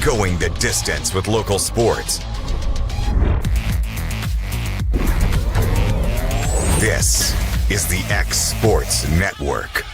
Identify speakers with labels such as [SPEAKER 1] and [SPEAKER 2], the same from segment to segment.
[SPEAKER 1] going the distance with local sports. This is the X Sports Network.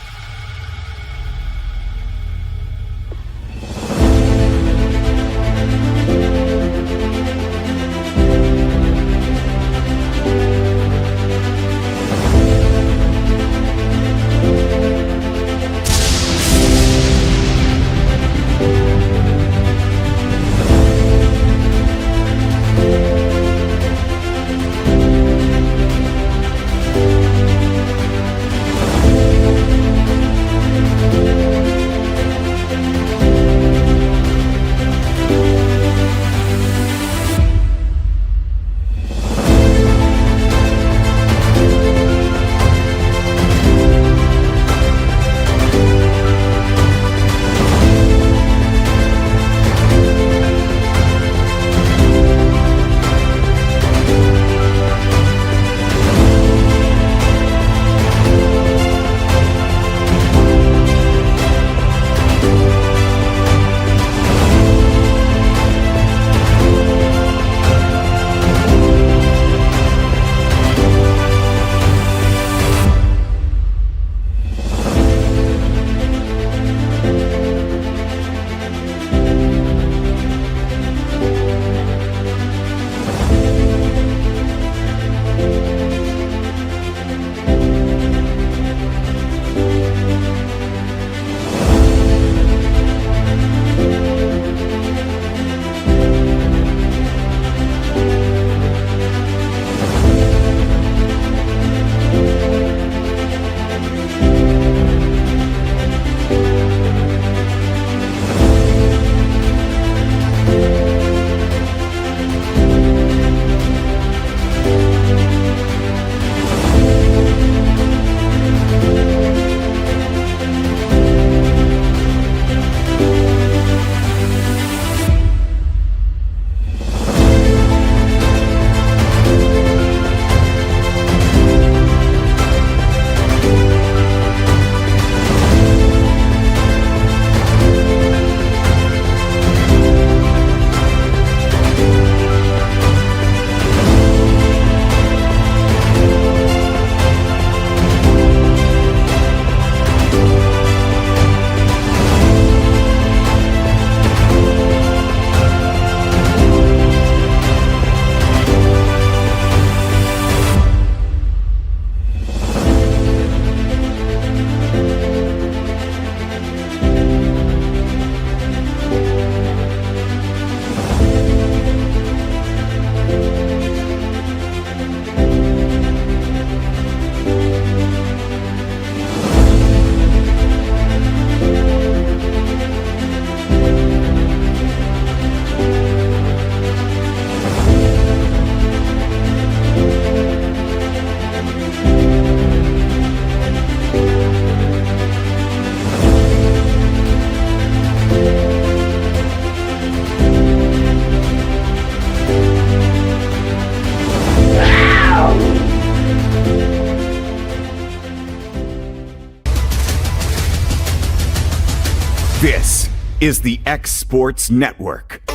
[SPEAKER 1] This is the X Sports Network.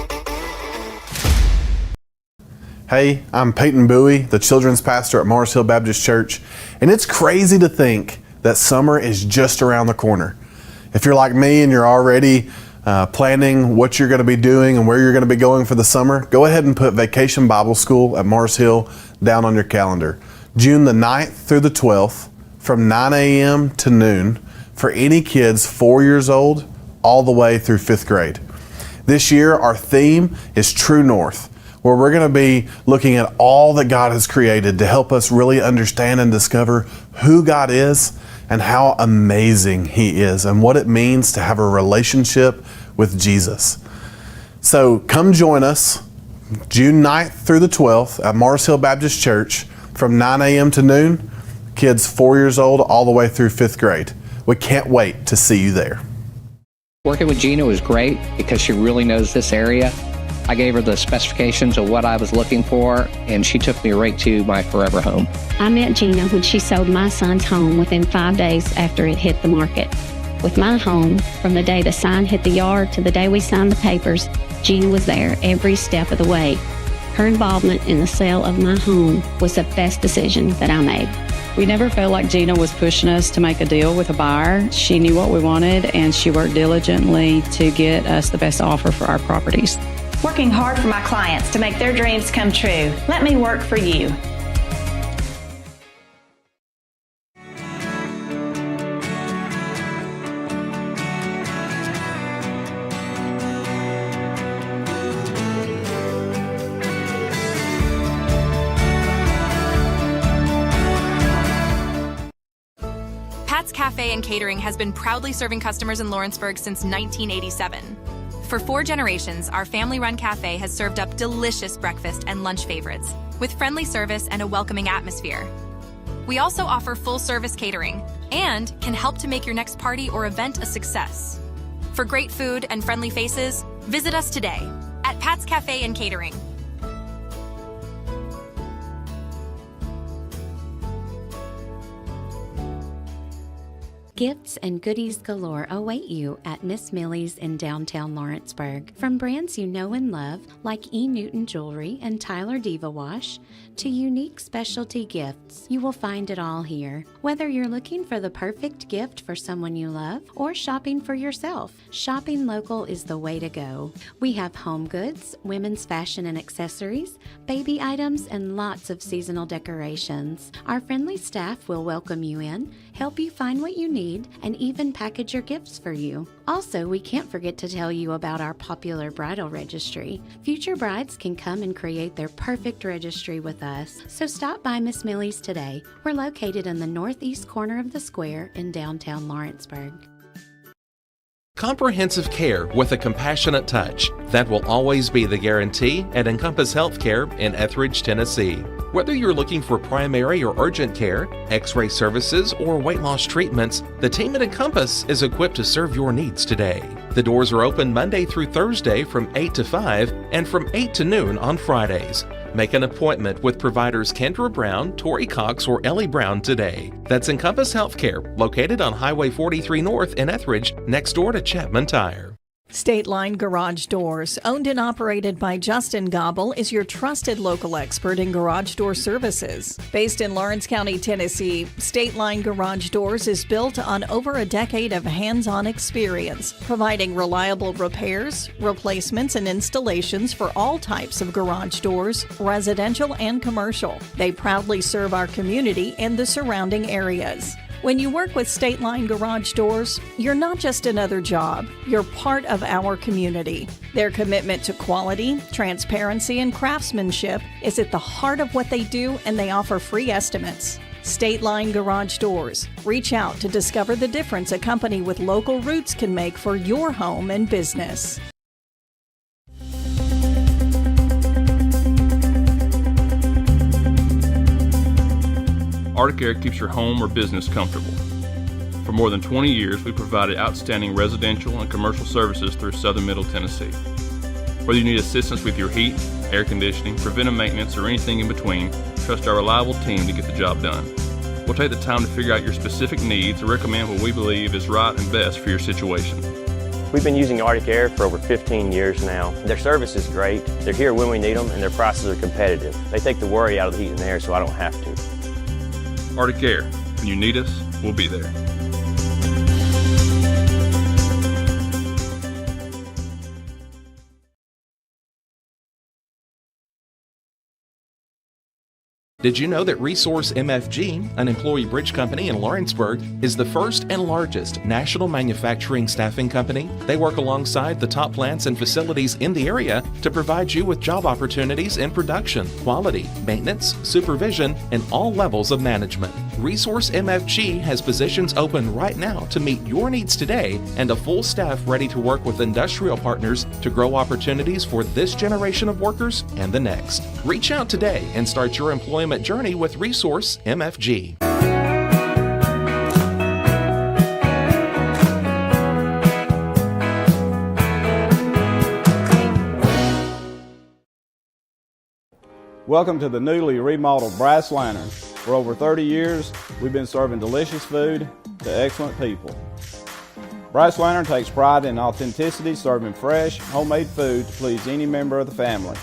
[SPEAKER 2] Hey, I'm Peyton Bowie, the children's pastor at Mars Hill Baptist Church, and it's crazy to think that summer is just around the corner. If you're like me and you're already planning what you're going to be doing and where you're going to be going for the summer, go ahead and put Vacation Bible School at Mars Hill down on your calendar. June the 9th through the 12th from 9 a.m. to noon for any kids 4 years old all the way through 5th grade. This year, our theme is True North, where we're going to be looking at all that God has created to help us really understand and discover who God is and how amazing He is and what it means to have a relationship with Jesus. So come join us June 9th through the 12th at Mars Hill Baptist Church from 9 a.m. to noon, kids 4 years old all the way through 5th grade. We can't wait to see you there.
[SPEAKER 3] Working with Gina was great because she really knows this area. I gave her the specifications of what I was looking for, and she took me right to my forever home.
[SPEAKER 4] I met Gina when she sold my son's home within 5 days after it hit the market. With my home, from the day the sign hit the yard to the day we signed the papers, Gina was there every step of the way. Her involvement in the sale of my home was the best decision that I made.
[SPEAKER 5] We never felt like Gina was pushing us to make a deal with a buyer. She knew what we wanted, and she worked diligently to get us the best offer for our properties.
[SPEAKER 6] Working hard for my clients to make their dreams come true. Let me work for you.
[SPEAKER 7] Pat's Cafe and Catering has been proudly serving customers in Lawrenceburg since 1987. For 4 generations, our family-run cafe has served up delicious breakfast and lunch favorites with friendly service and a welcoming atmosphere. We also offer full-service catering and can help to make your next party or event a success. For great food and friendly faces, visit us today at Pat's Cafe and Catering.
[SPEAKER 8] Gifts and goodies galore await you at Miss Millie's in downtown Lawrenceburg. From brands you know and love, like E. Newton Jewelry and Tyler Diva Wash, to unique specialty gifts, you will find it all here. Whether you're looking for the perfect gift for someone you love or shopping for yourself, shopping local is the way to go. We have home goods, women's fashion and accessories, baby items, and lots of seasonal decorations. Our friendly staff will welcome you in, help you find what you need, and even package your gifts for you. Also, we can't forget to tell you about our popular bridal registry. Future brides can come and create their perfect registry with us. So stop by Miss Millie's today. We're located in the northeast corner of the square in downtown Lawrenceburg.
[SPEAKER 9] Comprehensive care with a compassionate touch. That will always be the guarantee at Encompass Healthcare in Etheridge, Tennessee. Whether you're looking for primary or urgent care, x-ray services, or weight loss treatments, the team at Encompass is equipped to serve your needs today. The doors are open Monday through Thursday from 8 to 5 and from 8 to noon on Fridays. Make an appointment with providers Kendra Brown, Tori Cox, or Ellie Brown today. That's Encompass Healthcare, located on Highway 43 North in Etheridge, next door to Chapman Tire.
[SPEAKER 10] State Line Garage Doors, owned and operated by Justin Gobble, is your trusted local expert in garage door services. Based in Lawrence County, Tennessee, State Line Garage Doors is built on over a decade of hands-on experience, providing reliable repairs, replacements, and installations for all types of garage doors, residential and commercial. They proudly serve our community and the surrounding areas. When you work with State Line Garage Doors, you're not just another job, you're part of our community. Their commitment to quality, transparency, and craftsmanship is at the heart of what they do, and they offer free estimates. State Line Garage Doors. Reach out to discover the difference a company with local roots can make for your home and business.
[SPEAKER 11] Arctic Air keeps your home or business comfortable. For more than 20 years, we provided outstanding residential and commercial services through Southern Middle Tennessee. Whether you need assistance with your heat, air conditioning, preventive maintenance, or anything in between, trust our reliable team to get the job done. We'll take the time to figure out your specific needs and recommend what we believe is right and best for your situation.
[SPEAKER 12] We've been using Arctic Air for over 15 years now. Their service is great, they're here when we need them, and their prices are competitive. They take the worry out of the heat and air so I don't have to.
[SPEAKER 11] Arctic Air. When you need us, we'll be there.
[SPEAKER 9] Did you know that Resource MFG, an employee bridge company in Lawrenceburg, is the first and largest national manufacturing staffing company? They work alongside the top plants and facilities in the area to provide you with job opportunities in production, quality, maintenance, supervision, and all levels of management. Resource MFG has positions open right now to meet your needs today and a full staff ready to work with industrial partners to grow opportunities for this generation of workers and the next. Reach out today and start your employment journey with Resource MFG.
[SPEAKER 13] Welcome to the newly remodeled Brass Lantern. For over 30 years, we've been serving delicious food to excellent people. Brass Lantern takes pride in authenticity, serving fresh, homemade food to please any member of the family.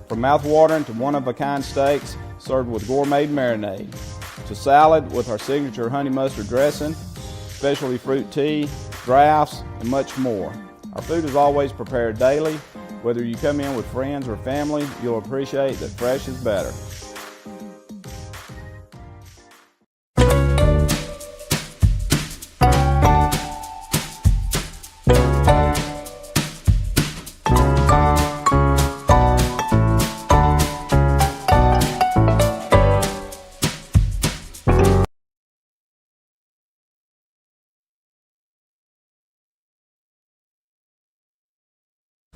[SPEAKER 13] From mouth-watering to one-of-a-kind steaks served with gourmet marinade, to salad with our signature honey mustard dressing, specialty fruit tea, drafts, and much more. Our food is always prepared daily. Whether you come in with friends or family, you'll appreciate that fresh is better.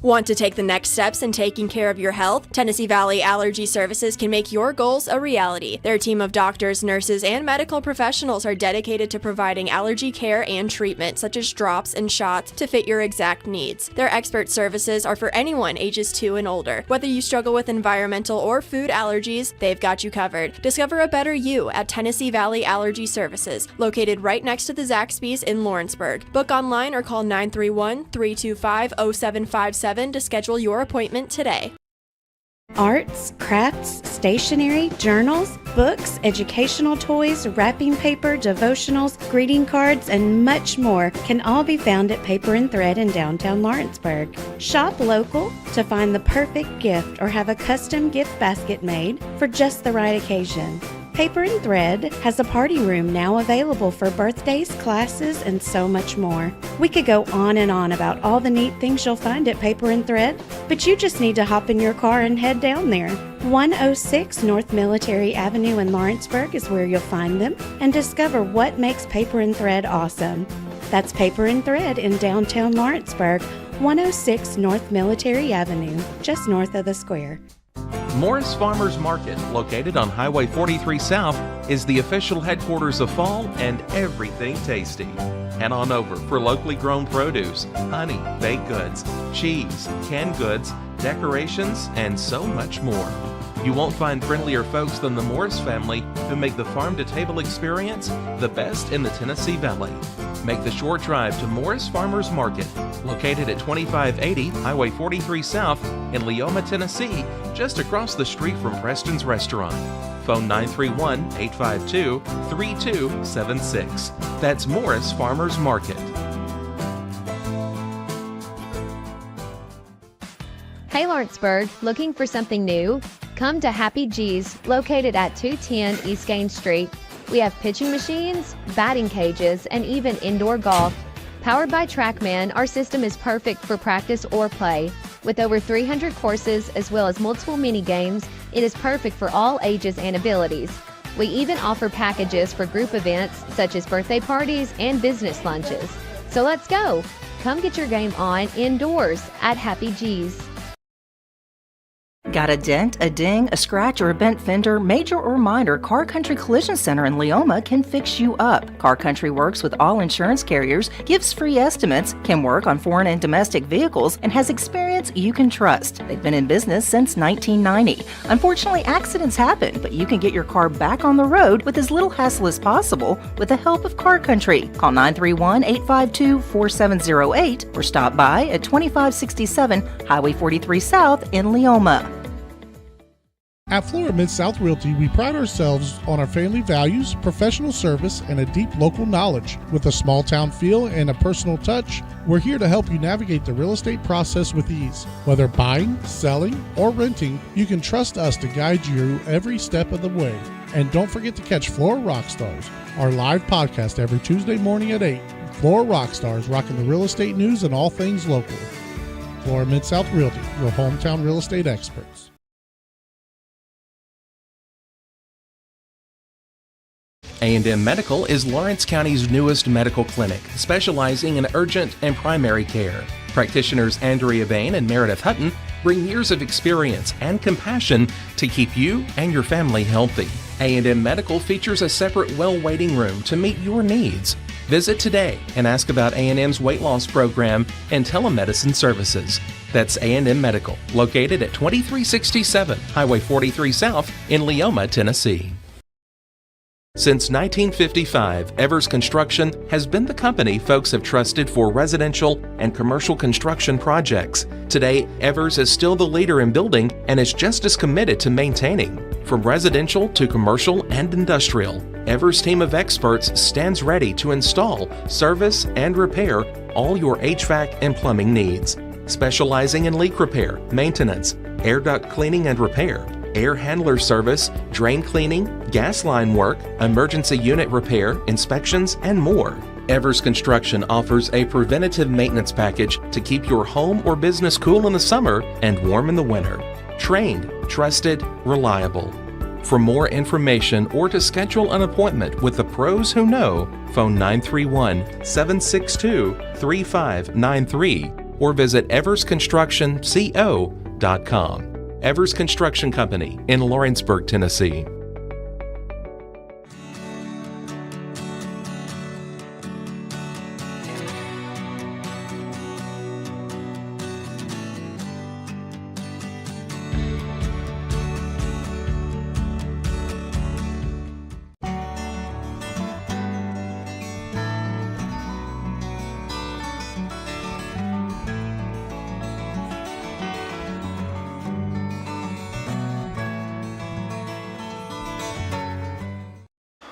[SPEAKER 14] Want to take the next steps in taking care of your health? Tennessee Valley Allergy Services can make your goals a reality. Their team of doctors, nurses, and medical professionals are dedicated to providing allergy care and treatment, such as drops and shots, to fit your exact needs. Their expert services are for anyone ages 2 and older. Whether you struggle with environmental or food allergies, they've got you covered. Discover a better you at Tennessee Valley Allergy Services, located right next to the Zaxby's in Lawrenceburg. Book online or call 931-325-0757 to schedule your appointment today.
[SPEAKER 8] Arts, crafts, stationery, journals, books, educational toys, wrapping paper, devotionals, greeting cards, and much more can all be found at Paper and Thread in downtown Lawrenceburg. Shop local to find the perfect gift or have a custom gift basket made for just the right occasion. Paper and Thread has a party room now available for birthdays, classes, and so much more. We could go on and on about all the neat things you'll find at Paper and Thread, but you just need to hop in your car and head down there. 106 North Military Avenue in Lawrenceburg is where you'll find them and discover what makes Paper and Thread awesome. That's Paper and Thread in downtown Lawrenceburg, 106 North Military Avenue, just north of the square.
[SPEAKER 9] Morris Farmers Market, located on Highway 43 South, is the official headquarters of fall and everything tasty. Head on over for locally grown produce, honey, baked goods, cheese, canned goods, decorations, and so much more. You won't find friendlier folks than the Morris family, who make the farm-to-table experience the best in the Tennessee Valley. Make the short drive to Morris Farmers Market, located at 2580 Highway 43 South in Leoma, Tennessee, just across the street from Preston's Restaurant. Phone 931-852-3276. That's Morris Farmers Market.
[SPEAKER 15] Hey Lawrenceburg, looking for something new? Come to Happy G's, located at 210 East Gaines Street. We have pitching machines, batting cages, and even indoor golf. Powered by TrackMan, our system is perfect for practice or play. With over 300 courses as well as multiple mini games, it is perfect for all ages and abilities. We even offer packages for group events such as birthday parties and business lunches. So let's go! Come get your game on indoors at Happy G's.
[SPEAKER 16] Got a dent, a ding, a scratch, or a bent fender? Major or minor, Car Country Collision Center in Leoma can fix you up. Car Country works with all insurance carriers, gives free estimates, can work on foreign and domestic vehicles, and has experience you can trust. They've been in business since 1990. Unfortunately, accidents happen, but you can get your car back on the road with as little hassle as possible with the help of Car Country. Call 931-852-4708 or stop by at 2567 Highway 43 South in Leoma.
[SPEAKER 17] At Flora Mid-South Realty, we pride ourselves on our family values, professional service, and a deep local knowledge. With a small town feel and a personal touch, we're here to help you navigate the real estate process with ease. Whether buying, selling, or renting, you can trust us to guide you every step of the way. And don't forget to catch Flora Rockstars, our live podcast every Tuesday morning at 8. Flora Rockstars, rocking the real estate news and all things local. Flora Mid-South Realty, your hometown real estate experts.
[SPEAKER 9] A&M Medical is Lawrence County's newest medical clinic, specializing in urgent and primary care. Practitioners Andrea Bain and Meredith Hutton bring years of experience and compassion to keep you and your family healthy. A&M Medical features a separate well waiting room to meet your needs. Visit today and ask about A&M's weight loss program and telemedicine services. That's A&M Medical, located at 2367 Highway 43 South in Leoma, Tennessee. Since 1955, Evers Construction has been the company folks have trusted for residential and commercial construction projects. Today, Evers is still the leader in building and is just as committed to maintaining. From residential to commercial and industrial, Evers' team of experts stands ready to install, service, and repair all your HVAC and plumbing needs. Specializing in leak repair, maintenance, air duct cleaning and repair, air handler service, drain cleaning, gas line work, emergency unit repair, inspections, and more. Evers Construction offers a preventative maintenance package to keep your home or business cool in the summer and warm in the winter. Trained, trusted, reliable. For more information or to schedule an appointment with the pros who know, phone 931-762-3593 or visit eversconstructionco.com. Evers Construction Company in Lawrenceburg, Tennessee.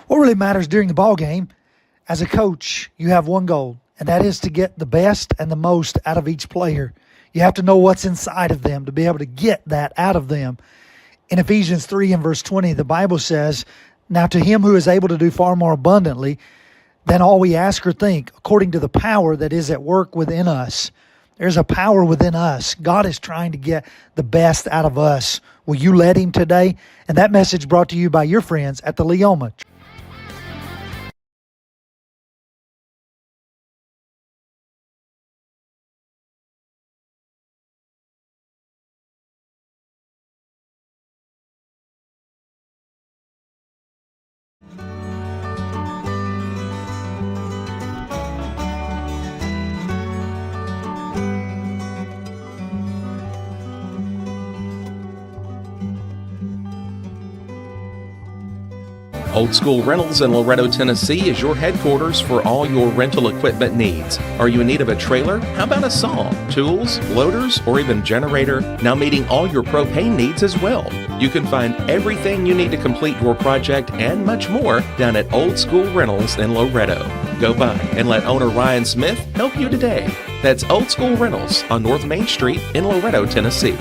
[SPEAKER 18] What really matters during the ball game, as a coach, you have one goal, and that is to get the best and the most out of each player. You have to know what's inside of them to be able to get that out of them. In Ephesians 3 and verse 20, the Bible says, "Now to him who is able to do far more abundantly than all we ask or think, according to the power that is at work within us." There's a power within us. God is trying to get the best out of us. Will you let him today? And that message brought to you by your friends at the Leoma.
[SPEAKER 9] Old School Rentals in Loretto, Tennessee is your headquarters for all your rental equipment needs. Are you in need of a trailer? How about a saw, tools, loaders, or even generator? Now meeting all your propane needs as well. You can find everything you need to complete your project and much more down at Old School Rentals in Loretto. Go by and let owner Ryan Smith help you today. That's Old School Rentals on North Main Street in Loretto, Tennessee.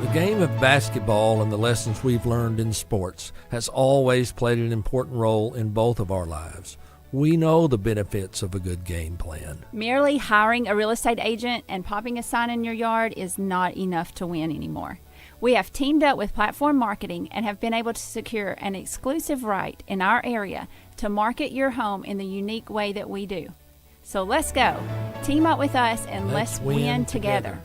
[SPEAKER 19] The game of basketball and the lessons we've learned in sports has always played an important role in both of our lives. We know the benefits of a good game plan.
[SPEAKER 20] Merely hiring a real estate agent and popping a sign in your yard is not enough to win anymore. We have teamed up with Platform Marketing and have been able to secure an exclusive right in our area to market your home in the unique way that we do. So let's go. Team up with us and let's win together.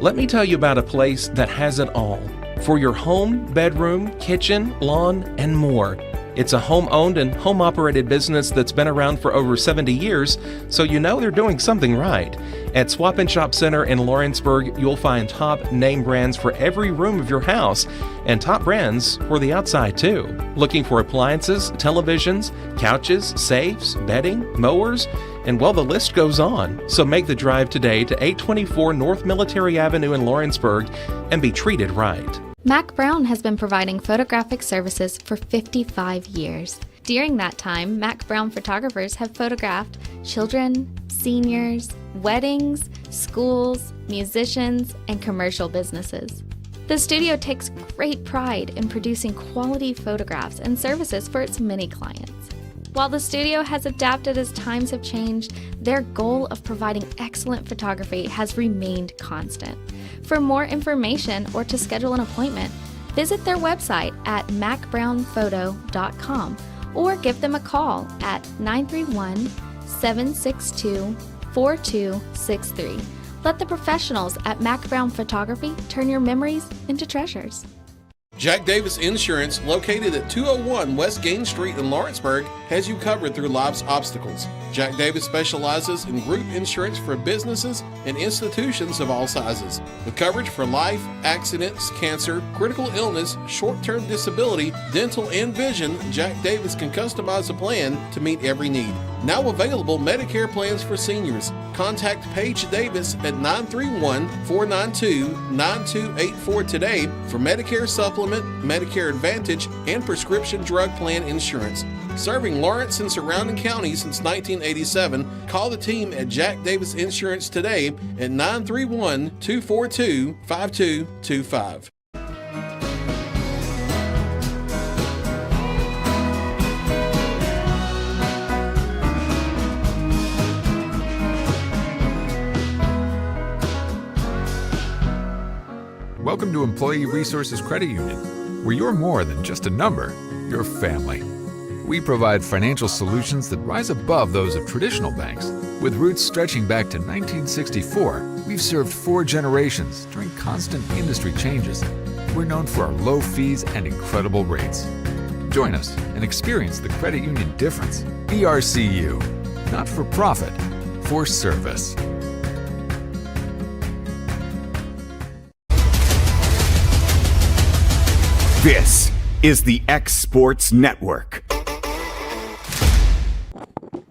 [SPEAKER 9] Let me tell you about a place that has it all. For your home, bedroom, kitchen, lawn, and more. It's a home-owned and home-operated business that's been around for over 70 years, so you know they're doing something right. At Swap and Shop Center in Lawrenceburg, you'll find top name brands for every room of your house, and top brands for the outside too. Looking for appliances, televisions, couches, safes, bedding, mowers, and well, the list goes on. So make the drive today to 824 North Military Avenue in Lawrenceburg and be treated right.
[SPEAKER 21] Mac Brown has been providing photographic services for 55 years. During that time, Mac Brown photographers have photographed children, seniors, weddings, schools, musicians, and commercial businesses. The studio takes great pride in producing quality photographs and services for its many clients. While the studio has adapted as times have changed, their goal of providing excellent photography has remained constant. For more information or to schedule an appointment, visit their website at macbrownphoto.com or give them a call at 931-762-4263. Let the professionals at Mac Brown Photography turn your memories into treasures.
[SPEAKER 1] Jack Davis Insurance, located at 201 West Gain Street in Lawrenceburg, has you covered through life's obstacles. Jack Davis specializes in group insurance for businesses and institutions of all sizes. With coverage for life, accidents, cancer, critical illness, short-term disability, dental, and vision, Jack Davis can customize a plan to meet every need. Now available Medicare plans for seniors. Contact Paige Davis at 931-492-9284 today for Medicare Supplement, Medicare Advantage, and prescription drug plan insurance. Serving Lawrence and surrounding counties since 1987, call the team at Jack Davis Insurance today at 931-242-5225.
[SPEAKER 22] Welcome to Employee Resources Credit Union, where you're more than just a number, you're family. We provide financial solutions that rise above those of traditional banks. With roots stretching back to 1964, we've served 4 generations during constant industry changes. We're known for our low fees and incredible rates. Join us and experience the credit union difference. ERCU, not for profit, for service.
[SPEAKER 23] This is the X Sports Network.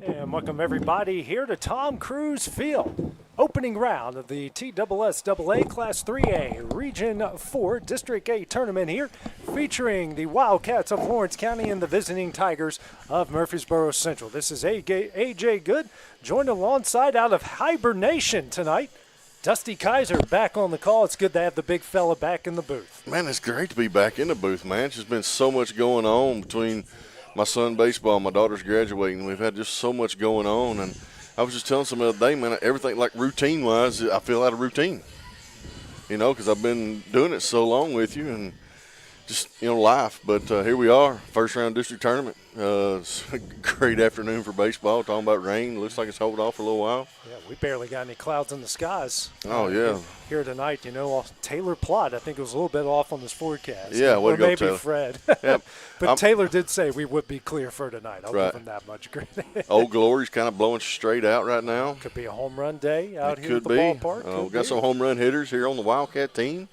[SPEAKER 24] And welcome everybody here to Tom Cruise Field. Opening round of the TSSAA Class 3A Region 4 District A tournament here, featuring the Wildcats of Lawrence County and the visiting Tigers of Murfreesboro Central. This is AJ Good, joined alongside out of hibernation tonight. Dusty Kaiser back on the call. It's good to have the big fella back in the booth.
[SPEAKER 25] Man, it's great to be back in the booth, man. It's just been so much going on between my son baseball, my daughter's graduating. We've had just so much going on. And I was just telling somebody the other day, man, everything like routine-wise, I feel out of routine. You know, because I've been doing it so long with you and just, life. But here we are, first-round district tournament. It's a great afternoon for baseball, talking about rain. Looks like it's holding off for a little while.
[SPEAKER 24] Yeah, we barely got any clouds in the skies.
[SPEAKER 25] Oh, yeah.
[SPEAKER 24] Here tonight, Taylor Plott, I think it was a little bit off on this forecast.
[SPEAKER 25] Yeah, way to go,
[SPEAKER 24] maybe
[SPEAKER 25] Taylor.
[SPEAKER 24] Fred.
[SPEAKER 25] Yep.
[SPEAKER 24] But Taylor did say we would be clear for tonight. I'll give him that much credit.
[SPEAKER 25] Old Glory's kind of blowing straight out right now.
[SPEAKER 24] Could be a home run day out here at the
[SPEAKER 25] ballpark.
[SPEAKER 24] ballpark.
[SPEAKER 25] We got some home run hitters here on the Wildcat team.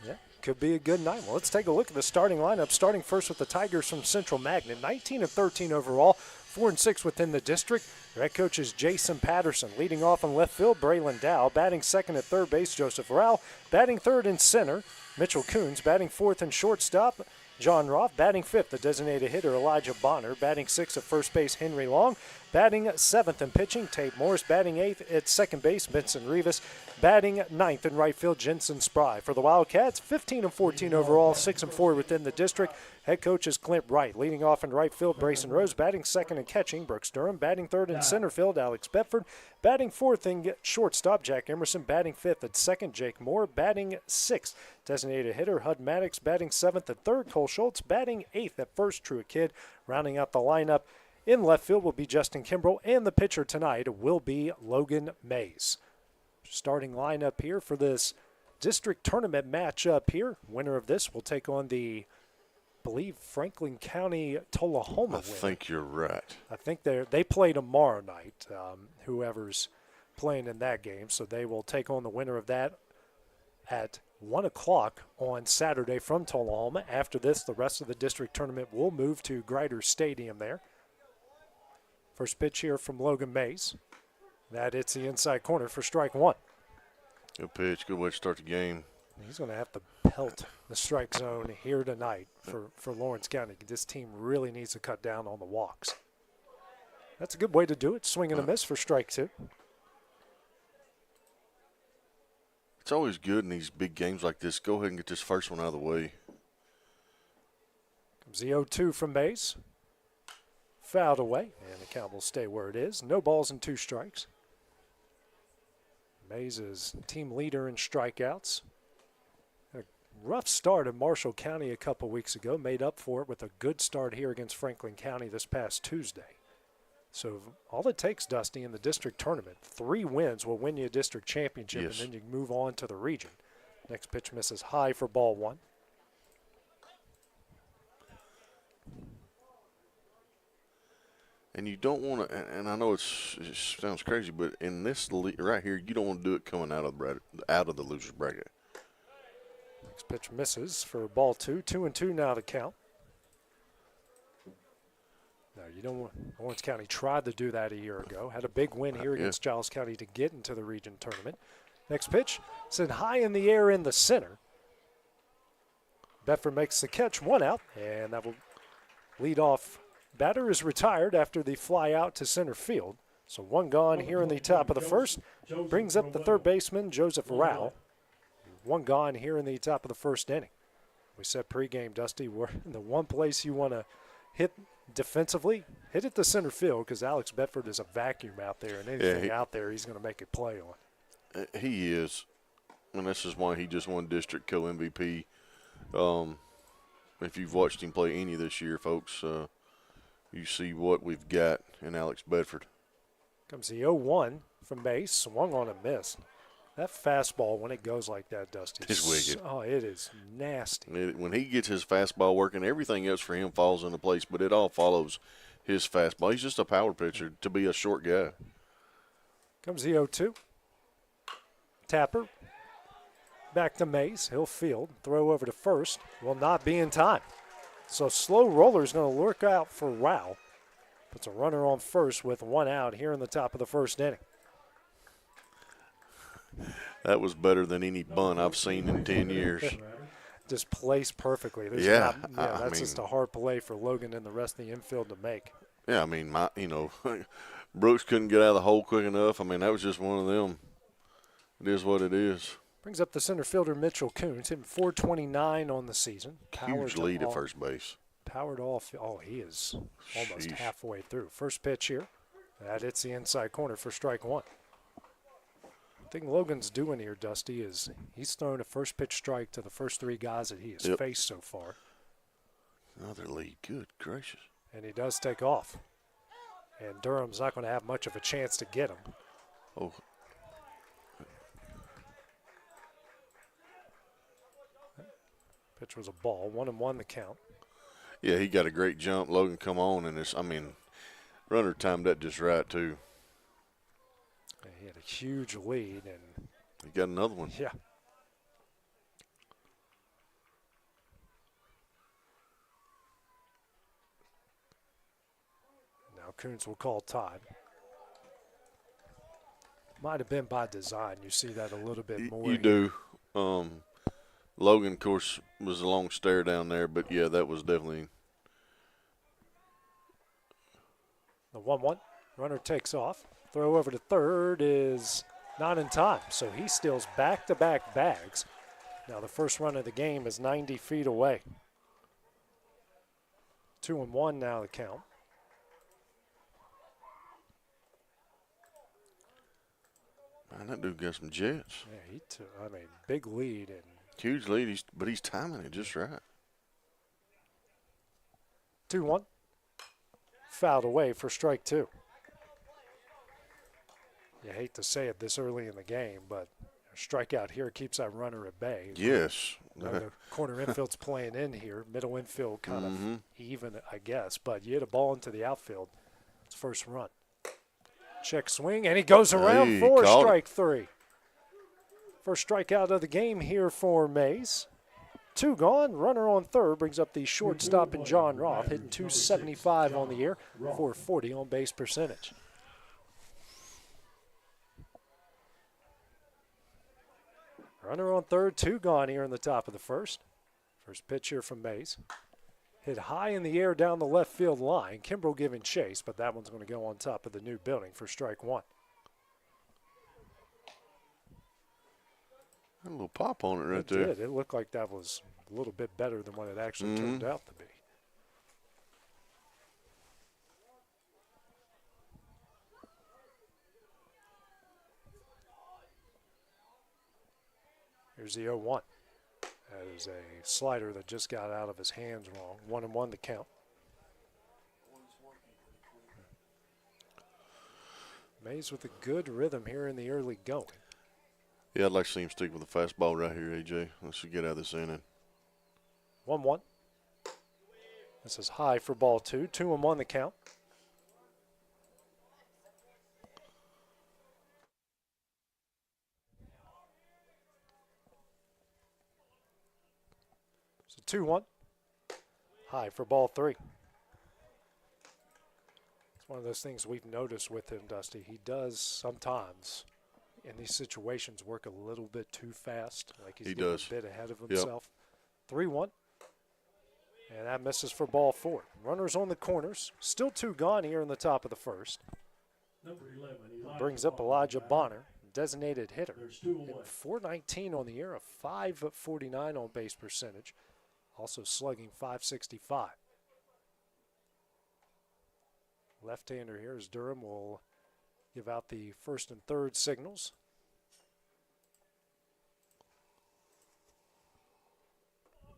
[SPEAKER 24] Yeah, could be a good night. Well, let's take a look at the starting lineup. Starting first with the Tigers from Central Magnet, 19-13 overall, 4-6 within the district. Their head coach is Jason Patterson. Leading off in left field, Braylon Dow. Batting second at third base, Joseph Rowell. Batting third in center, Mitchell Coons. Batting fourth in shortstop, John Roth. Batting fifth, the designated hitter, Elijah Bonner. Batting sixth at first base, Henry Long. Batting seventh in pitching, Tate Morris. Batting eighth at second base, Benson Rivas. Batting ninth in right field, Jensen Spry. For the Wildcats, 15-14 overall, 6-4 within the district. Head coach is Clint Wright. Leading off in right field, Brayson Rose. Batting second in catching, Brooks Durham. Batting third in center field, Alex Bedford. Batting fourth in shortstop, Jack Emerson. Batting fifth at second, Jake Moore. Batting sixth, designated hitter, Hud Maddox. Batting seventh at third, Cole Schultz. Batting eighth at first, Truett Kidd. Rounding out the lineup in left field will be Justin Kimbrell, and the pitcher tonight will be Logan Mays. Starting lineup here for this district tournament matchup here. Winner of this will take on the, I believe, Franklin County Tullahoma.
[SPEAKER 25] I think you're right.
[SPEAKER 24] I think they play tomorrow night, whoever's playing in that game. So they will take on the winner of that at 1 o'clock on Saturday from Tullahoma. After this, the rest of the district tournament will move to Grider Stadium there. First pitch here from Logan Mays. That hits the inside corner for strike one.
[SPEAKER 25] Good pitch. Good way to start the game.
[SPEAKER 24] He's going to have to pelt the strike zone here tonight for Lawrence County. This team really needs to cut down on the walks. That's a good way to do it. Swing and a miss for strike two.
[SPEAKER 25] It's always good in these big games like this. Go ahead and get this first one out of the way.
[SPEAKER 24] Comes the 0-2 from Mays. Fouled away, and the count will stay where it is. No balls and 2 strikes. Mays is team leader in strikeouts. A rough start in Marshall County a couple weeks ago, made up for it with a good start here against Franklin County this past Tuesday. So all it takes, Dusty, in the district tournament, 3 wins will win you a district championship,
[SPEAKER 25] yes,
[SPEAKER 24] and then you can move on to the region. Next pitch misses high for ball one.
[SPEAKER 25] And you don't want to, and I know it sounds crazy, but in this right here, you don't want to do it coming out of the loser's bracket.
[SPEAKER 24] Next pitch misses for ball 2. 2-2 now to count. No, you don't want. Lawrence County tried to do that a year ago. Had a big win here against Giles County to get into the region tournament. Next pitch, sent high in the air in the center. Bedford makes the catch, 1 out, and that will lead off. Batter is retired after the fly out to center field. So 1 gone here in the top of the first. Brings up the third baseman, Joseph Rao. 1 gone here in the top of the first inning. We said pregame, Dusty, where the one place you want to hit defensively, hit it to center field, because Alex Bedford is a vacuum out there, and anything out there he's going to make a play on.
[SPEAKER 25] He is, and this is why he just won District Co-MVP. If you've watched him play any this year, folks, you see what we've got in Alex Bedford.
[SPEAKER 24] Comes the 0-1 from base, swung on a miss. That fastball, when it goes like that, Dusty,
[SPEAKER 25] it's wicked.
[SPEAKER 24] Oh, it is nasty.
[SPEAKER 25] When he gets his fastball working, everything else for him falls into place, but it all follows his fastball. He's just a power pitcher to be a short guy.
[SPEAKER 24] Comes the 0-2. Tapper. Back to Mays. He'll field. Throw over to first. Will not be in time. So slow roller is going to lurk out for Rao. Puts a runner on first with 1 out here in the top of the first inning.
[SPEAKER 25] That was better than any bunt I've seen in 10 years.
[SPEAKER 24] Just placed perfectly. That's just a hard play for Logan and the rest of the infield to make.
[SPEAKER 25] Yeah, I mean, Brooks couldn't get out of the hole quick enough. I mean, that was just one of them. It is what it is.
[SPEAKER 24] Brings up the center fielder, Mitchell Coons, hitting .429 on the season.
[SPEAKER 25] Huge lead at first base.
[SPEAKER 24] Powered off. Oh, he is almost halfway through. First pitch here. That hits the inside corner for strike 1. I think Logan's doing here, Dusty, is he's thrown a first pitch strike to the first 3 guys that he has faced so far.
[SPEAKER 25] Another lead. Good gracious.
[SPEAKER 24] And he does take off. And Durham's not going to have much of a chance to get him.
[SPEAKER 25] Oh.
[SPEAKER 24] Pitch was a ball. 1-1 the count.
[SPEAKER 25] Yeah, he got a great jump. Logan come on, and runner timed that just right, too.
[SPEAKER 24] He had a huge lead, and
[SPEAKER 25] he got another one.
[SPEAKER 24] Yeah. Now Coons will call time. Might have been by design. You see that a little bit more.
[SPEAKER 25] You do. Logan, of course, was a long stare down there, but, yeah, that was definitely.
[SPEAKER 24] The 1-1. Runner takes off. Throw over to third is not in time, so he steals back-to-back bags. Now the first run of the game is 90 feet away. 2-1 now the count.
[SPEAKER 25] Man, that dude got some jets.
[SPEAKER 24] Yeah, big lead. And
[SPEAKER 25] huge lead, but he's timing it just right.
[SPEAKER 24] 2-1. Fouled away for strike 2. You hate to say it this early in the game, but a strikeout here keeps that runner at bay.
[SPEAKER 25] Yes.
[SPEAKER 24] The corner infield's playing in here. Middle infield kind of even, I guess. But you hit a ball into the outfield. It's first run. Check swing, and he goes around for strike 3. First strikeout of the game here for Mays. 2 gone. Runner on third brings up the shortstop in John Roth, hitting .275 on the year, .440 on base percentage. Runner on third, 2 gone here in the top of the first. First pitch here from Mays. Hit high in the air down the left field line. Kimbrell giving chase, but that one's going to go on top of the new building for strike 1.
[SPEAKER 25] A little pop on it right
[SPEAKER 24] there. It did. It looked like that was a little bit better than what it actually turned out to be. Here's the 0-1. That is a slider that just got out of his hands wrong. 1-1 the count. Mays with a good rhythm here in the early going.
[SPEAKER 25] Yeah, I'd like to see him stick with the fastball right here, AJ. Let's get out of this inning.
[SPEAKER 24] 1-1. This is high for ball 2. 2-1 the count. 2-1. High for ball 3. It's one of those things we've noticed with him, Dusty. He does sometimes, in these situations, work a little bit too fast. Like he's getting a bit ahead of himself. 3-1. And that misses for ball 4. Runners on the corners. Still 2 gone here in the top of the first.
[SPEAKER 19] Number 11,
[SPEAKER 24] Brings up Elijah Bonner, designated hitter. Hitting .419 on the year, a .549 on base percentage. Also slugging .565. Left-hander here as Durham will give out the first and third signals.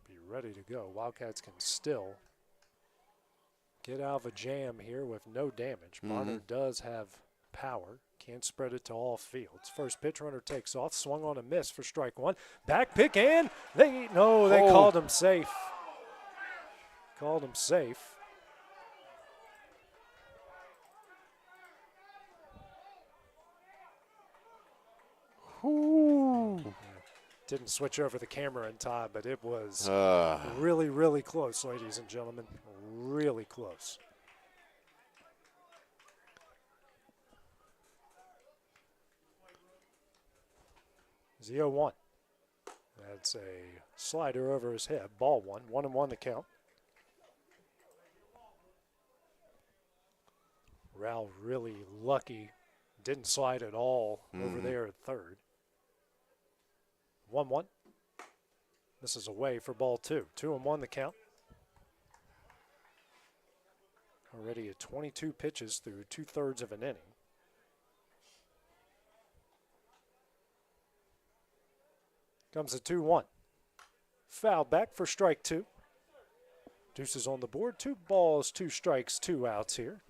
[SPEAKER 24] Be ready to go. Wildcats can still get out of a jam here with no damage. Bonner does have power. Can't spread it to all fields. First pitch, runner takes off. Swung on a miss for strike 1. Back pick and they called him safe. Called him safe. Ooh. Didn't switch over the camera in time, but it was really, really close, ladies and gentlemen. Really close. It's the 0-1. That's a slider over his head. Ball 1. 1-1 the count. Rao really lucky. Didn't slide at all over there at third. 1-1. This is away for ball 2. 2-1 the count. Already at 22 pitches through 2/3 of an inning. Comes a 2-1. Foul back for strike 2. Deuces on the board. 2 balls, 2 strikes, 2 outs here.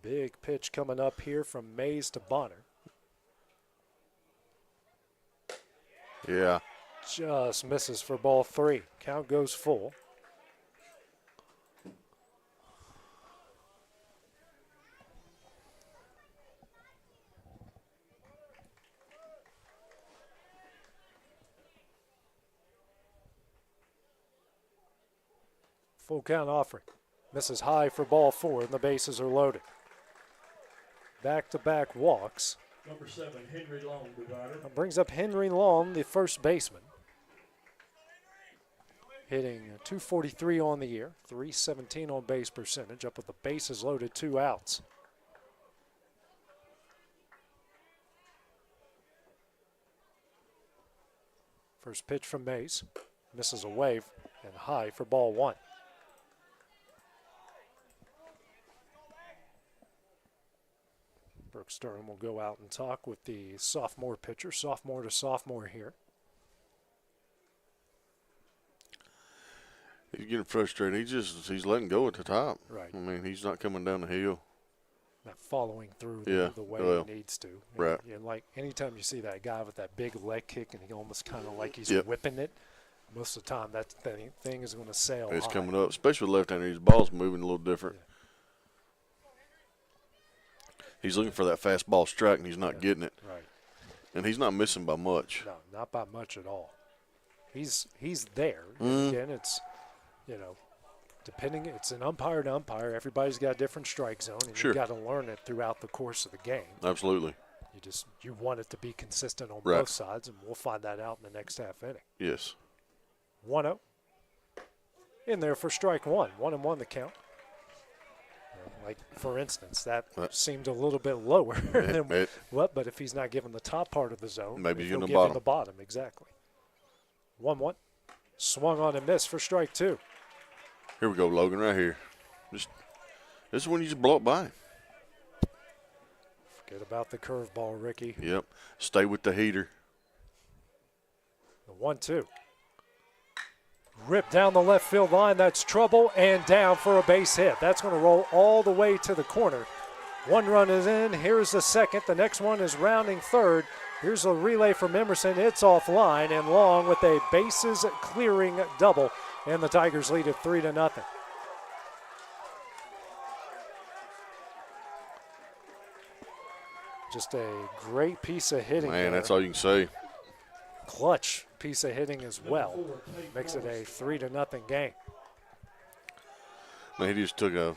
[SPEAKER 24] Big pitch coming up here from Mays to Bonner.
[SPEAKER 25] Yeah.
[SPEAKER 24] Just misses for ball 3. Count goes full. Full count offering. Misses high for ball 4, and the bases are loaded. Back-to-back walks.
[SPEAKER 19] Number 7, Henry Long, divider.
[SPEAKER 24] Brings up Henry Long, the first baseman. Hitting .243 on the year, .317 on base percentage, up with the bases loaded, 2 outs. First pitch from Mays. Misses away and high for ball 1. Brooks Durham will go out and talk with the sophomore pitcher, sophomore to sophomore here.
[SPEAKER 25] He's getting frustrated. He's letting go at the top.
[SPEAKER 24] Right.
[SPEAKER 25] I mean, he's not coming down the hill.
[SPEAKER 24] Not following through the way he needs to.
[SPEAKER 25] Right.
[SPEAKER 24] And like anytime you see that guy with that big leg kick and he almost kind of like he's whipping it, most of the time that thing is going to sail
[SPEAKER 25] It's
[SPEAKER 24] high.
[SPEAKER 25] coming up, especially with left-hander. His ball's moving a little different.
[SPEAKER 24] Yeah.
[SPEAKER 25] He's looking for that fastball strike, and he's not getting it.
[SPEAKER 24] Right.
[SPEAKER 25] And he's not missing by much.
[SPEAKER 24] No, not by much at all. He's there. And again, it's, depending, it's an umpire to umpire. Everybody's got a different strike zone, and you've got to learn it throughout the course of the game.
[SPEAKER 25] Absolutely.
[SPEAKER 24] You want it to be consistent on both sides, and we'll find that out in the next half inning.
[SPEAKER 25] Yes.
[SPEAKER 24] 1-0. In there for strike 1. 1-1 the count. Like, for instance, that seemed a little bit lower than what, but if he's not given the top part of the zone,
[SPEAKER 25] maybe he's
[SPEAKER 24] he'll
[SPEAKER 25] in
[SPEAKER 24] give him the bottom. Exactly. 1-1. Swung on and missed for strike 2.
[SPEAKER 25] Here we go, Logan, right here. This is when you just blow it by him.
[SPEAKER 24] Forget about the curveball, Ricky.
[SPEAKER 25] Yep. Stay with the heater.
[SPEAKER 24] The 1-2. Ripped down the left field line. That's trouble and down for a base hit. That's going to roll all the way to the corner. 1 run is in. Here's the second. The next one is rounding third. Here's a relay from Emerson. It's offline and Long with a bases clearing double. And the Tigers lead it 3-0. Just a great piece of hitting.
[SPEAKER 25] Man, that's all you can say.
[SPEAKER 24] Clutch piece of hitting as well. Makes it a 3-0 game.
[SPEAKER 25] Man, he just took an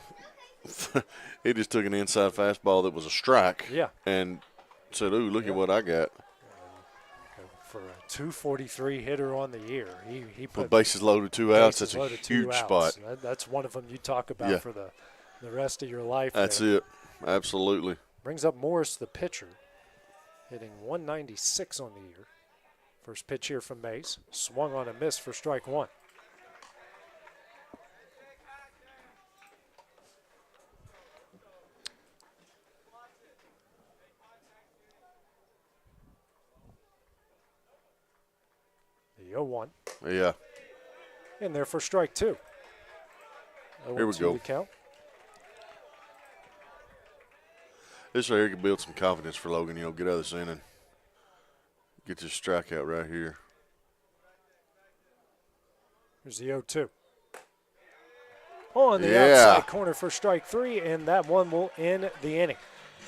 [SPEAKER 25] inside fastball that was a strike.
[SPEAKER 24] Yeah.
[SPEAKER 25] And said, "Ooh, look at what I got."
[SPEAKER 24] For a 243 hitter on the year, he put
[SPEAKER 25] bases loaded, 2 outs. That's a huge spot.
[SPEAKER 24] That's one of them you talk about for the rest of your life.
[SPEAKER 25] That's it. Absolutely.
[SPEAKER 24] Brings up Morris, the pitcher, hitting 196 on the year. First pitch here from Mays. Swung on a miss for strike one. The 0-1.
[SPEAKER 25] Yeah.
[SPEAKER 24] In there for strike two.
[SPEAKER 25] Here we go.
[SPEAKER 24] The count.
[SPEAKER 25] This right here could build some confidence for Logan. Get out of this inning. Get this strikeout right here.
[SPEAKER 24] Here's the 0-2. On the outside corner for strike three, and that one will end the inning.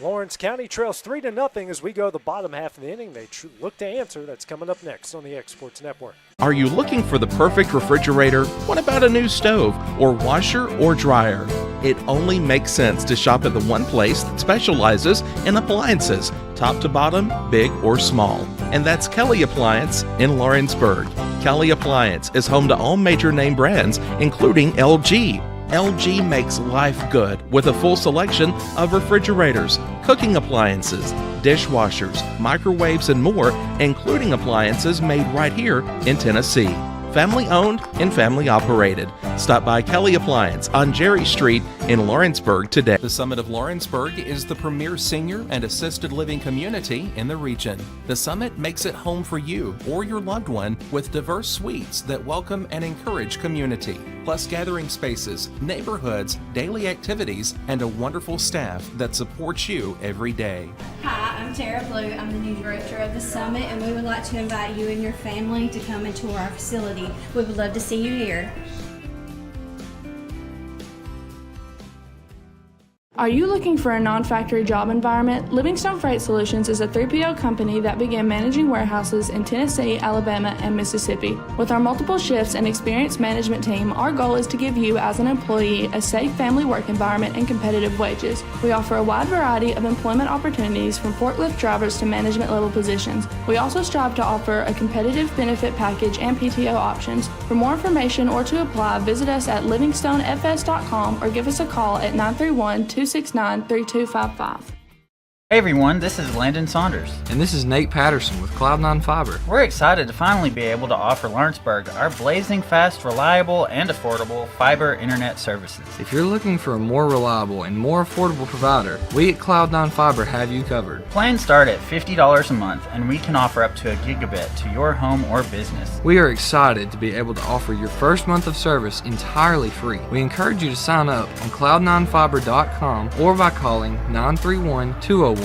[SPEAKER 24] Lawrence County trails 3-0 as we go the bottom half of the inning. They look to answer. That's coming up next on the X Sports Network.
[SPEAKER 9] Are you looking for the perfect refrigerator? What about a new stove or washer or dryer? It only makes sense to shop at the one place that specializes in appliances, top to bottom, big or small. And that's Kelly Appliance in Lawrenceburg. Kelly Appliance is home to all major name brands, including LG. LG makes life good with a full selection of refrigerators, cooking appliances, dishwashers, microwaves, and more, including appliances made right here in Tennessee. Family owned and family operated. Stop by Kelly Appliance on Jerry Street in Lawrenceburg today. The Summit of Lawrenceburg is the premier senior and assisted living community in the region. The Summit makes it home for you or your loved one with diverse suites that welcome and encourage community, plus gathering spaces, neighborhoods, daily activities, and a wonderful staff that supports you every day.
[SPEAKER 2] Hi, I'm Tara Blue. I'm the new director of the Summit, and we would like to invite you and your family to come and tour our facility. We would love to see you here.
[SPEAKER 3] Are you looking for a non-factory job environment? Livingstone Freight Solutions is a 3PL company that began managing warehouses in Tennessee, Alabama, and Mississippi. With our multiple shifts and experienced management team, our goal is to give you as an employee a safe family work environment and competitive wages. We offer a wide variety of employment opportunities from forklift drivers to management level positions. We also strive to offer a competitive benefit package and PTO options. For more information or to apply, visit us at livingstonefs.com or give us a call at 931-269-3255.
[SPEAKER 4] Hey everyone, this is Landon Saunders.
[SPEAKER 5] And this is Nate Patterson with Cloud9 Fiber.
[SPEAKER 4] We're excited to finally be able to offer Lawrenceburg our blazing fast, reliable, and affordable fiber internet services.
[SPEAKER 5] If you're looking for a more reliable and more affordable provider, we at Cloud9 Fiber have you covered.
[SPEAKER 4] Plans start at $50 a month, and we can offer up to a gigabit to your home or business.
[SPEAKER 5] We are excited to be able to offer your first month of service entirely free. We encourage you to sign up on cloud9fiber.com or by calling 931-201-9098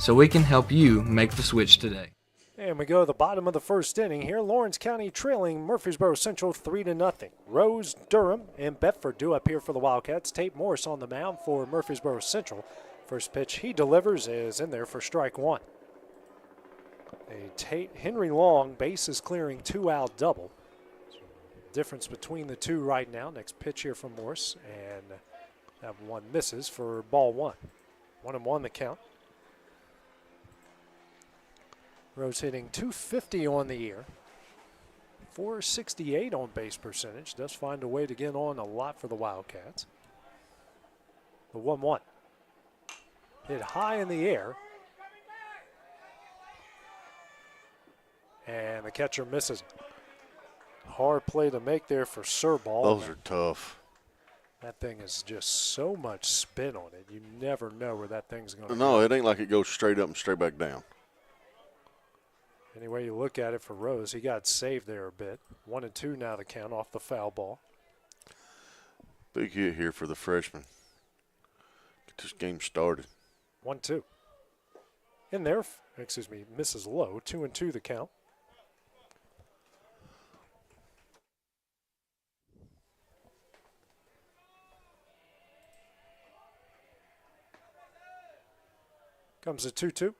[SPEAKER 5] so we can help you make the switch today.
[SPEAKER 24] And we go to the bottom of the first inning here. Lawrence County trailing Murfreesboro Central 3-0. Rose, Durham, and Bedford due up here for the Wildcats. Tate Morris on the mound for Murfreesboro Central. First pitch he delivers is in there for strike one. A Tate Henry Long bases clearing 2-out double. Difference between the two right now. Next pitch here from Morris, and that one misses for ball one. 1-1 the count. Rose hitting .250 on the year. .468 on base percentage. Does find a way to get on a lot for the Wildcats. The 1-1. Hit high in the air. And the catcher misses it. Hard play to make there for Surball.
[SPEAKER 25] Those are tough.
[SPEAKER 24] That thing is just so much spin on it. You never know where that thing's going to go.
[SPEAKER 25] No, it ain't like it goes straight up and straight back down.
[SPEAKER 24] Any way you look at it for Rose, he got saved there a bit. 1-2 now the count off the foul ball.
[SPEAKER 25] Big hit here for the freshman. Get this game started.
[SPEAKER 24] 1-2. In there, misses low. 2-2 the count. Comes a 2-2.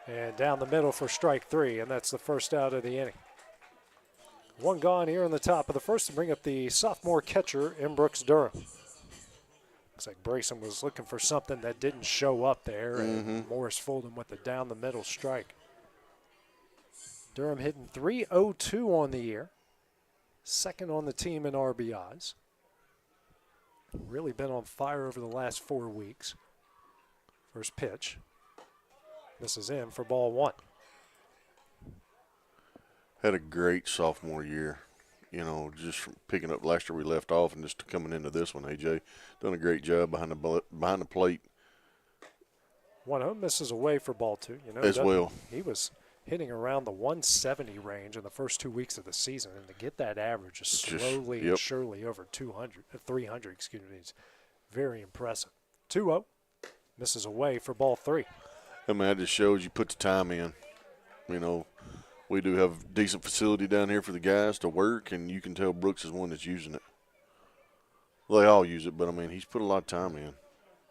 [SPEAKER 24] And down the middle for strike 3, and that's the first out of the inning. One gone here in the top of the first to bring up the sophomore catcher, M. Brooks Durham. Looks like Brayson was looking for something that didn't show up there, and Morris fooled him with the down the middle strike. Durham hitting .302 on the year, second on the team in RBIs. Really been on fire over the last 4 weeks. First pitch. This is in for ball 1.
[SPEAKER 25] Had a great sophomore year. You know, just from picking up last year we left off and just coming into this one, AJ. Done a great job behind the plate.
[SPEAKER 24] 1-0 misses away for ball 2. You know,
[SPEAKER 25] as well.
[SPEAKER 24] He was hitting around the 170 range in the first 2 weeks of the season, and to get that average just slowly and surely over 300, excuse me, is very impressive. 2-0 misses away for ball 3.
[SPEAKER 25] I mean, that just shows you put the time in. You know, we do have a decent facility down here for the guys to work, and you can tell Brooks is one that's using it. They all use it, but, I mean, he's put a lot of time in.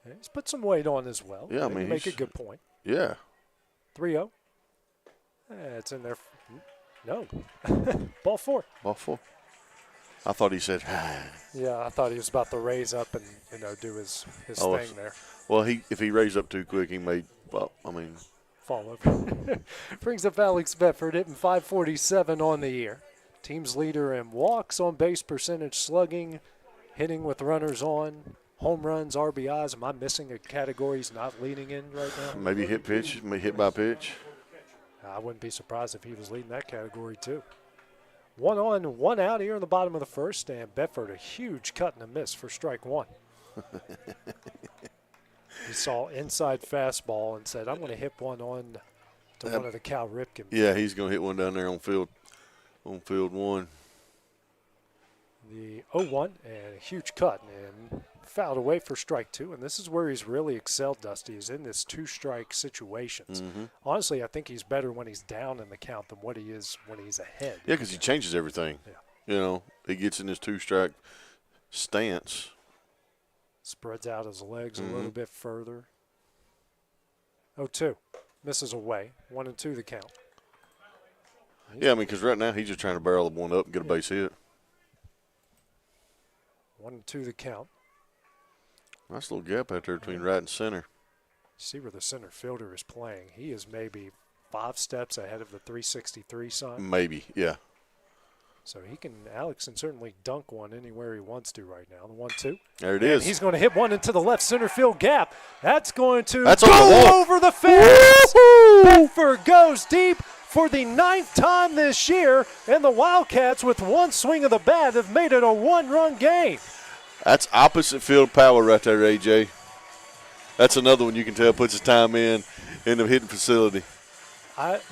[SPEAKER 24] Yeah, he's put some weight on as well.
[SPEAKER 25] Yeah, I mean,
[SPEAKER 24] make a good point.
[SPEAKER 25] Yeah.
[SPEAKER 24] 3-0. It's in there. No. Ball 4.
[SPEAKER 25] Ball 4. I thought he said,
[SPEAKER 24] yeah, I thought he was about to raise up and, you know, do his thing there.
[SPEAKER 25] Well, if he raised up too quick, he may, well, I mean.
[SPEAKER 24] Fall over. Brings up Alex Bedford, hitting .547 on the year. Team's leader in walks, on base percentage, slugging, hitting with runners on, home runs, RBIs. Am I missing a category he's not leading in right now?
[SPEAKER 25] Maybe hit pitch, maybe hit by pitch.
[SPEAKER 24] I wouldn't be surprised if he was leading that category too. 1 on, 1 out here in the bottom of the first, and Bedford a huge cut and a miss for strike 1. He saw inside fastball and said, I'm going to hit one on to one of the Cal Ripken.
[SPEAKER 25] Yeah, he's going to hit one down there on field 1.
[SPEAKER 24] The 0-1 and a huge cut and fouled away for strike 2. And this is where he's really excelled, Dusty, is in this 2-strike situations. Honestly, I think he's better when he's down in the count than what he is when he's ahead.
[SPEAKER 25] Yeah, because he changes everything. Yeah. You know, he gets in his 2-strike stance.
[SPEAKER 24] Spreads out his legs a little bit further. 0-2. Misses away. 1-2 the count.
[SPEAKER 25] Yeah, I mean, because right now he's just trying to barrel the one up and get a base hit.
[SPEAKER 24] 1-2 the count.
[SPEAKER 25] Nice little gap out there between right and center.
[SPEAKER 24] See where the center fielder is playing. He is maybe 5 steps ahead of the 363 sign.
[SPEAKER 25] Maybe, yeah.
[SPEAKER 24] So Alex can certainly dunk one anywhere he wants to right now. The 1-2.
[SPEAKER 25] There it is.
[SPEAKER 24] He's going to hit one into the left center field gap. That's going to
[SPEAKER 25] go
[SPEAKER 24] over the fence. Bedford goes deep for the 9th time this year, and the Wildcats, with one swing of the bat, have made it a 1-run game.
[SPEAKER 25] That's opposite field power right there, AJ. That's another one you can tell puts his time in the hitting facility.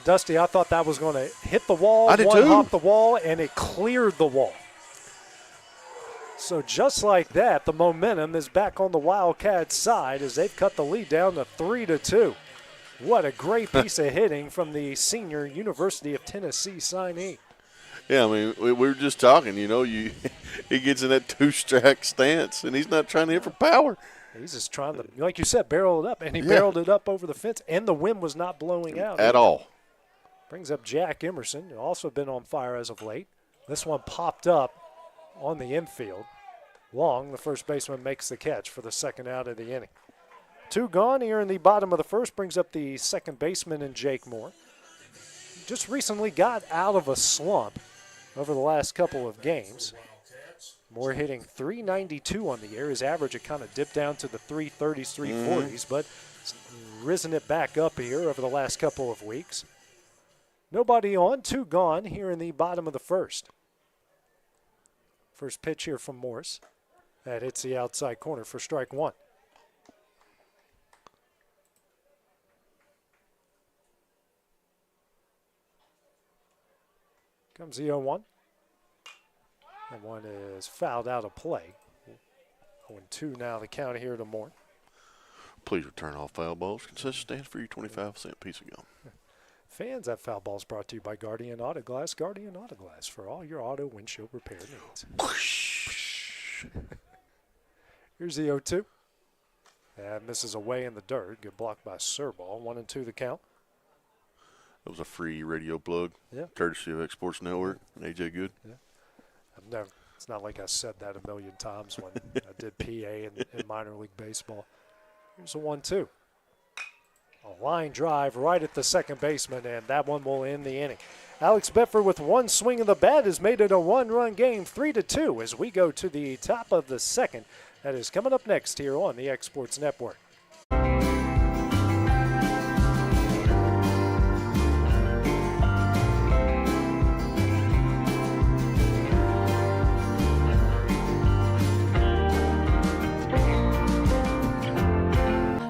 [SPEAKER 24] Dusty, I thought that was going to hit the wall,
[SPEAKER 25] I did
[SPEAKER 24] one
[SPEAKER 25] too.
[SPEAKER 24] hop the wall, and it cleared the wall. So just like that, the momentum is back on the Wildcats' side as they've cut the lead down to 3-2. What a great piece of hitting from the senior University of Tennessee signee.
[SPEAKER 25] Yeah, I mean, we were just talking, you know, he gets in that 2-strike stance, and he's not trying to hit for power.
[SPEAKER 24] He's just trying to, like you said, barrel it up, and he barreled it up over the fence, and the wind was not blowing out.
[SPEAKER 25] At all.
[SPEAKER 24] Brings up Jack Emerson, who also been on fire as of late. This one popped up on the infield. Long, the first baseman, makes the catch for the second out of the inning. 2 gone here in the bottom of the first, brings up the second baseman in Jake Moore. Just recently got out of a slump over the last couple of games. Moore hitting .392 on the year. His average had kind of dipped down to the 330s, 340s, but risen it back up here over the last couple of weeks. Nobody on, 2 gone here in the bottom of the first. First pitch here from Morris. That hits the outside corner for strike 1. Comes the 0-1. That one is fouled out of play. 0-2 now the count here to Moore.
[SPEAKER 25] Please return all foul balls. Concession stands for your 25-cent piece of gum.
[SPEAKER 24] Fans, that foul ball is brought to you by Guardian Auto Glass. Guardian Auto Glass for all your auto windshield repair needs. Here's the 0-2. And misses away in the dirt. Good block by Serball. 1-2 the count.
[SPEAKER 25] That was a free radio plug, courtesy of X Sports Network and AJ Good.
[SPEAKER 24] Yeah. It's not like I said that a million times when I did PA in minor league baseball. Here's a 1-2. A line drive right at the second baseman, and that one will end the inning. Alex Bedford with one swing of the bat has made it a one-run game, 3-2, as we go to the top of the second. That is coming up next here on the X Sports Network.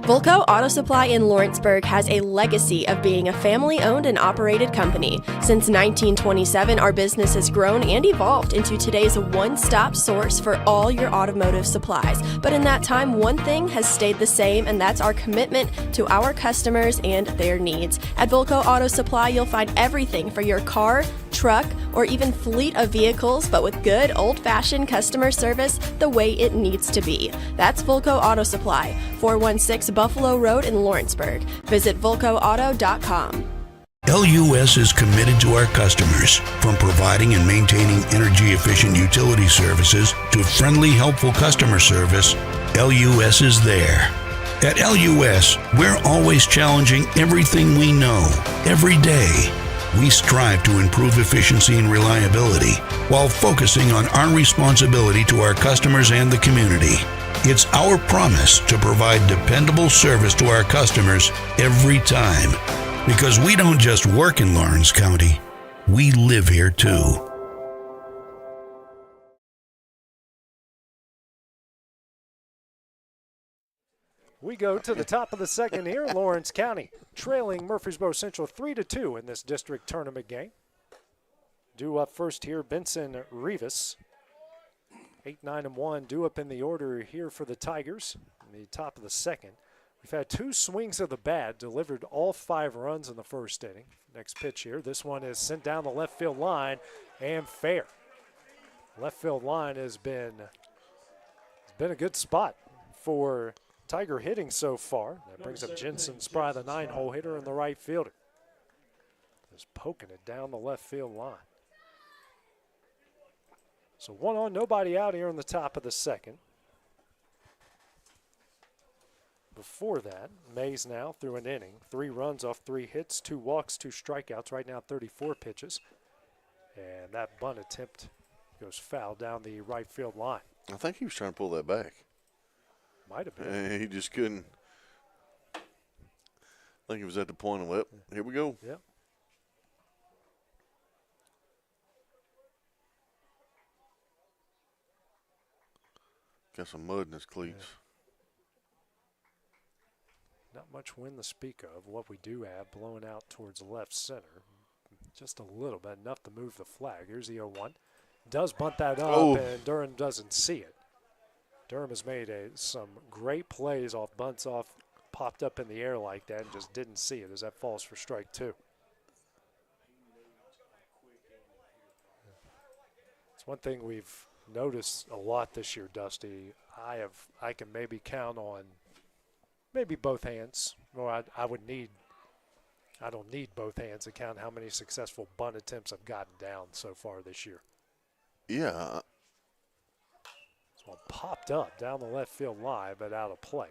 [SPEAKER 14] Volco Auto Supply in Lawrenceburg has a legacy of being a family-owned and operated company. Since 1927, our business has grown and evolved into today's one-stop source for all your automotive supplies. But in that time, one thing has stayed the same, and that's our commitment to our customers and their needs. At Volco Auto Supply, you'll find everything for your car, truck, or even fleet of vehicles, but with good old-fashioned customer service the way it needs to be. That's Volco Auto Supply, 416 Buffalo Road in Lawrenceburg. Visit VolcoAuto.com.
[SPEAKER 6] LUS is committed to our customers, from providing and maintaining energy-efficient utility services to friendly, helpful customer service. LUS is there. At LUS, we're always challenging everything we know, every day. We strive to improve efficiency and reliability while focusing on our responsibility to our customers and the community. It's our promise to provide dependable service to our customers every time, because we don't just work in Lawrence County, we live here too.
[SPEAKER 24] We go to the top of the second here, Lawrence County, trailing Murfreesboro Central 3-2 in this district tournament game. Due up first here, Benson Rivas. 8-9-1, due up in the order here for the Tigers in the top of the second. We've had two swings of the bat, delivered all 5 runs in the first inning. Next pitch here, this one is sent down the left field line and fair. Left field line has been a good spot for Tiger hitting so far. That brings up Jensen Spry, the 9-hole hitter, and the right fielder. Just poking it down the left field line. So 1 on, nobody out here in the top of the second. Before that, Mays now through an inning. 3 runs off 3 hits, 2 walks, 2 strikeouts. Right now 34 pitches. And that bunt attempt goes foul down the right field line.
[SPEAKER 25] I think he was trying to pull that back.
[SPEAKER 24] Might have been.
[SPEAKER 25] And he just couldn't. I think he was at the point of it. Here we go.
[SPEAKER 24] Yep.
[SPEAKER 25] Got some mud in his cleats.
[SPEAKER 24] Yeah. Not much wind to speak of. What we do have blowing out towards left center. Just a little bit, enough to move the flag. Here's the 0-1. Does bunt that up, and Durham doesn't see it. Durham has made some great plays off bunts off, popped up in the air like that, and just didn't see it as that falls for strike 2. It's one thing we've noticed a lot this year, Dusty. I can maybe count on maybe both hands, or I don't need both hands to count how many successful bunt attempts I've gotten down so far this year.
[SPEAKER 25] Yeah.
[SPEAKER 24] One popped up down the left field line, but out of play.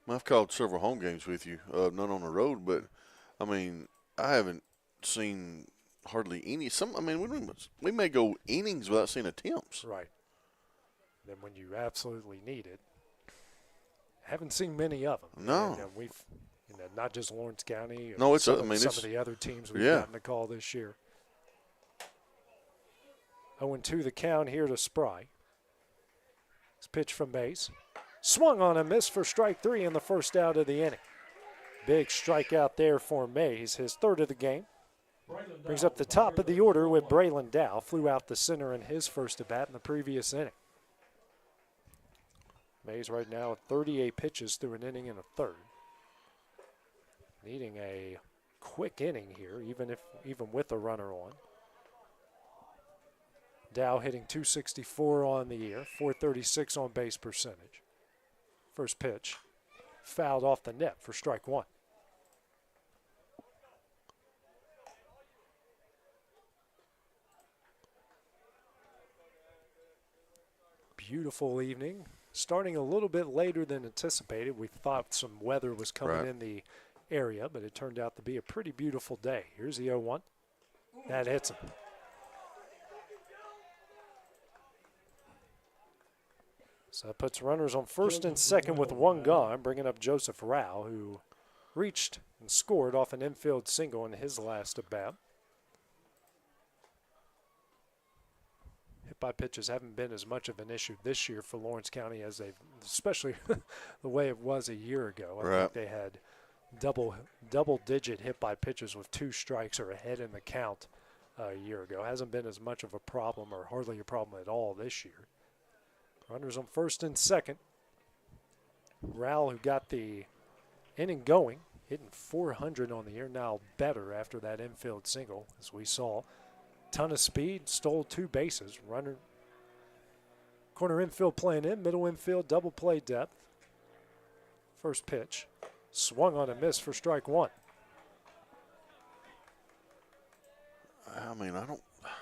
[SPEAKER 25] I've called several home games with you, not on the road, but I mean, I haven't seen hardly any. We may go innings without seeing attempts.
[SPEAKER 24] Right. Then when you absolutely need it, haven't seen many of them.
[SPEAKER 25] No.
[SPEAKER 24] And we've, not just Lawrence County.
[SPEAKER 25] No, it's
[SPEAKER 24] some of the other teams we've gotten to call this year. 0-2 the count here to Spry. This pitch from Mays. Swung on a miss for strike 3 in the first out of the inning. Big strikeout there for Mays, his 3rd of the game. Brings up the top of the order with Braylon Dow. Flew out the center in his first at-bat in the previous inning. Mays right now at 38 pitches through an inning and a 3rd. Needing a quick inning here, even with a runner on. Dow hitting .264 on the year, .436 on base percentage. First pitch fouled off the net for strike one. Beautiful evening. Starting a little bit later than anticipated. We thought some weather was coming in the area, but it turned out to be a pretty beautiful day. Here's the 0-1. That hits him. So that puts runners on first and second with one gone, bringing up Joseph Rao, who reached and scored off an infield single in his last at bat. Hit by pitches haven't been as much of an issue this year for Lawrence County as they've, especially the way it was a year ago. I think they had double-digit hit by pitches with 2 strikes or ahead in the count a year ago. Hasn't been as much of a problem or hardly a problem at all this year. Runners on first and second. Rowell, who got the inning going, hitting 400 on the year, now better after that infield single, as we saw. Ton of speed, stole 2 bases. Runner, corner infield playing in, middle infield, double play depth. First pitch, swung on a miss for strike one.
[SPEAKER 25] I mean, I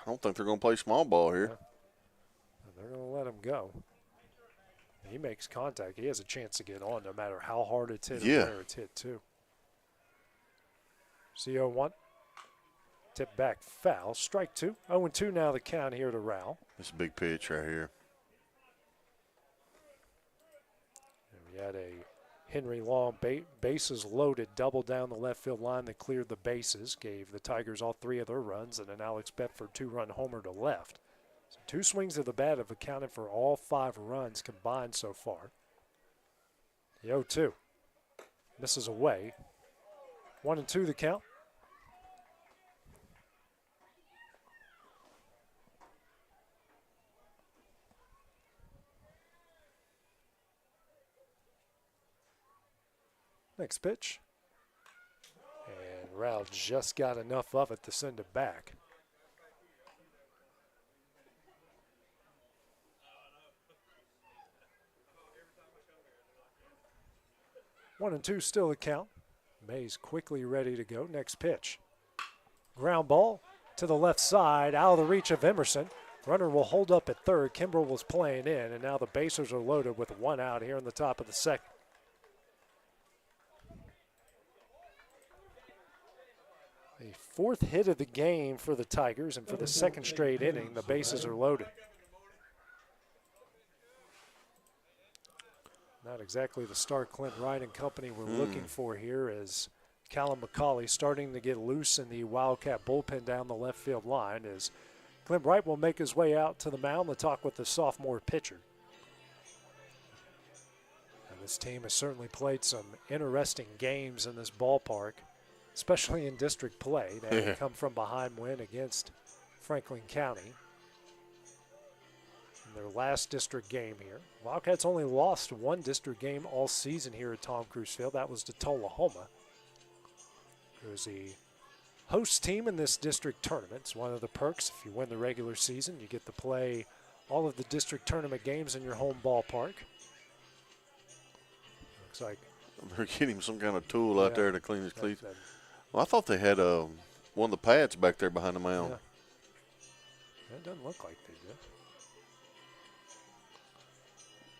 [SPEAKER 25] don't think they're going to play small ball here.
[SPEAKER 24] Yeah. They're going to let him go. He makes contact. He has a chance to get on no matter how hard it's hit or where it's hit, too. CO1. Tip back foul. Strike 2. 0-2 now the count here to Rowell.
[SPEAKER 25] It's a big pitch right here.
[SPEAKER 24] And we had a Henry Long bases loaded double down the left field line that cleared the bases, gave the Tigers all 3 of their runs, and an Alex Bedford 2-run homer to left. So 2 swings of the bat have accounted for all 5 runs combined so far. The 0-2 misses away. 1-2 the count. Next pitch. And Rowell just got enough of it to send it back. One and two still the count. Mays quickly ready to go. Next pitch. Ground ball to the left side, out of the reach of Emerson. Runner will hold up at third. Kimbrell was playing in, and now the bases are loaded with 1 out here in the top of the second. The 4th hit of the game for the Tigers, and for the 2nd straight inning, the bases are loaded. Not exactly the start Clint Wright and company were looking for here, as Callum McCauley starting to get loose in the Wildcat bullpen down the left field line, as Clint Wright will make his way out to the mound to talk with the sophomore pitcher. And this team has certainly played some interesting games in this ballpark, especially in district play. They had a come from behind win against Franklin County in their last district game here. Wildcats only lost 1 district game all season here at Tom Cruise Field. That was to Tullahoma, who is the host team in this district tournament. It's one of the perks. If you win the regular season, you get to play all of the district tournament games in your home ballpark. Looks like
[SPEAKER 25] they're getting him some kind of tool out there to clean his cleats. Well, I thought they had one of the pads back there behind the mound.
[SPEAKER 24] It doesn't look like they do.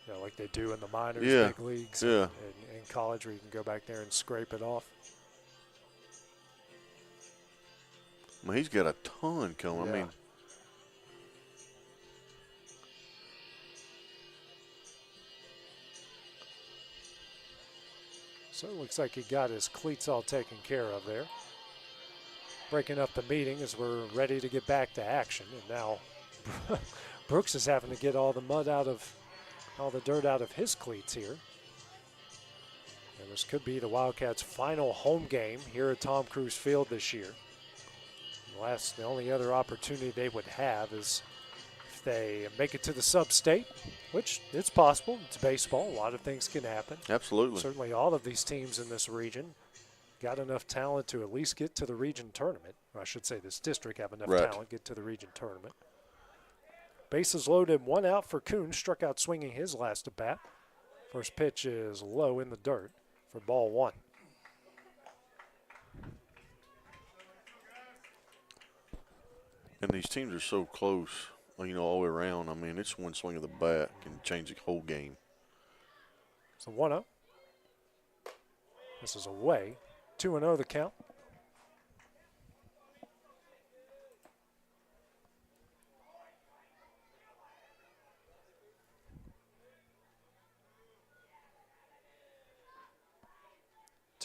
[SPEAKER 24] Yeah, like they do in the minors, big leagues, and in college, where you can go back there and scrape it off.
[SPEAKER 25] I mean, he's got a ton coming. I mean,
[SPEAKER 24] so it looks like he got his cleats all taken care of there. Breaking up the meeting as we're ready to get back to action. And now Brooks is having to get all the dirt out of his cleats here. And this could be the Wildcats' final home game here at Tom Cruise Field this year. The only other opportunity they would have is if they make it to the sub-state, which it's possible. It's baseball. A lot of things can happen.
[SPEAKER 25] Absolutely.
[SPEAKER 24] Certainly all of these teams in this region got enough talent to at least get to the region tournament. Or I should say this district have enough talent get to the region tournament. Bases loaded, 1 out for Kuhn. Struck out swinging his last at bat. First pitch is low in the dirt. for ball one.
[SPEAKER 25] And these teams are so close, all the way around. I mean, it's one swing of the bat can change the whole game.
[SPEAKER 24] So 1-0. This is away. 2-0 the count.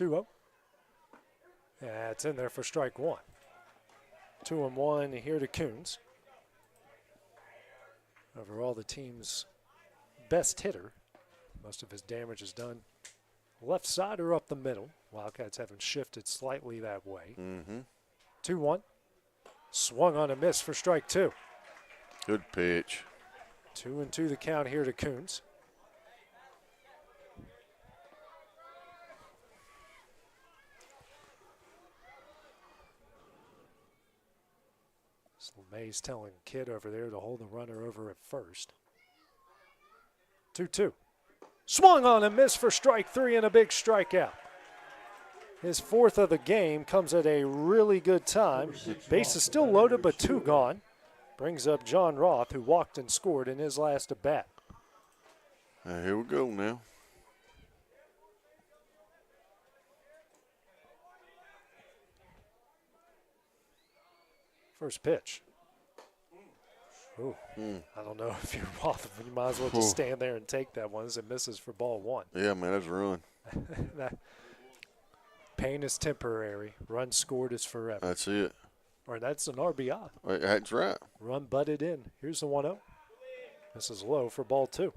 [SPEAKER 24] Yeah, it's in there for strike one. 2-1 here to Coons. Overall, the team's best hitter. Most of his damage is done left side or up the middle. Wildcats haven't shifted slightly that way. 2-1. Swung on a miss for strike two.
[SPEAKER 25] Good pitch.
[SPEAKER 24] 2-2 the count here to Coons. So Mays telling Kidd over there to hold the runner over at first. 2-2. Swung on and missed for strike three and a big strikeout. His fourth of the game comes at a really good time. Base is still loaded, but two gone. Brings up John Roth, who walked and scored in his last at bat.
[SPEAKER 25] Here we go now.
[SPEAKER 24] First pitch. Ooh, I don't know if you're Roth, but you might as well just stand there and take that one as it misses for ball one.
[SPEAKER 25] Yeah, man, that's a run.
[SPEAKER 24] Pain is temporary. Run scored is forever.
[SPEAKER 25] That's it.
[SPEAKER 24] Or that's an RBI.
[SPEAKER 25] That's right.
[SPEAKER 24] Run butted in. Here's the 1-0. This is low for ball two.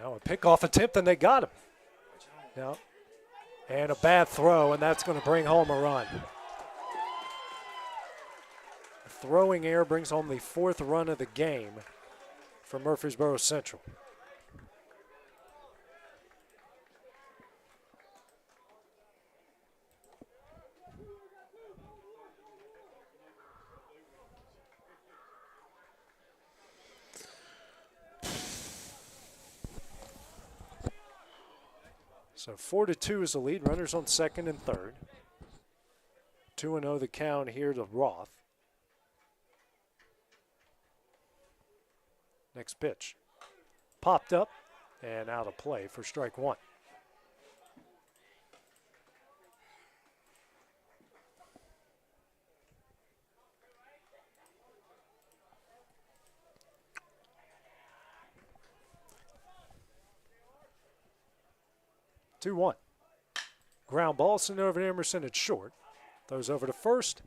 [SPEAKER 24] Now a pickoff attempt, and they got him. Now, and a bad throw, and that's going to bring home a run. Throwing error brings home the fourth run of the game for Murfreesboro Central. So 4-2 is the lead. Runners on second and third. 2-0 the count here to Roth. Next pitch. Popped up and out of play for strike one. Two-one. Ground ball sent over to Emerson at short. Throws over to first,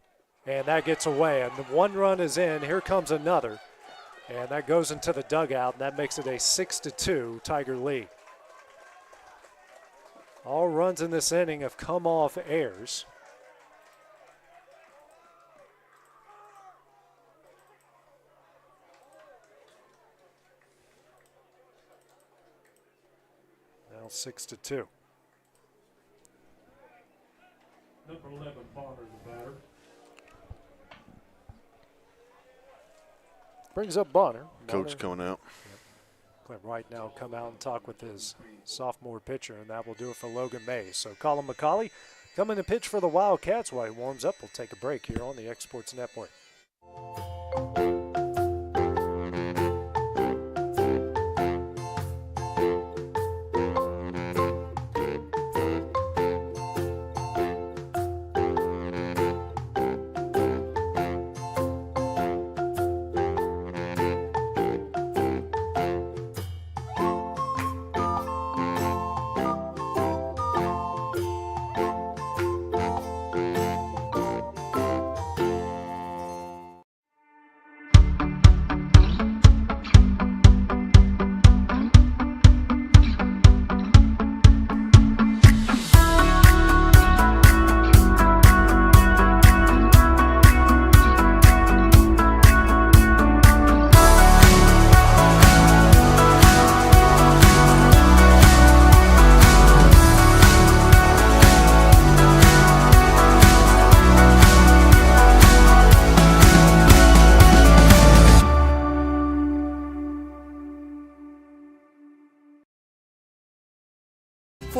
[SPEAKER 24] and that gets away. And the one run is in. Here comes another. And that goes into the dugout, and that makes it a 6-2 Tiger lead. All runs in this inning have come off errors. Now 6-2. Number 11, Bonner, the batter. Brings up Bonner.
[SPEAKER 25] Coach coming out.
[SPEAKER 24] Clint Wright now come out and talk with his sophomore pitcher, and that will do it for Logan Mays. So Colin McCauley coming to pitch for the Wildcats while he warms up. We'll take a break here on the Exports Network.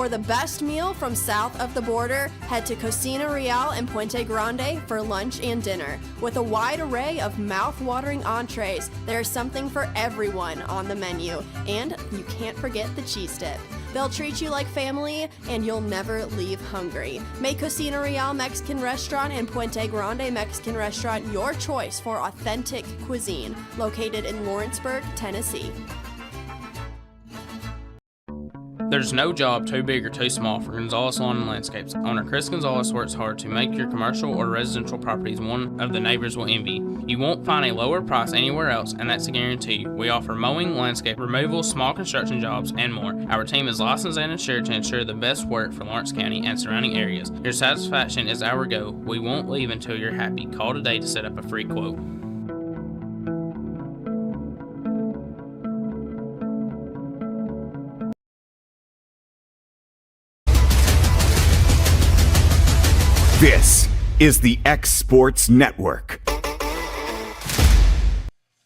[SPEAKER 14] For the best meal from south of the border, head to Cocina Real in Puente Grande for lunch and dinner. With a wide array of mouth-watering entrees, there's something for everyone on the menu. And you can't forget the cheese dip. They'll treat you like family, and you'll never leave hungry. Make Cocina Real Mexican Restaurant and Puente Grande Mexican Restaurant your choice for authentic cuisine, located in Lawrenceburg, Tennessee.
[SPEAKER 7] There's no job too big or too small for Gonzalez Lawn and Landscapes. Owner Chris Gonzalez works hard to make your commercial or residential properties one of the neighbors will envy. You won't find a lower price anywhere else, and that's a guarantee. We offer mowing, landscape removal, small construction jobs, and more. Our team is licensed and insured to ensure the best work for Lawrence County and surrounding areas. Your satisfaction is our goal. We won't leave until you're happy. Call today to set up a free quote.
[SPEAKER 23] This is the X Sports Network.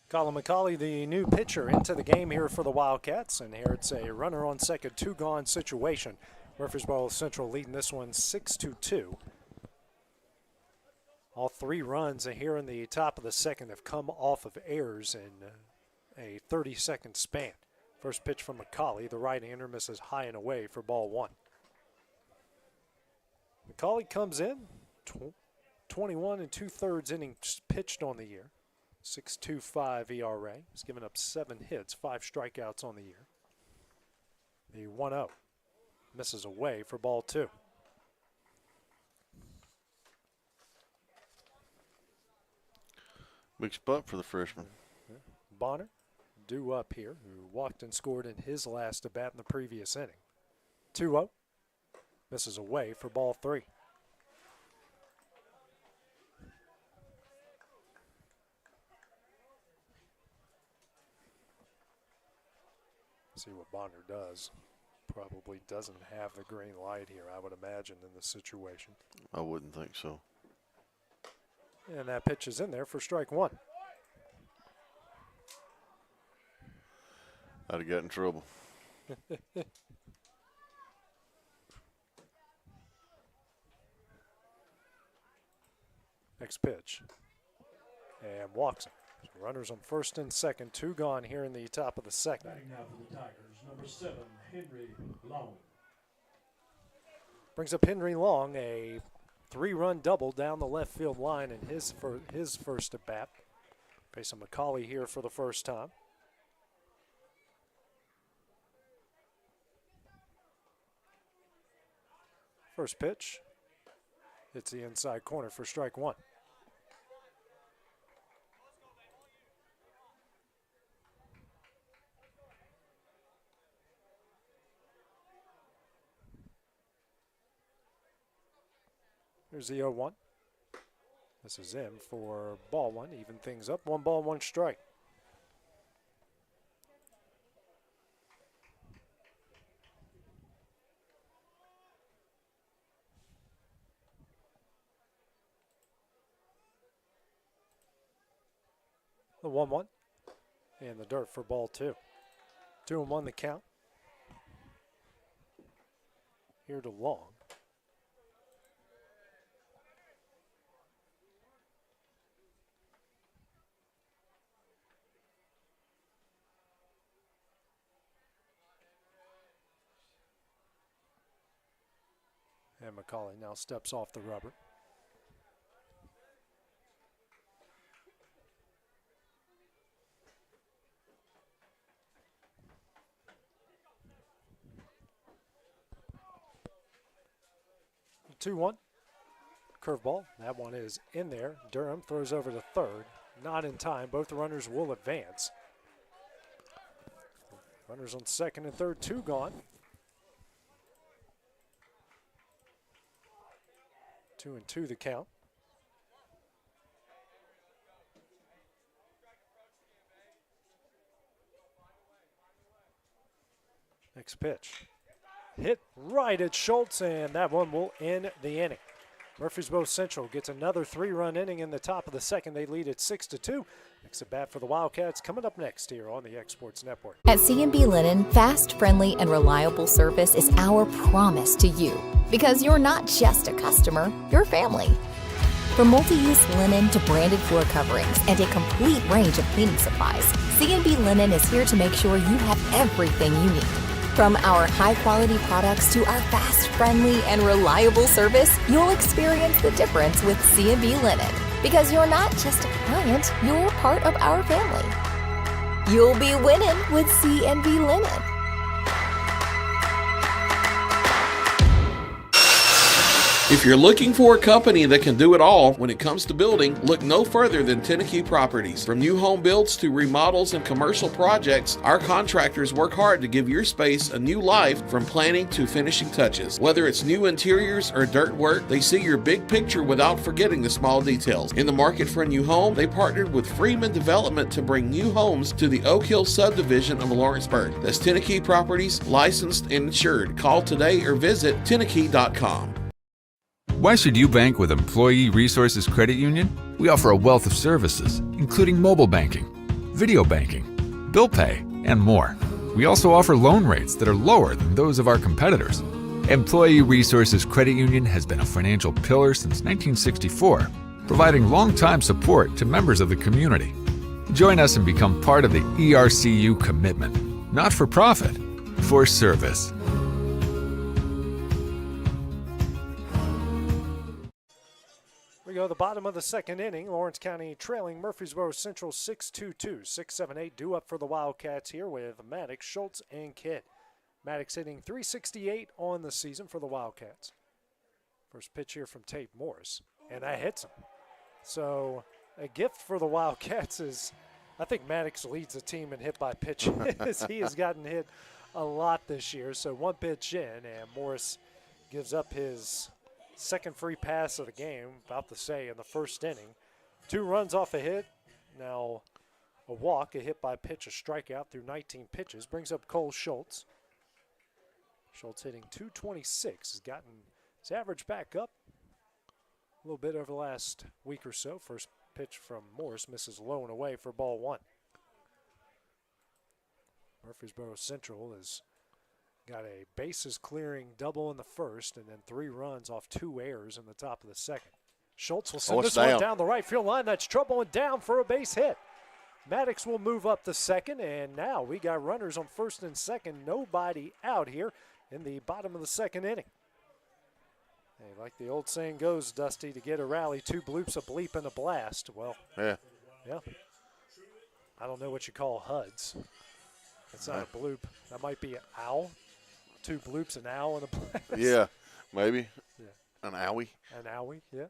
[SPEAKER 24] Colin McCauley, the new pitcher, into the game here for the Wildcats. And here it's a runner on second, two-gone situation. Murfreesboro Central leading this one 6-2. All 3 runs here in the top of the second have come off of errors in a 30-second span. First pitch from McCauley, the right-hander, misses high and away for ball 1. McCauley comes in, 21 2/3 innings pitched on the year, 6.25 ERA. He's given up 7 hits, 5 strikeouts on the year. The 1-0 misses away for ball 2.
[SPEAKER 25] Big spot for the freshman.
[SPEAKER 24] Bonner, due up here, who walked and scored in his last at bat in the previous inning. 2-0. Misses away for ball 3. See what Bonner does. Probably doesn't have the green light here, I would imagine, in this situation.
[SPEAKER 25] I wouldn't think so.
[SPEAKER 24] And that pitch is in there for strike 1.
[SPEAKER 25] I'd have got in trouble.
[SPEAKER 24] Next pitch. And walks him. So runners on first and second, 2 gone here in the top of the second.
[SPEAKER 10] Batting now for the Tigers, number 7, Henry Long.
[SPEAKER 24] Brings up Henry Long, a 3-run double down the left field line in his first at bat. Facing McCauley here for the first time. First pitch. Hits the inside corner for strike 1. Here's the 0-1. This is in for ball 1. Even things up. 1 ball, 1 strike. The 1-1. And the dirt for ball 2. 2-1 the count. Here to Long. And McCauley now steps off the rubber. The 2-1. Curveball. That one is in there. Durham throws over to third. Not in time. Both runners will advance. Runners on second and third, 2 gone. 2-2 the count. Next pitch. Hit right at Schultz, and that one will end the inning. Murfreesboro Central gets another 3-run inning in the top of the second. They lead at 6-2. Next at bat for the Wildcats coming up next here on the Exports Network.
[SPEAKER 8] At C&B Linen, fast, friendly, and reliable service is our promise to you. Because you're not just a customer, you're family. From multi-use linen to branded floor coverings and a complete range of cleaning supplies, C&B Linen is here to make sure you have everything you need. From our high-quality products to our fast, friendly, and reliable service, you'll experience the difference with C&B Linen. Because you're not just a client, you're part of our family. You'll be winning with C&B Linen.
[SPEAKER 1] If you're looking for a company that can do it all when it comes to building, look no further than Tenneke Properties. From new home builds to remodels and commercial projects, our contractors work hard to give your space a new life from planning to finishing touches. Whether it's new interiors or dirt work, they see your big picture without forgetting the small details. In the market for a new home, they partnered with Freeman Development to bring new homes to the Oak Hill subdivision of Lawrenceburg. That's Tenneke Properties, licensed and insured. Call today or visit Tenneke.com.
[SPEAKER 22] Why should you bank with Employee Resources Credit Union? We offer a wealth of services, including mobile banking, video banking, bill pay, and more. We also offer loan rates that are lower than those of our competitors. Employee Resources Credit Union has been a financial pillar since 1964, providing long-time support to members of the community. Join us and become part of the ERCU commitment, not for profit, for service.
[SPEAKER 24] We go to the bottom of the second inning. Lawrence County trailing Murfreesboro Central 6-2-2. 6-7-8 due up for the Wildcats here with Maddox, Schultz, and Kidd. Maddox hitting .368 on the season for the Wildcats. First pitch here from Tate Morris, and that hits him. So a gift for the Wildcats is, I think Maddox leads the team in hit by pitches. He has gotten hit a lot this year. So one pitch in, and Morris gives up his second free pass of the game, about to say, in the first inning. 2 runs off a hit. Now a walk, a hit by pitch, a strikeout through 19 pitches. Brings up Cole Schultz. Schultz hitting .226. Has gotten his average back up a little bit over the last week or so. First pitch from Morris misses low and away for ball 1. Murfreesboro Central has got a bases clearing double in the first and then 3 runs off 2 errors in the top of the second. Schultz will send this one down the right field line. That's trouble and down for a base hit. Maddox will move up to second, and now we got runners on first and second. Nobody out here in the bottom of the second inning. Hey, like the old saying goes, Dusty, to get a rally, 2 bloops, a bleep, and a blast. Well, yeah. I don't know what you call HUDs. It's not a bloop. That might be an owl. 2 bloops, an owl, and a blast.
[SPEAKER 25] Yeah, maybe. Yeah. An owie.
[SPEAKER 24] An owie, yeah.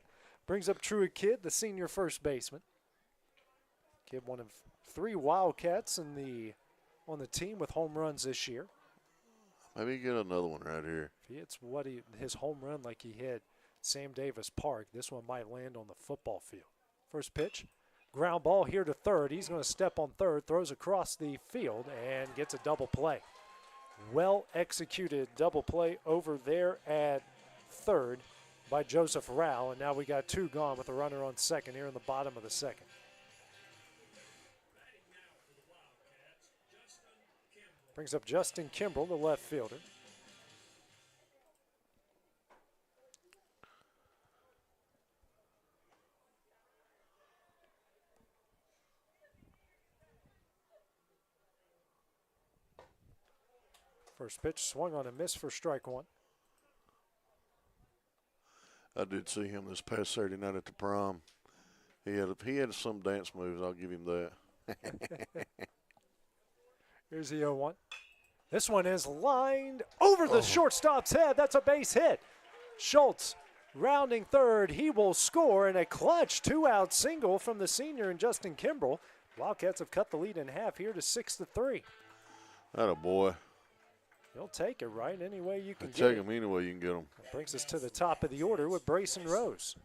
[SPEAKER 24] Brings up Truett Kidd, the senior first baseman. Kidd, one of 3 Wildcats on the team with home runs this year.
[SPEAKER 25] Maybe get another one right here.
[SPEAKER 24] If he hits his home run like he hit Sam Davis Park, this one might land on the football field. First pitch, ground ball here to third. He's going to step on third, throws across the field, and gets a double play. Well executed double play over there at third by Joseph Rao, and now we got 2 gone with a runner on second here in the bottom of the second. Brings up Justin Kimbrell, the left fielder. First pitch swung on a miss for strike 1.
[SPEAKER 25] I did see him this past Saturday night at the prom. He had some dance moves. I'll give him that.
[SPEAKER 24] Here's the 0-1. This one is lined over the shortstop's head. That's a base hit. Schultz rounding third. He will score in a clutch 2-out single from the senior and Justin Kimbrell. Wildcats have cut the lead in half here to 6-3.
[SPEAKER 25] Atta boy.
[SPEAKER 24] You'll take it, right? Any way you can get
[SPEAKER 25] Take
[SPEAKER 24] it.
[SPEAKER 25] him any way you can get him.
[SPEAKER 24] That brings us to the top of the order with Brayson Rose.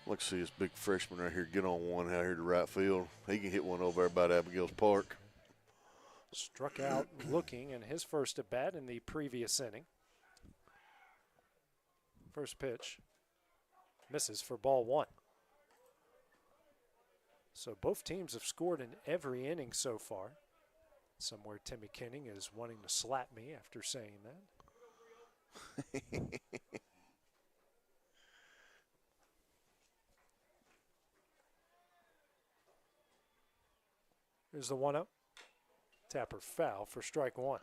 [SPEAKER 25] Let's see this big freshman right here get on one out here to right field. He can hit one over there by Abigail's Park.
[SPEAKER 24] Struck out looking in his first at bat in the previous inning. First pitch misses for ball 1. So both teams have scored in every inning so far. Somewhere Timmy Kenning is wanting to slap me after saying that. Here's the 1-0. Tapper foul for strike 1.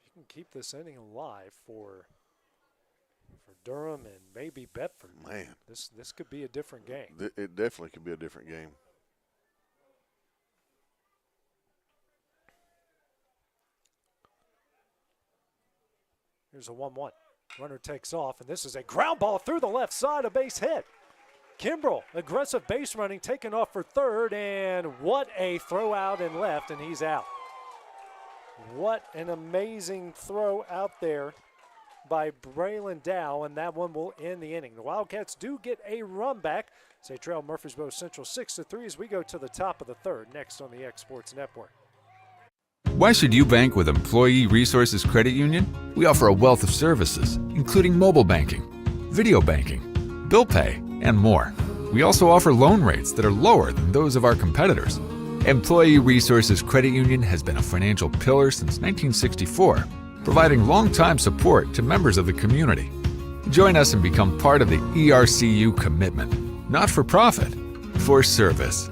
[SPEAKER 24] If you can keep this inning alive for Durham and maybe Bedford,
[SPEAKER 25] man,
[SPEAKER 24] this could be a different game.
[SPEAKER 25] It definitely could be a different game.
[SPEAKER 24] Here's a 1-1. Runner takes off, and this is a ground ball through the left side, a base hit. Kimbrell, aggressive base running, taken off for third, and what a throw out and left, and he's out. What an amazing throw out there by Braylon Dow, and that one will end the inning. The Wildcats do get a run back. They trail Murfreesboro Central 6-3 as we go to the top of the third, next on the X Sports Network.
[SPEAKER 22] Why should you bank with Employee Resources Credit Union? We offer a wealth of services, including mobile banking, video banking, bill pay, and more. We also offer loan rates that are lower than those of our competitors. Employee Resources Credit Union has been a financial pillar since 1964, providing long-time support to members of the community. Join us and become part of the ERCU commitment, not for profit, for service.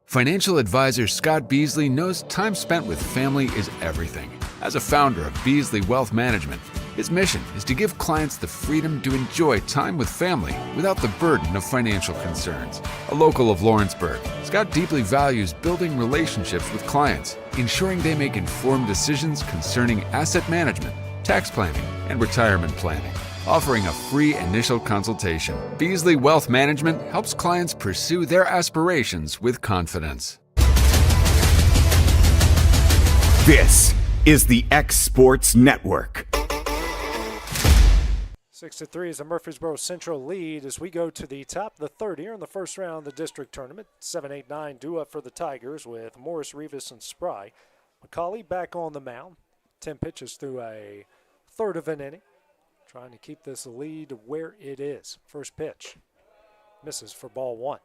[SPEAKER 22] Financial advisor Scott Beasley knows time spent with family is everything. As a founder of Beasley Wealth Management, his mission is to give clients the freedom to enjoy time with family without the burden of financial concerns. A local of Lawrenceburg, Scott deeply values building relationships with clients, ensuring they make informed decisions concerning asset management, tax planning, and retirement planning. Offering a free initial consultation, Beasley Wealth Management helps clients pursue their aspirations with confidence.
[SPEAKER 23] This is the X Sports Network.
[SPEAKER 24] 6-3 is a Murfreesboro Central lead as we go to the top of the third here in the first round of the district tournament. 7-8-9 due up for the Tigers with Morris, Rivas, and Spry. McCauley back on the mound. 10 pitches through a third of an inning. Trying to keep this lead where it is. First pitch misses for ball 1.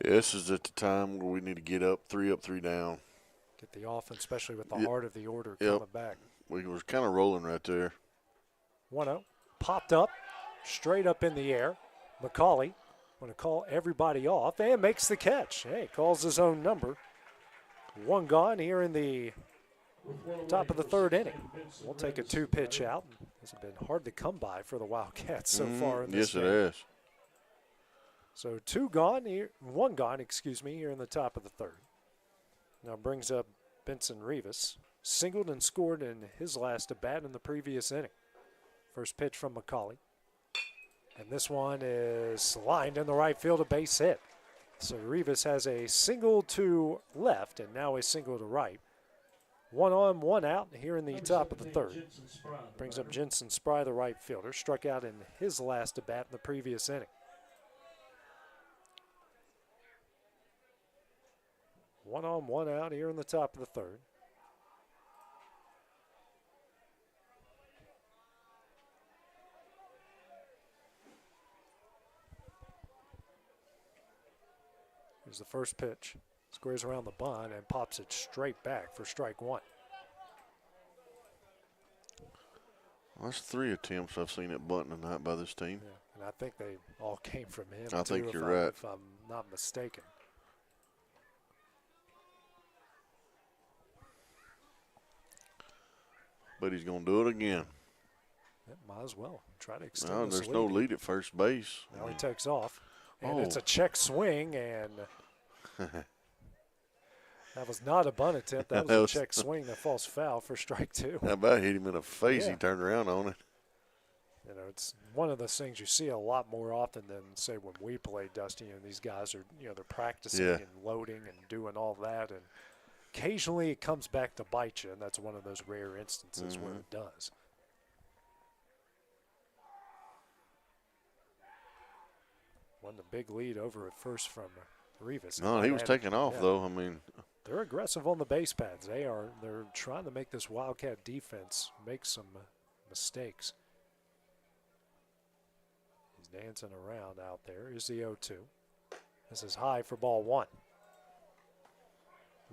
[SPEAKER 25] Yeah, this is at the time where we need to get up, 3 down.
[SPEAKER 24] Get the offense, especially with the heart of the order
[SPEAKER 25] Yep.
[SPEAKER 24] coming back.
[SPEAKER 25] We was kind of rolling right there.
[SPEAKER 24] 1-0. Popped up, straight up in the air. McCauley want to call everybody off and makes the catch. Hey, calls his own number. 1 gone here in the top of the third inning. We'll take a 2-pitch out. This has been hard to come by for the Wildcats so far in this game.
[SPEAKER 25] Yes, it has.
[SPEAKER 24] So 2 gone here, 1 gone, here in the top of the third. Now brings up Benson Rivas. Singled and scored in his last at bat in the previous inning. First pitch from McCauley. And this one is lined in the right field, a base hit. So Rivas has a single to left and now a single to right. 1 on, 1 out here in the top of the third. Brings up Jensen Spry, the right fielder. Struck out in his last at bat in the previous inning. 1 on, 1 out here in the top of the third. Here's the first pitch. Squares around the bunt and pops it straight back for strike 1.
[SPEAKER 25] Well, that's 3 attempts I've seen at bunting tonight by this team.
[SPEAKER 24] Yeah, and I think they all came from him.
[SPEAKER 25] I think you're right.
[SPEAKER 24] If I'm not mistaken.
[SPEAKER 25] But he's going to do it again.
[SPEAKER 24] Yeah, might as well try to extend
[SPEAKER 25] No,
[SPEAKER 24] this
[SPEAKER 25] there's no lead at first base.
[SPEAKER 24] Now he takes off. And it's a check swing, and that was not a bunt attempt. That was a check swing that falls foul for strike 2.
[SPEAKER 25] How about hit him in the face?
[SPEAKER 24] Yeah.
[SPEAKER 25] He turned around on it.
[SPEAKER 24] You know, it's one of those things you see a lot more often than, say, when we played, Dusty. And these guys are, they're practicing and loading and doing all that. And occasionally it comes back to bite you, and that's one of those rare instances where it does. Won the big lead over at first from Rivas.
[SPEAKER 25] No, he was taking off, though. I mean,
[SPEAKER 24] they're aggressive on the base pads. They're trying to make this Wildcat defense make some mistakes. He's dancing around out there. Here's the 0-2. This is high for ball 1.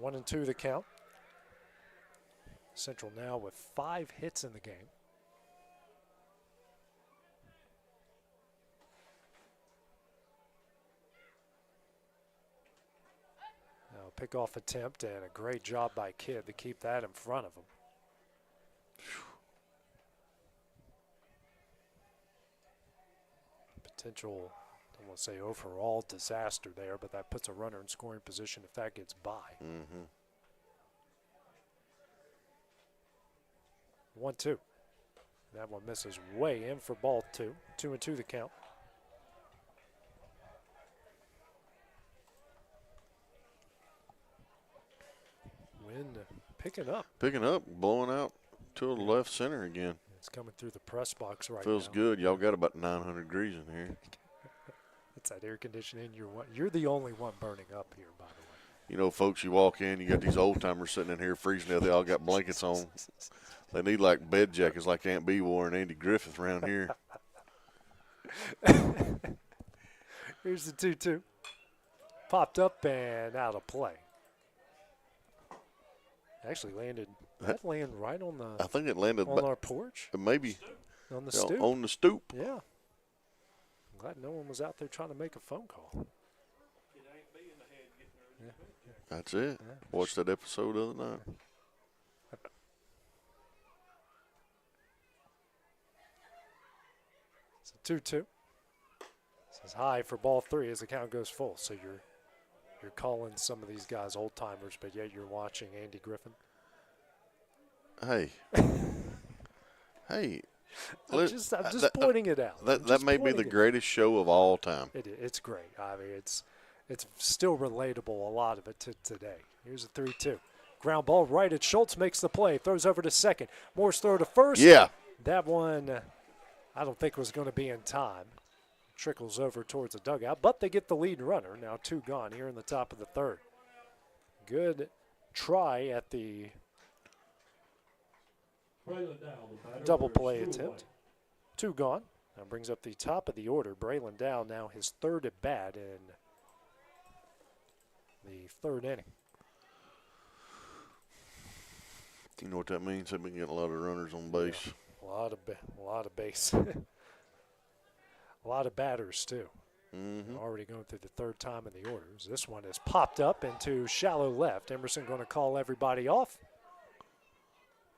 [SPEAKER 24] 1-2 the count. Central now with 5 hits in the game. Now pickoff attempt and a great job by Kidd to keep that in front of him. Potential, I don't want to say overall disaster there, but that puts a runner in scoring position if that gets by. 1-2. That one misses way in for ball 2. 2-2 the count. Wind picking up.
[SPEAKER 25] Picking up, blowing out to the left center again.
[SPEAKER 24] It's coming through the press box right
[SPEAKER 25] Feels
[SPEAKER 24] now.
[SPEAKER 25] good. Y'all got about 900 degrees in here.
[SPEAKER 24] That's that air conditioning. You're the only one burning up here, by the way.
[SPEAKER 25] You know, folks, you walk in, you got these old timers sitting in here freezing there. They all got blankets on. They need like bed jackets like Aunt B wore and Andy Griffith around here.
[SPEAKER 24] Here's the 2-2. Popped up and out of play. Actually landed. That landed right on the.
[SPEAKER 25] I think it landed
[SPEAKER 24] on our porch.
[SPEAKER 25] Maybe
[SPEAKER 24] on the stoop.
[SPEAKER 25] On the stoop.
[SPEAKER 24] Yeah. I'm glad no one was out there trying to make a phone call. Yeah.
[SPEAKER 25] That's it. Yeah. Watched that episode the other night.
[SPEAKER 24] It's a 2-2. This is high for ball 3 as the count goes full. So you're calling some of these guys old timers, but yet you're watching Andy Griffin.
[SPEAKER 25] Hey. Hey.
[SPEAKER 24] I'm just pointing it out.
[SPEAKER 25] That may be the greatest show of all time.
[SPEAKER 24] It's great. I mean, it's still relatable, a lot of it, to today. Here's a 3-2. Ground ball right at Schultz, makes the play, throws over to second. Morse throw to first.
[SPEAKER 25] Yeah.
[SPEAKER 24] That one I don't think was going to be in time. Trickles over towards the dugout, but they get the lead runner. Now 2 gone here in the top of the 3rd. Good try at the double play attempt. 2 gone. Now brings up the top of the order. Braylon Dow now his 3rd at bat in the 3rd inning.
[SPEAKER 25] You know what that means? They've been getting a lot of runners on base.
[SPEAKER 24] Yeah, a lot of base. A lot of batters, too. Already going through the 3rd time in the orders. This one is popped up into shallow left. Emerson going to call everybody off.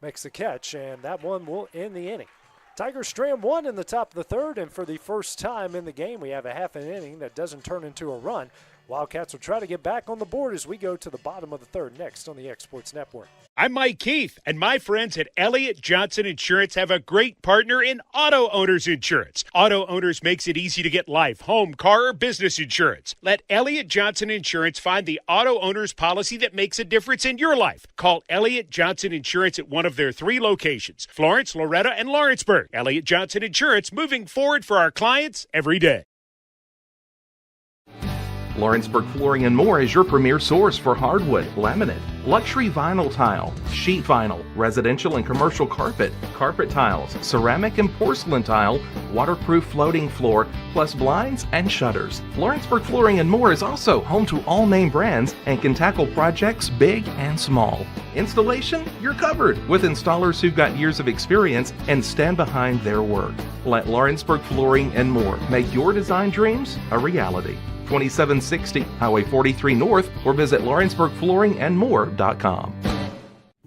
[SPEAKER 24] Makes the catch, and that one will end the inning. Tigers strand 1 in the top of the 3rd, and for the first time in the game, we have a half an inning that doesn't turn into a run. Wildcats will try to get back on the board as we go to the bottom of the 3rd next on the X Sports Network.
[SPEAKER 11] I'm Mike Keith, and my friends at Elliott Johnson Insurance have a great partner in Auto Owners Insurance. Auto Owners makes it easy to get life, home, car, or business insurance. Let Elliott Johnson Insurance find the auto owner's policy that makes a difference in your life. Call Elliott Johnson Insurance at one of their 3 locations, Florence, Loretta, and Lawrenceburg. Elliott Johnson Insurance, moving forward for our clients every day.
[SPEAKER 12] Lawrenceburg Flooring and More is your premier source for hardwood, laminate, luxury vinyl tile, sheet vinyl, residential and commercial carpet, carpet tiles, ceramic and porcelain tile, waterproof floating floor, plus blinds and shutters. Lawrenceburg Flooring and More is also home to all name brands and can tackle projects big and small. Installation, you're covered with installers who've got years of experience and stand behind their work. Let Lawrenceburg Flooring and More make your design dreams a reality. 2760 Highway 43 North, or visit LawrenceburgFlooringandMore.com.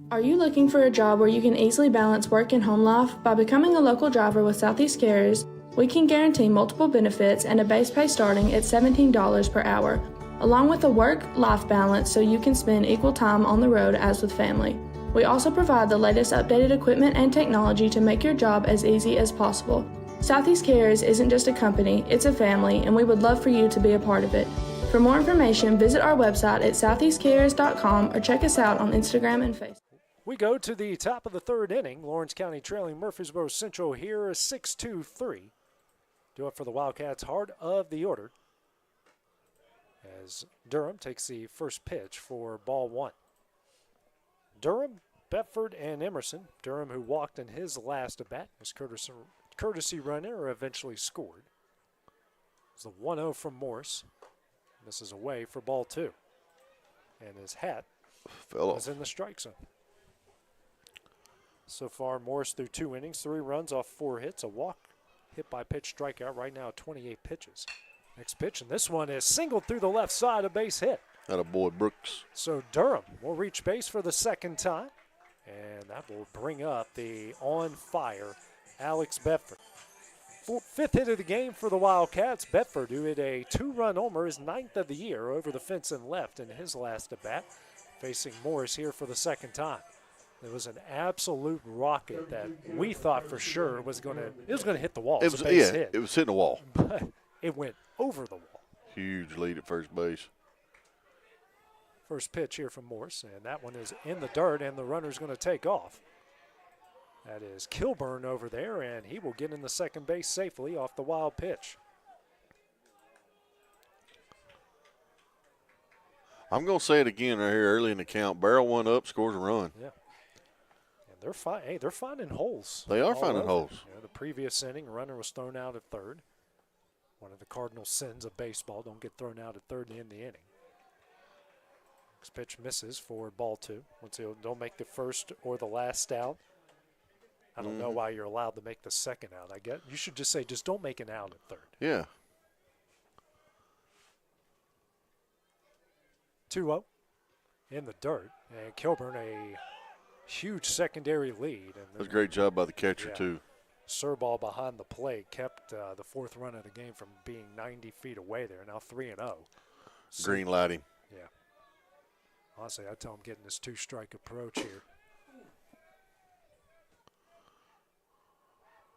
[SPEAKER 3] Are you looking for a job where you can easily balance work and home life? By becoming a local driver with Southeast Carriers, we can guarantee multiple benefits and a base pay starting at $17 per hour, along with a work-life balance so you can spend equal time on the road as with family. We also provide the latest updated equipment and technology to make your job as easy as possible. Southeast Carriers isn't just a company, it's a family, and we would love for you to be a part of it. For more information, visit our website at southeastcarriers.com or check us out on Instagram and Facebook.
[SPEAKER 24] We go to the top of the third inning. Lawrence County trailing Murfreesboro Central here, 6-2-3. Do it for the Wildcats, heart of the order, as Durham takes the first pitch for ball one. Durham, Bedford, and Emerson. Durham, who walked in his last at bat, his courtesy runner eventually scored. It's the 1-0 from Morse. This is away for ball two. And his hat is in the strike zone. So far, Morris through 2 innings, 3 runs off 4 hits, a walk, hit by pitch, strikeout. Right now, 28 pitches. Next pitch, and this one is singled through the left side, a base hit.
[SPEAKER 25] Attaboy Brooks.
[SPEAKER 24] So Durham will reach base for the second time, and that will bring up the on-fire Alex Bedford. Fifth hit of the game for the Wildcats. Bedford, who hit a 2-run homer, his 9th of the year, over the fence and left in his last at-bat, facing Morris here for the second time. It was an absolute rocket that we thought for sure was going to hit the wall.
[SPEAKER 25] It was a base hit. It was hitting the wall.
[SPEAKER 24] But it went over the wall.
[SPEAKER 25] Huge lead at first base.
[SPEAKER 24] First pitch here from Morse, and that one is in the dirt, and the runner's going to take off. That is Kilburn over there, and he will get in the second base safely off the wild pitch.
[SPEAKER 25] I'm going to say it again right here early in the count. Barrel one up, scores a run.
[SPEAKER 24] Yeah. And they're finding holes.
[SPEAKER 25] They are finding holes.
[SPEAKER 24] You know, the previous inning, runner was thrown out at third. One of the cardinal sins of baseball, don't get thrown out at third and end the inning. Next pitch misses for ball two. Once you don't make the first or the last out. I don't know why you're allowed to make the second out. I guess you should just say, just don't make an out at third.
[SPEAKER 25] Yeah.
[SPEAKER 24] 2-0 in the dirt, and Kilburn a huge secondary lead. And
[SPEAKER 25] that was a great job by the catcher, too.
[SPEAKER 24] Surball behind the plate kept the fourth run of the game from being 90 feet away there. Now 3-0.
[SPEAKER 25] Green light him.
[SPEAKER 24] Yeah. Honestly, I tell him getting this 2-strike approach here.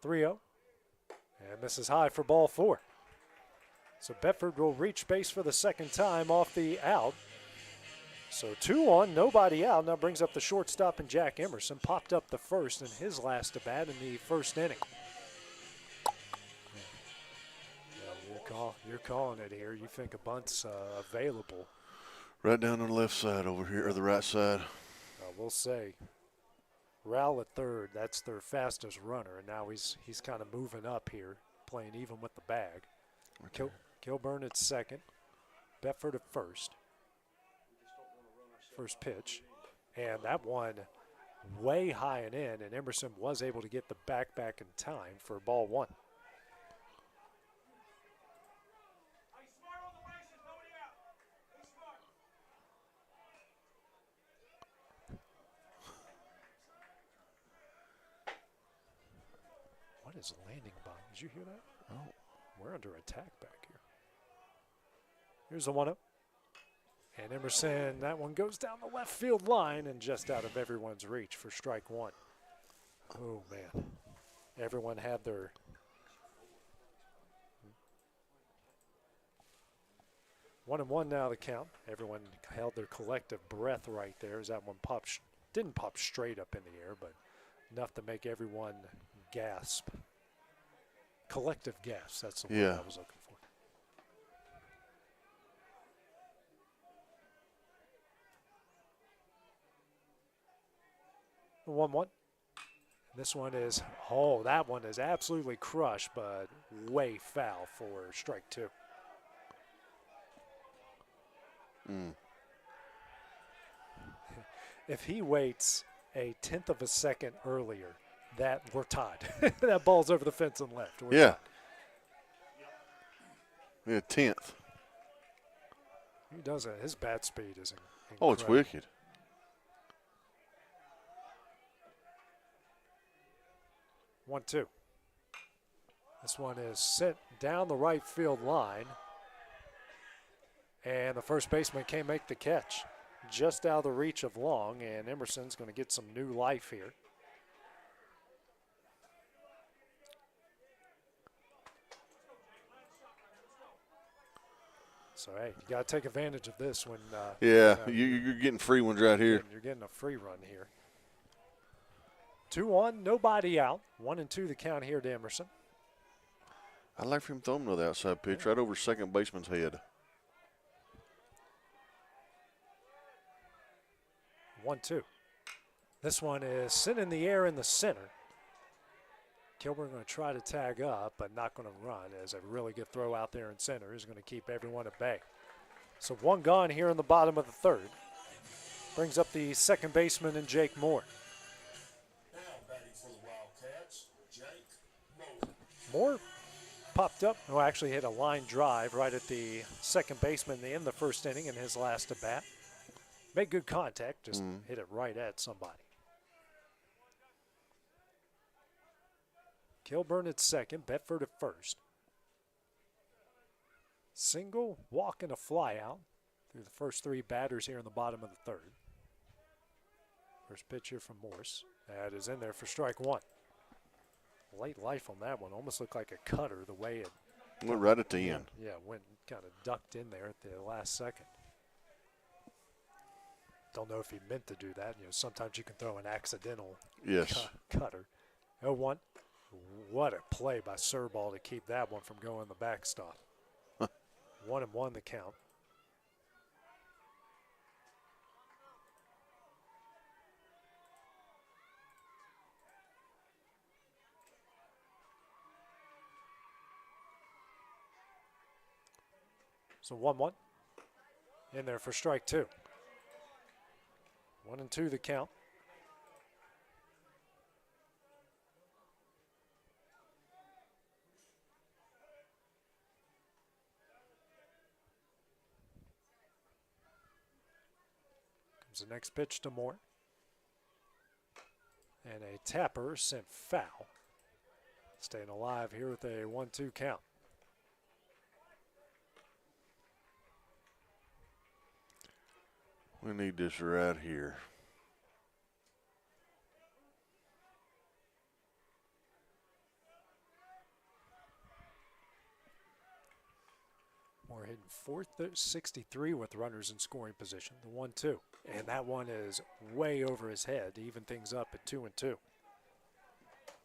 [SPEAKER 24] 3-0. And this is high for ball four. So Bedford will reach base for the second time off the out. So 2 on, nobody out. Now brings up the shortstop, and Jack Emerson popped up the first in his last at bat in the first inning. Yeah, you're calling it here. You think a bunt's available.
[SPEAKER 25] Right down on the left side over here, or the right side.
[SPEAKER 24] We'll say Rowell at third, that's their fastest runner, and now he's kind of moving up here, playing even with the bag. Okay. Kilburn at second, Bedford at first. First pitch, and that one way high and in, and Emerson was able to get the back in time for ball one. What is landing bomb? Did you hear that?
[SPEAKER 25] Oh.
[SPEAKER 24] We're under attack back here. Here's the 1-0. And Emerson, that one goes down the left field line and just out of everyone's reach for strike one. Oh, man. Everyone had their 1-1 now the count. Everyone held their collective breath right there as that one didn't pop straight up in the air, but enough to make everyone gasp. Collective gasp, that's the word I was looking for. The 1-1. This one is, that one is absolutely crushed, but way foul for strike two. If he waits a 1/10 of a second earlier, we're tied. That ball's over the fence and left. We're tied.
[SPEAKER 25] Yeah, 10th.
[SPEAKER 24] He does it. His bat speed is incredible.
[SPEAKER 25] Oh, it's wicked.
[SPEAKER 24] 1-2. This one is sent down the right field line. And the first baseman can't make the catch. Just out of the reach of Long, and Emerson's going to get some new life here. So, hey, you got to take advantage of this when
[SPEAKER 25] you're getting free ones right here.
[SPEAKER 24] You're getting a free run here. 2-1, nobody out. 1-2 the count here to Emerson.
[SPEAKER 25] I'd like for him to throw him to the outside pitch right over second baseman's head.
[SPEAKER 24] 1-2. This one is sitting in the air in the center. Kilburn going to try to tag up, but not going to run, as a really good throw out there in center is going to keep everyone at bay. So one gone here in the bottom of the third. Brings up the second baseman in Jake Moore.
[SPEAKER 10] Now batting for the Wildcats, Jake
[SPEAKER 24] Moore popped up, well, actually hit a line drive right at the second baseman in the first inning in his last at bat. Made good contact, just hit it right at somebody. Kilburn at second, Bedford at first. Single, walk, and a fly out through the first three batters here in the bottom of the third. First pitch here from Morse. That is in there for strike one. Late life on that one. Almost looked like a cutter the way it
[SPEAKER 25] went right at the end.
[SPEAKER 24] Yeah, went kind of ducked in there at the last second. Don't know if he meant to do that. You know, sometimes you can throw an accidental cutter. 0-1. What a play by Surball to keep that one from going the backstop. 1-1 the count. So 1-1. In there for strike two. 1-2 the count. Comes the next pitch to Moore. And a tapper sent foul. Staying alive here with a 1-2 count.
[SPEAKER 25] We need this right here.
[SPEAKER 24] Moore hitting 463 with runners in scoring position, the 1-2. And that one is way over his head to even things up at 2-2.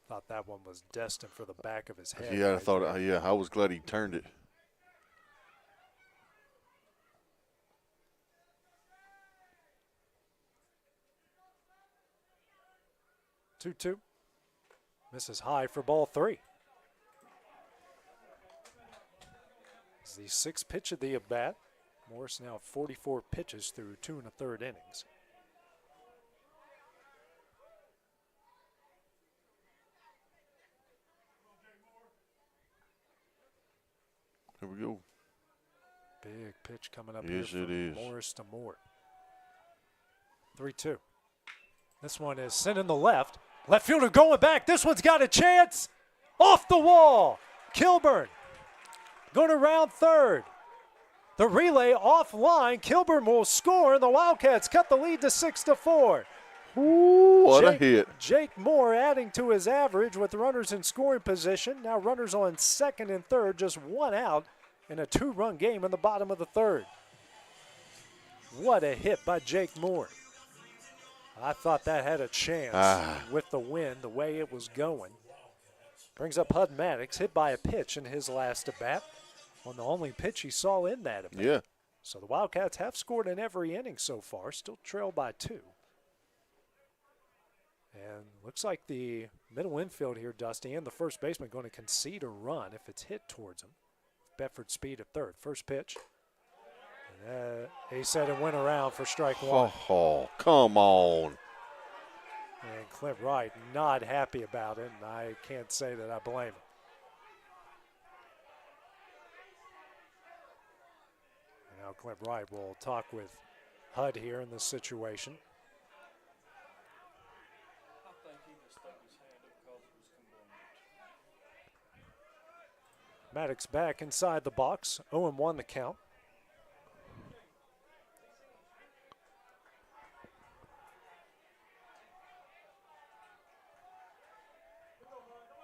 [SPEAKER 24] Thought that one was destined for the back of his head.
[SPEAKER 25] Yeah, I was glad he turned it.
[SPEAKER 24] Two. Misses high for ball three. It's the sixth pitch of the at-bat. Morris now 44 pitches through 2 1/3 innings.
[SPEAKER 25] Here we go.
[SPEAKER 24] Big pitch coming up
[SPEAKER 25] yes,
[SPEAKER 24] here from Morris to Moore. 3-2. This one is sent in the left. Left fielder going back. This one's got a chance. Off the wall. Kilburn going around third. The relay offline. Kilburn will score, and the Wildcats cut the lead to 6-4.
[SPEAKER 25] Ooh, what a hit.
[SPEAKER 24] Jake Moore adding to his average with runners in scoring position. Now runners on second and third, just one out in a 2-run game in the bottom of the third. What a hit by Jake Moore. I thought that had a chance with the wind, the way it was going. Brings up Hud Maddox, hit by a pitch in his last at-bat, on the only pitch he saw in that at-bat.
[SPEAKER 25] Yeah.
[SPEAKER 24] So the Wildcats have scored in every inning so far, still trail by 2. And looks like the middle infield here, Dusty, and the first baseman going to concede a run if it's hit towards him. Bedford speed at third. First pitch. He said it went around for strike one.
[SPEAKER 25] Oh, come on.
[SPEAKER 24] And Clint Wright not happy about it, and I can't say that I blame him. And now Clint Wright will talk with Hud here in this situation. Maddox back inside the box, 0-1 the count.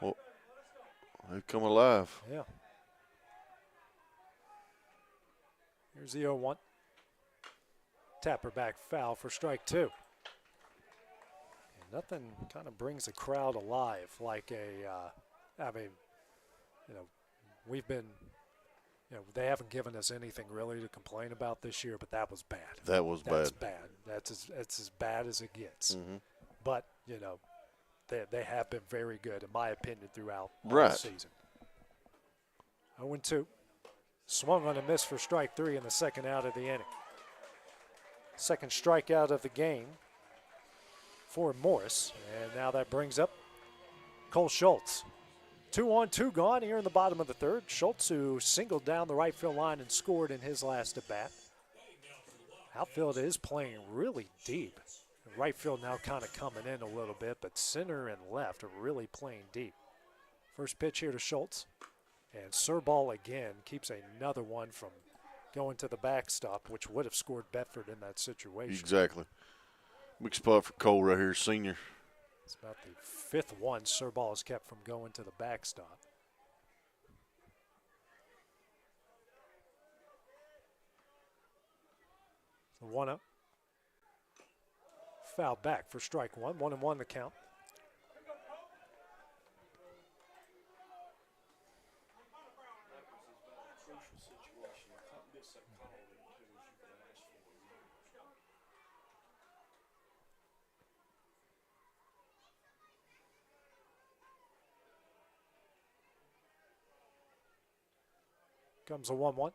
[SPEAKER 25] Well, they've come alive.
[SPEAKER 24] Yeah. Here's the 0-1. Tapper back foul for strike 2. And nothing kind of brings the crowd alive like we've been, they haven't given us anything really to complain about this year, but that was bad.
[SPEAKER 25] That's
[SPEAKER 24] bad. That's as bad as it gets.
[SPEAKER 25] Mm-hmm.
[SPEAKER 24] But, they have been very good, in my opinion, throughout
[SPEAKER 25] right.
[SPEAKER 24] the season. 0-2. Swung on a miss for strike 3 in the second out of the inning. Second strikeout of the game for Morris. And now that brings up Cole Schultz. 2 on, 2 gone here in the bottom of the third. Schultz, who singled down the right field line and scored in his last at bat. Outfield is playing really deep. Right field now kind of coming in a little bit, but center and left are really playing deep. First pitch here to Schultz. And Serball again keeps another one from going to the backstop, which would have scored Bedford in that situation.
[SPEAKER 25] Exactly. Big spot for Cole right here, senior.
[SPEAKER 24] It's about the 5th one Serball has kept from going to the backstop. The 1-0. Foul back for strike 1. 1-1 the count. Comes a 1-1.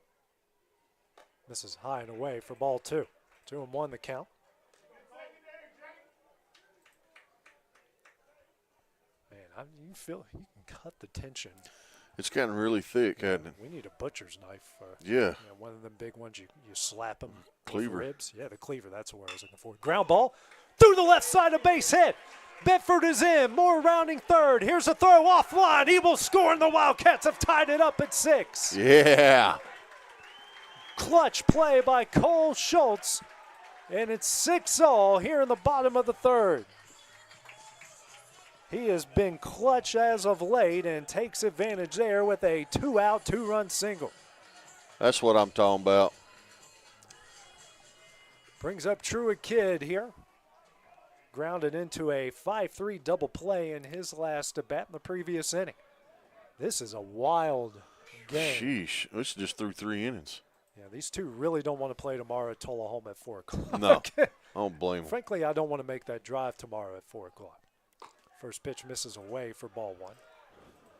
[SPEAKER 24] This is high and away for ball 2. 2-1 the count. Man, you feel you can cut the tension.
[SPEAKER 25] It's gotten really thick, hasn't it?
[SPEAKER 24] We need a butcher's knife.
[SPEAKER 25] Yeah.
[SPEAKER 24] One of them big ones you slap them.
[SPEAKER 25] Cleaver.
[SPEAKER 24] Ribs. Yeah, the cleaver. That's what I was looking for. Ground ball through the left side of base hit. Bedford is in. Moore rounding third. Here's a throw offline. He will score, and the Wildcats have tied it up at 6.
[SPEAKER 25] Yeah.
[SPEAKER 24] Clutch play by Cole Schultz, and it's 6-all here in the bottom of the third. He has been clutch as of late and takes advantage there with a 2-out, 2-run single.
[SPEAKER 25] That's what I'm talking about.
[SPEAKER 24] Brings up Truett Kidd here. Grounded into a 5-3 double play in his last at bat in the previous inning. This is a wild game.
[SPEAKER 25] Sheesh. This just threw 3 innings.
[SPEAKER 24] Yeah, these two really don't want to play tomorrow at Tullahoma at 4 o'clock.
[SPEAKER 25] No, I don't blame them.
[SPEAKER 24] Frankly, I don't want to make that drive tomorrow at 4 o'clock. First pitch misses away for ball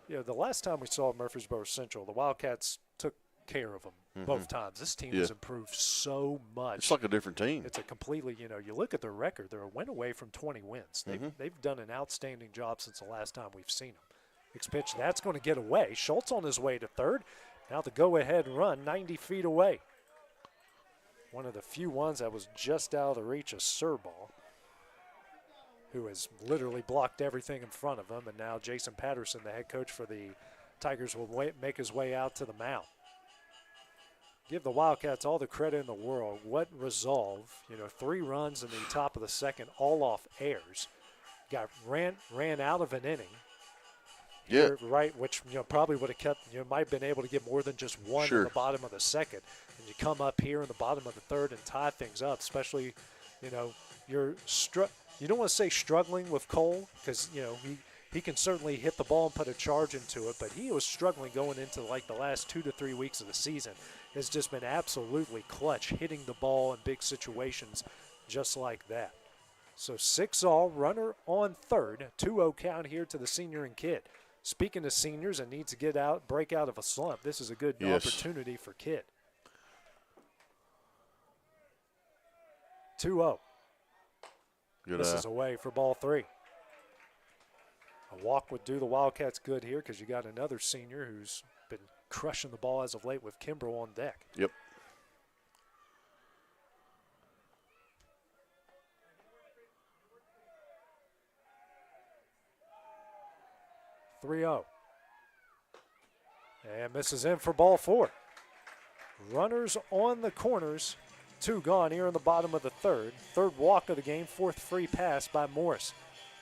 [SPEAKER 24] 1. The last time we saw Murfreesboro Central, the Wildcats took care of them both times. This team has improved so much.
[SPEAKER 25] It's like a different team.
[SPEAKER 24] It's a completely, you look at their record, they're a win away from 20 wins. They've done an outstanding job since the last time we've seen them. Next pitch, that's going to get away. Schultz on his way to third. Now the go-ahead run 90 feet away. One of the few ones that was just out of the reach of Serball, who has literally blocked everything in front of him. And now Jason Patterson, the head coach for the Tigers, will make his way out to the mound. Give the Wildcats all the credit in the world. What resolve, 3 runs in the top of the second, all off errors. Ran out of an inning.
[SPEAKER 25] Yeah.
[SPEAKER 24] Right, which probably would have kept, might have been able to get more than just one in the bottom of the second. And you come up here in the bottom of the third and tie things up, especially, you don't want to say struggling with Cole because, he can certainly hit the ball and put a charge into it, but he was struggling going into like the last 2 to 3 weeks of the season. Has just been absolutely clutch, hitting the ball in big situations just like that. So 6-all, runner on third, 2-0 count here to the senior and Kidd. Speaking of seniors and needs to break out of a slump, this is a good opportunity for Kidd. 2-0. This is away for ball 3. A walk would do the Wildcats good here because you got another senior who's been crushing the ball as of late with Kimbrough on deck.
[SPEAKER 25] Yep.
[SPEAKER 24] And misses in for ball 4. Runners on the corners, 2 gone here in the bottom of the third. Third walk of the game, 4th free pass by Morris.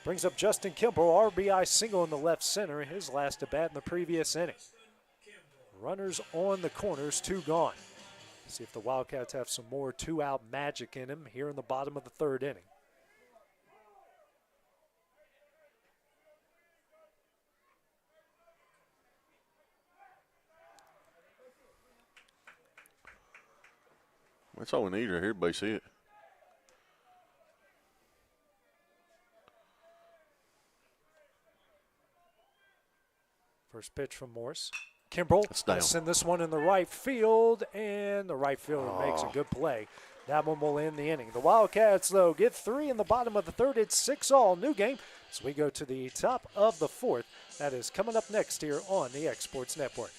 [SPEAKER 24] Brings up Justin Kimbrough, RBI single in the left center, his last at bat in the previous inning. Runners on the corners, 2 gone. See if the Wildcats have some more two-out magic in them here in the bottom of the third inning.
[SPEAKER 25] That's all we need right here. Everybody see it.
[SPEAKER 24] First pitch from Morse. Kimbrell will send this one in the right field, and the right fielder makes a good play. That one will end the inning. The Wildcats, though, get 3 in the bottom of the third. It's 6-all. New game as we go to the top of the fourth. That is coming up next here on the X Sports Network.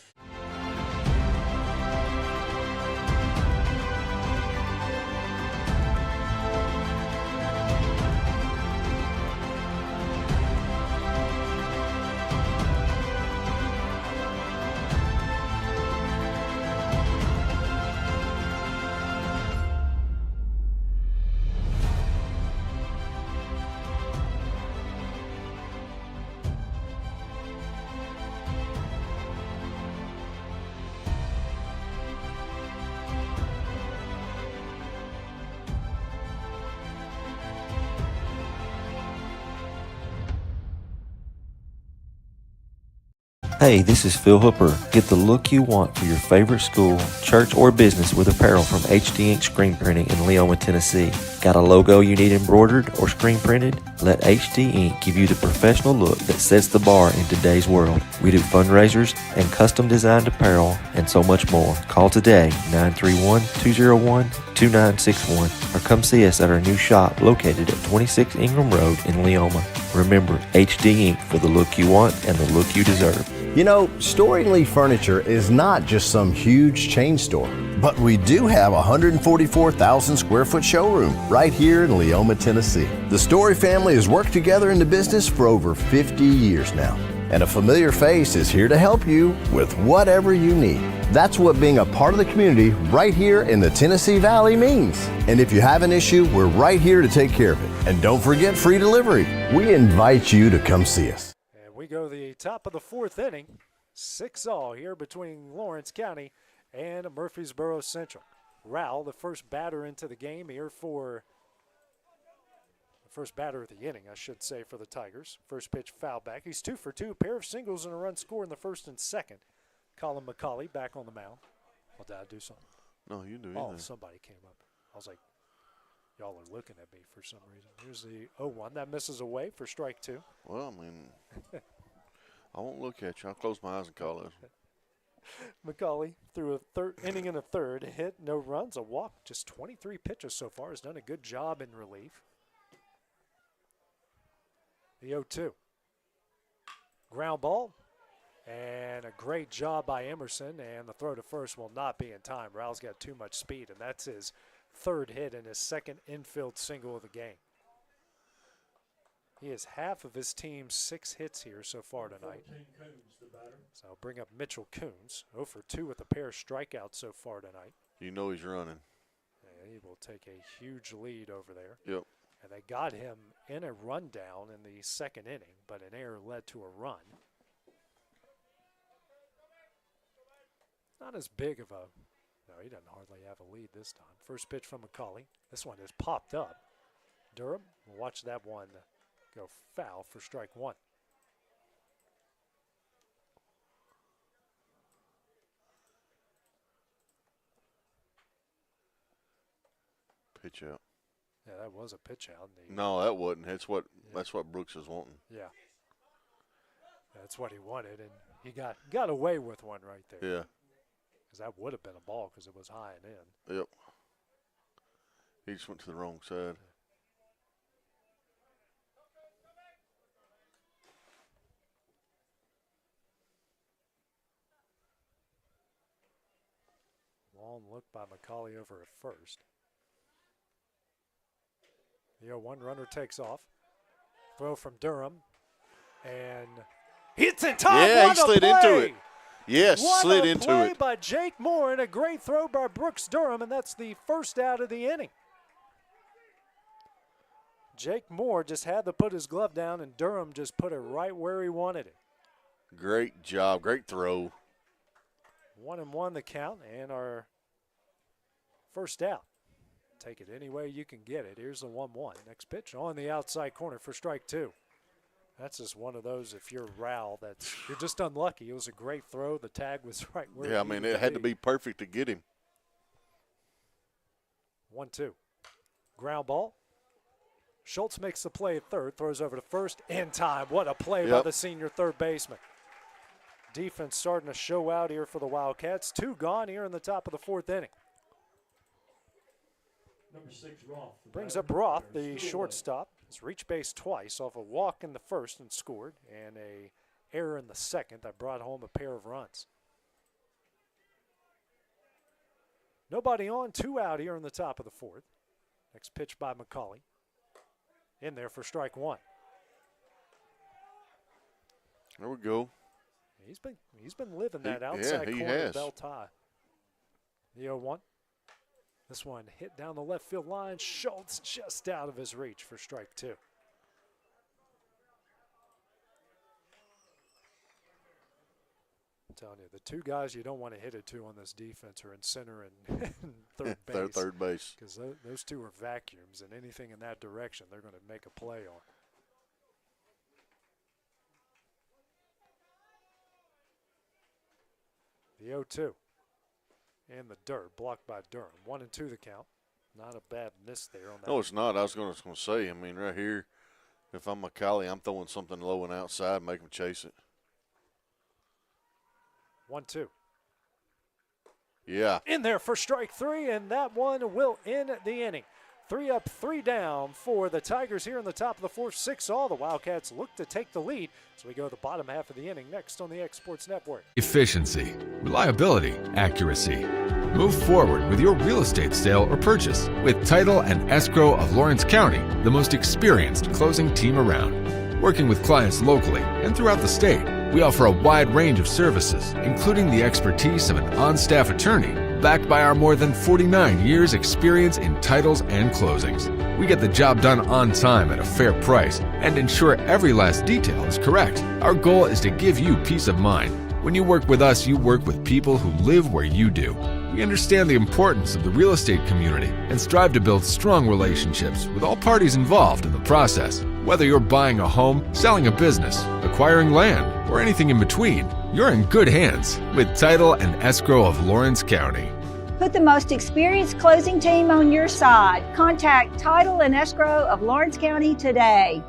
[SPEAKER 13] Hey, this is Phil Hooper. Get the look you want for your favorite school, church, or business with apparel from HD Ink Screen Printing in Leoma, Tennessee. Got a logo you need embroidered or screen printed? Let HD Ink give you the professional look that sets the bar in today's world. We do fundraisers and custom designed apparel and so much more. Call today, 931-201-2961, or come see us at our new shop located at 26 Ingram Road in Leoma. Remember, HD Ink for the look you want and the look you deserve.
[SPEAKER 15] You know, Storing Lee Furniture is not just some huge chain store, but we do have a 144,000 square foot showroom right here in Leoma, Tennessee. The Story family has worked together in the business for over 50 years now, and a familiar face is here to help you with whatever you need. That's what being a part of the community right here in the Tennessee Valley means. And if you have an issue, we're right here to take care of it. And don't forget free delivery. We invite you to come see us.
[SPEAKER 24] We go the top of the fourth inning, 6-all here between Lawrence County and Murfreesboro Central. Rowell, the first batter into the game here for the first batter of the inning, I should say, for the Tigers. First pitch foul back. He's 2 for 2, pair of singles and a run scored in the first and second. Colin McCauley back on the mound. Well, did I do something?
[SPEAKER 25] No, you do.
[SPEAKER 24] Oh, somebody came up. I was like, y'all are looking at me for some reason. Here's the 0-1. That misses away for strike 2.
[SPEAKER 25] Well, I mean, I won't look at you. I'll close my eyes and call it.
[SPEAKER 24] McCauley threw a third inning and a third, a hit, no runs, a walk, just 23 pitches so far. Has done a good job in relief. The 0-2. Ground ball, and a great job by Emerson, and the throw to first will not be in time. Rowell's got too much speed, and that's his third hit and his second infield single of the game. He has half of his team's 6 hits here so far tonight. So I'll bring up Mitchell Coons, 0 for 2 with a pair of strikeouts so far tonight.
[SPEAKER 25] You know he's running.
[SPEAKER 24] And he will take a huge lead over there.
[SPEAKER 25] Yep.
[SPEAKER 24] And they got him in a rundown in the second inning, but an error led to a run. Not as big of a, no, he doesn't hardly have a lead this time. First pitch from McCauley. This one is popped up. Durham will watch that one go foul for strike 1.
[SPEAKER 25] Pitch out.
[SPEAKER 24] Yeah, that was a pitch out.
[SPEAKER 25] No, that wasn't. That's what Brooks is wanting.
[SPEAKER 24] Yeah. That's what he wanted, and he got away with one right there.
[SPEAKER 25] Yeah.
[SPEAKER 24] Because that would have been a ball because it was high and in.
[SPEAKER 25] Yep. He just went to the wrong side.
[SPEAKER 24] Long look by McCauley over at first. The 0-1 runner takes off. Throw from Durham. And hits in time.
[SPEAKER 25] Yeah,
[SPEAKER 24] what
[SPEAKER 25] he slid into it. Yes,
[SPEAKER 24] what
[SPEAKER 25] slid
[SPEAKER 24] a
[SPEAKER 25] into
[SPEAKER 24] play
[SPEAKER 25] it.
[SPEAKER 24] by Jake Moore and a great throw by Brooks Durham, and that's the first out of the inning. Jake Moore just had to put his glove down, and Durham just put it right where he wanted it.
[SPEAKER 25] Great job. Great throw.
[SPEAKER 24] 1-1 the count, and our First out. Take it any way you can get it. Here's the 1-1. Next pitch on the outside corner for strike 2. That's just one of those, if you're Rowell, you're just unlucky. It was a great throw. The tag was right where
[SPEAKER 25] Yeah, I mean, it had to be perfect to get him.
[SPEAKER 24] 1-2. Ground ball. Schultz makes the play at third, throws over to first in time. What a play by the senior third baseman. Defense starting to show out here for the Wildcats. 2 gone here in the top of the 4th inning.
[SPEAKER 10] Number 6, Roth.
[SPEAKER 24] Brings up Roth, the shortstop. He's reached base twice off a walk in the first and scored, and a error in the second that brought home a pair of runs. Nobody on, 2 out here in the top of the 4th. Next pitch by McCauley. In there for strike 1.
[SPEAKER 25] There we go.
[SPEAKER 24] He's been living that outside corner belt high. The 0-1. This one hit down the left field line. Schultz just out of his reach for strike 2. I'm telling you, the 2 guys you don't want to hit it to on this defense are in center and third base.
[SPEAKER 25] Third base.
[SPEAKER 24] Because those 2 are vacuums, and anything in that direction they're going to make a play on. The 0-2. In the dirt, blocked by Durham. 1-2 the count. Not a bad miss there on that.
[SPEAKER 25] No, it's not. I was going to say, I mean, right here, if I'm McCauley, I'm throwing something low and outside, make him chase it.
[SPEAKER 24] 1-2.
[SPEAKER 25] Yeah.
[SPEAKER 24] In there for strike 3, and that one will end the inning. 3 up, 3 down for the Tigers here in the top of the 4th. 6-all. The Wildcats look to take the lead as we go to the bottom half of the inning next on the X Sports Network.
[SPEAKER 22] Efficiency, reliability, accuracy. Move forward with your real estate sale or purchase with Title and Escrow of Lawrence County, the most experienced closing team around. Working with clients locally and throughout the state, we offer a wide range of services, including the expertise of an on-staff attorney, backed by our more than 49 years experience in titles and closings. We get the job done on time at a fair price and ensure every last detail is correct. Our goal is to give you peace of mind. When you work with us, you work with people who live where you do. We understand the importance of the real estate community and strive to build strong relationships with all parties involved in the process. Whether you're buying a home, selling a business, acquiring land, or anything in between, you're in good hands with Title and Escrow of Lawrence County.
[SPEAKER 16] Put the most experienced closing team on your side. Contact Title and Escrow of Lawrence County today.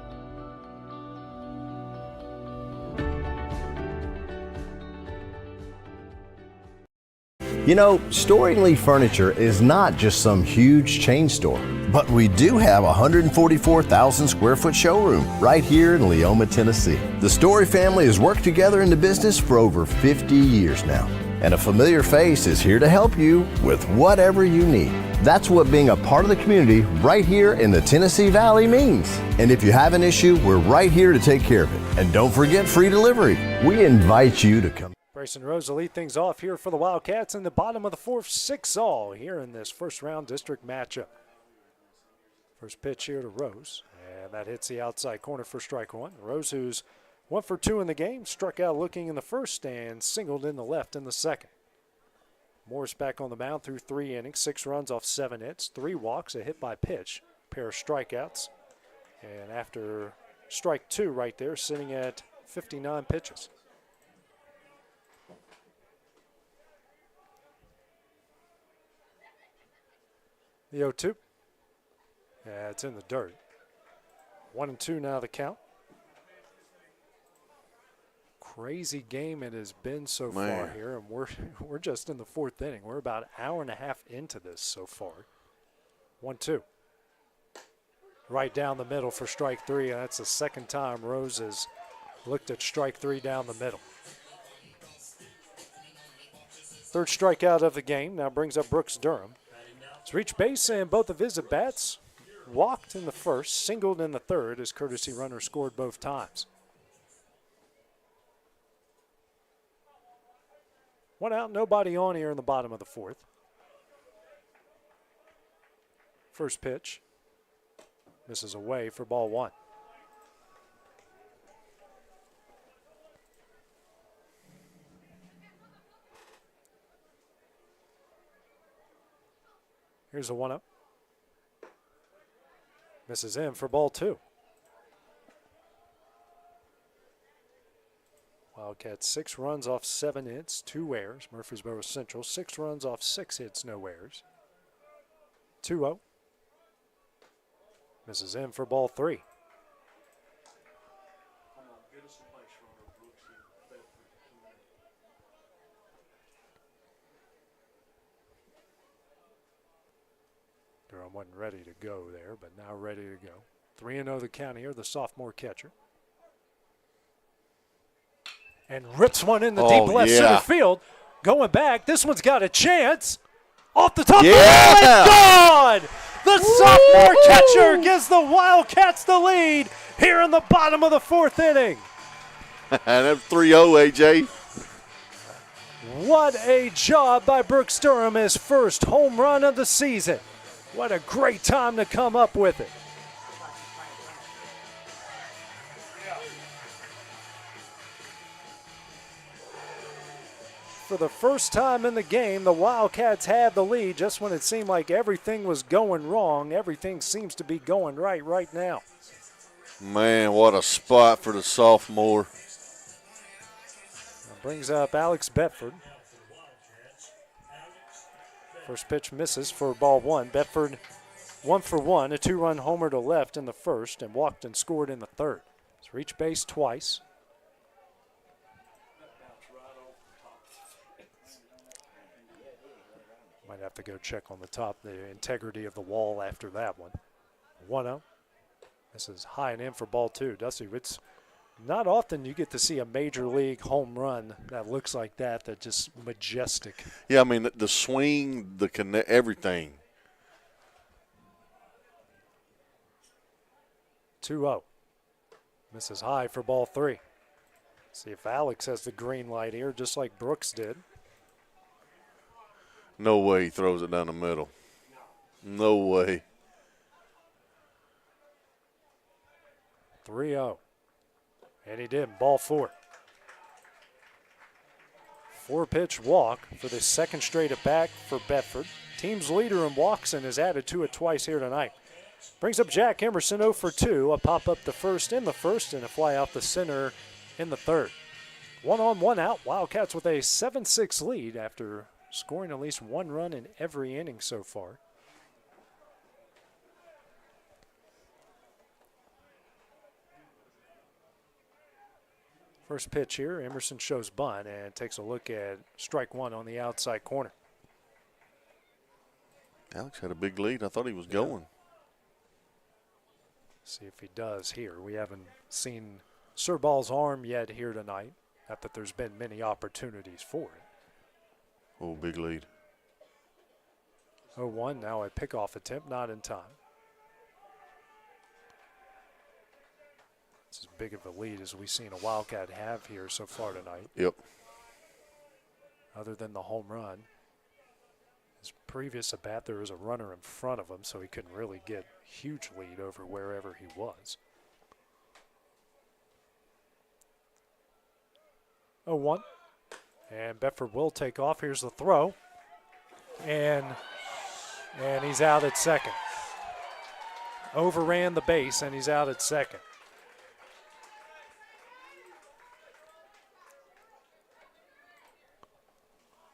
[SPEAKER 15] You know, storing Lee Furniture is not just some huge chain store, but we do have a 144,000 square foot showroom right here in Leoma, Tennessee. The Story family has worked together in the business for over 50 years now, and a familiar face is here to help you with whatever you need. That's what being a part of the community right here in the Tennessee Valley means. And if you have an issue, we're right here to take care of it. And don't forget free delivery. We invite you to come.
[SPEAKER 24] Grayson Rose will lead things off here for the Wildcats in the bottom of the 4th. 6-all here in this first round district matchup. First pitch here to Rose, and that hits the outside corner for strike 1. Rose, who's 1 for 2 in the game, struck out looking in the first and singled in the left in the second. Morris back on the mound through 3 innings, 6 runs off 7 hits, 3 walks, a hit by pitch, pair of strikeouts. And after strike 2 right there, sitting at 59 pitches. The 0-2. Yeah, it's in the dirt. 1-2 now the count. Crazy game it has been so far here, and we're just in the 4th inning. We're about an hour and a half into this so far. 1-2. Right down the middle for strike 3, and that's the second time Rose has looked at strike 3 down the middle. Third strikeout of the game now brings up Brooks Durham. He's reached base, and both of his at-bats walked in the first, singled in the third. His courtesy runner scored both times. 1 out, nobody on here in the bottom of the 4th. First pitch misses away for ball 1. Here's a 1-0. Misses in for ball 2. Wildcats 6 runs off 7 hits, 2 errors. Murfreesboro Central 6 runs off 6 hits, no errors. 2-0. Misses in for ball 3. Durham wasn't ready to go there, but now ready to go. 3-0 the count here, the sophomore catcher. And rips one in the deep left center field. Going back, this one's got a chance. Off the top of the wall, it's gone! The sophomore catcher gives the Wildcats the lead here in the bottom of the 4th inning.
[SPEAKER 25] And that's 3-0, AJ.
[SPEAKER 24] What a job by Brooks Durham, his first home run of the season. What a great time to come up with it. For the first time in the game, the Wildcats had the lead just when it seemed like everything was going wrong. Everything seems to be going right now.
[SPEAKER 25] Man, what a spot for the sophomore.
[SPEAKER 24] That brings up Alex Bedford. First pitch misses for ball 1. Bedford 1 for 1, a 2-run homer to left in the first, and walked and scored in the third. He's reached base twice. Might have to go check on the top, the integrity of the wall after that one. 1-0. This is high and in for ball 2. Dusty, it's not often you get to see a major league home run that looks like that, that just majestic.
[SPEAKER 25] Yeah, I mean, the swing, the connect, everything.
[SPEAKER 24] 2-0. Misses high for ball 3. See if Alex has the green light here, just like Brooks did.
[SPEAKER 25] No way he throws it down the middle. No way.
[SPEAKER 24] 3-0. And he did. Ball 4. 4-pitch walk for the second straight at bat for Bedford. Team's leader in walks and has added to it twice here tonight. Brings up Jack Emerson 0 for 2. A pop up the first in the first and a fly out the center in the third. 1 on, 1 out. Wildcats with a 7-6 lead after scoring at least 1 run in every inning so far. First pitch here, Emerson shows bunt and takes a look at strike 1 on the outside corner.
[SPEAKER 25] Alex had a big lead. I thought he was going.
[SPEAKER 24] See if he does here. We haven't seen Sir Ball's arm yet here tonight. Not that there's been many opportunities for it.
[SPEAKER 25] Oh, big lead.
[SPEAKER 24] 0-1, now a pickoff attempt, not in time. It's as big of a lead as we've seen a Wildcat have here so far tonight.
[SPEAKER 25] Yep.
[SPEAKER 24] Other than the home run. His previous at bat, there was a runner in front of him, so he couldn't really get huge lead over wherever he was. 0-1. And Bedford will take off. Here's the throw. And he's out at second. Overran the base, and he's out at second.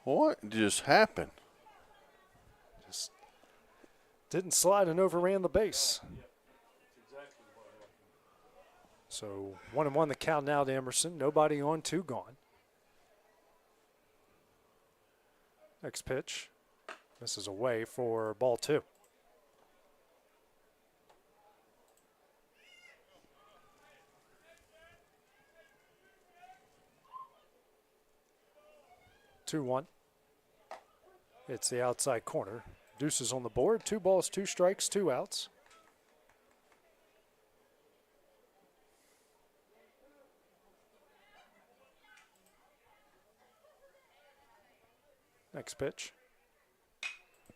[SPEAKER 25] What just happened?
[SPEAKER 24] Just didn't slide and overran the base. So 1-1 the count now to Emerson. Nobody on, 2 gone. Next pitch. Misses away for ball 2. Two-1. It's the outside corner. Deuces on the board. 2 balls, 2 strikes, 2 outs. Next pitch.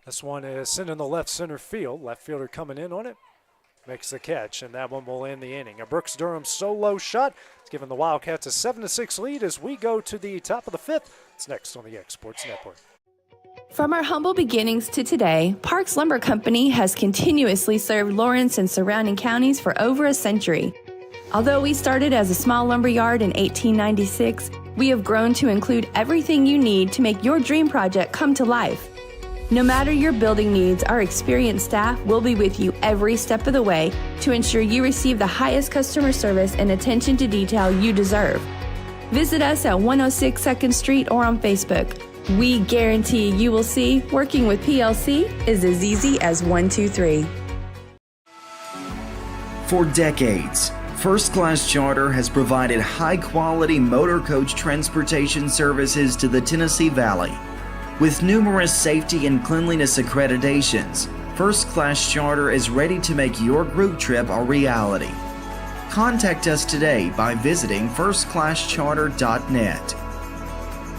[SPEAKER 24] This one is sent in the left center field. Left fielder coming in on it. Makes the catch, and that one will end the inning. A Brooks Durham solo shot. It's given the Wildcats a 7-6 lead as we go to the top of the 5th. It's next on the X Sports Network.
[SPEAKER 3] From our humble beginnings to today, Parks Lumber Company has continuously served Lawrence and surrounding counties for over a century. Although we started as a small lumber yard in 1896, we have grown to include everything you need to make your dream project come to life. No matter your building needs, our experienced staff will be with you every step of the way to ensure you receive the highest customer service and attention to detail you deserve. Visit us at 106 2nd Street or on Facebook. We guarantee you will see working with PLC is as easy as 1, 2, 3.
[SPEAKER 17] For decades, First Class Charter has provided high-quality motor coach transportation services to the Tennessee Valley. With numerous safety and cleanliness accreditations, First Class Charter is ready to make your group trip a reality. Contact us today by visiting firstclasscharter.net.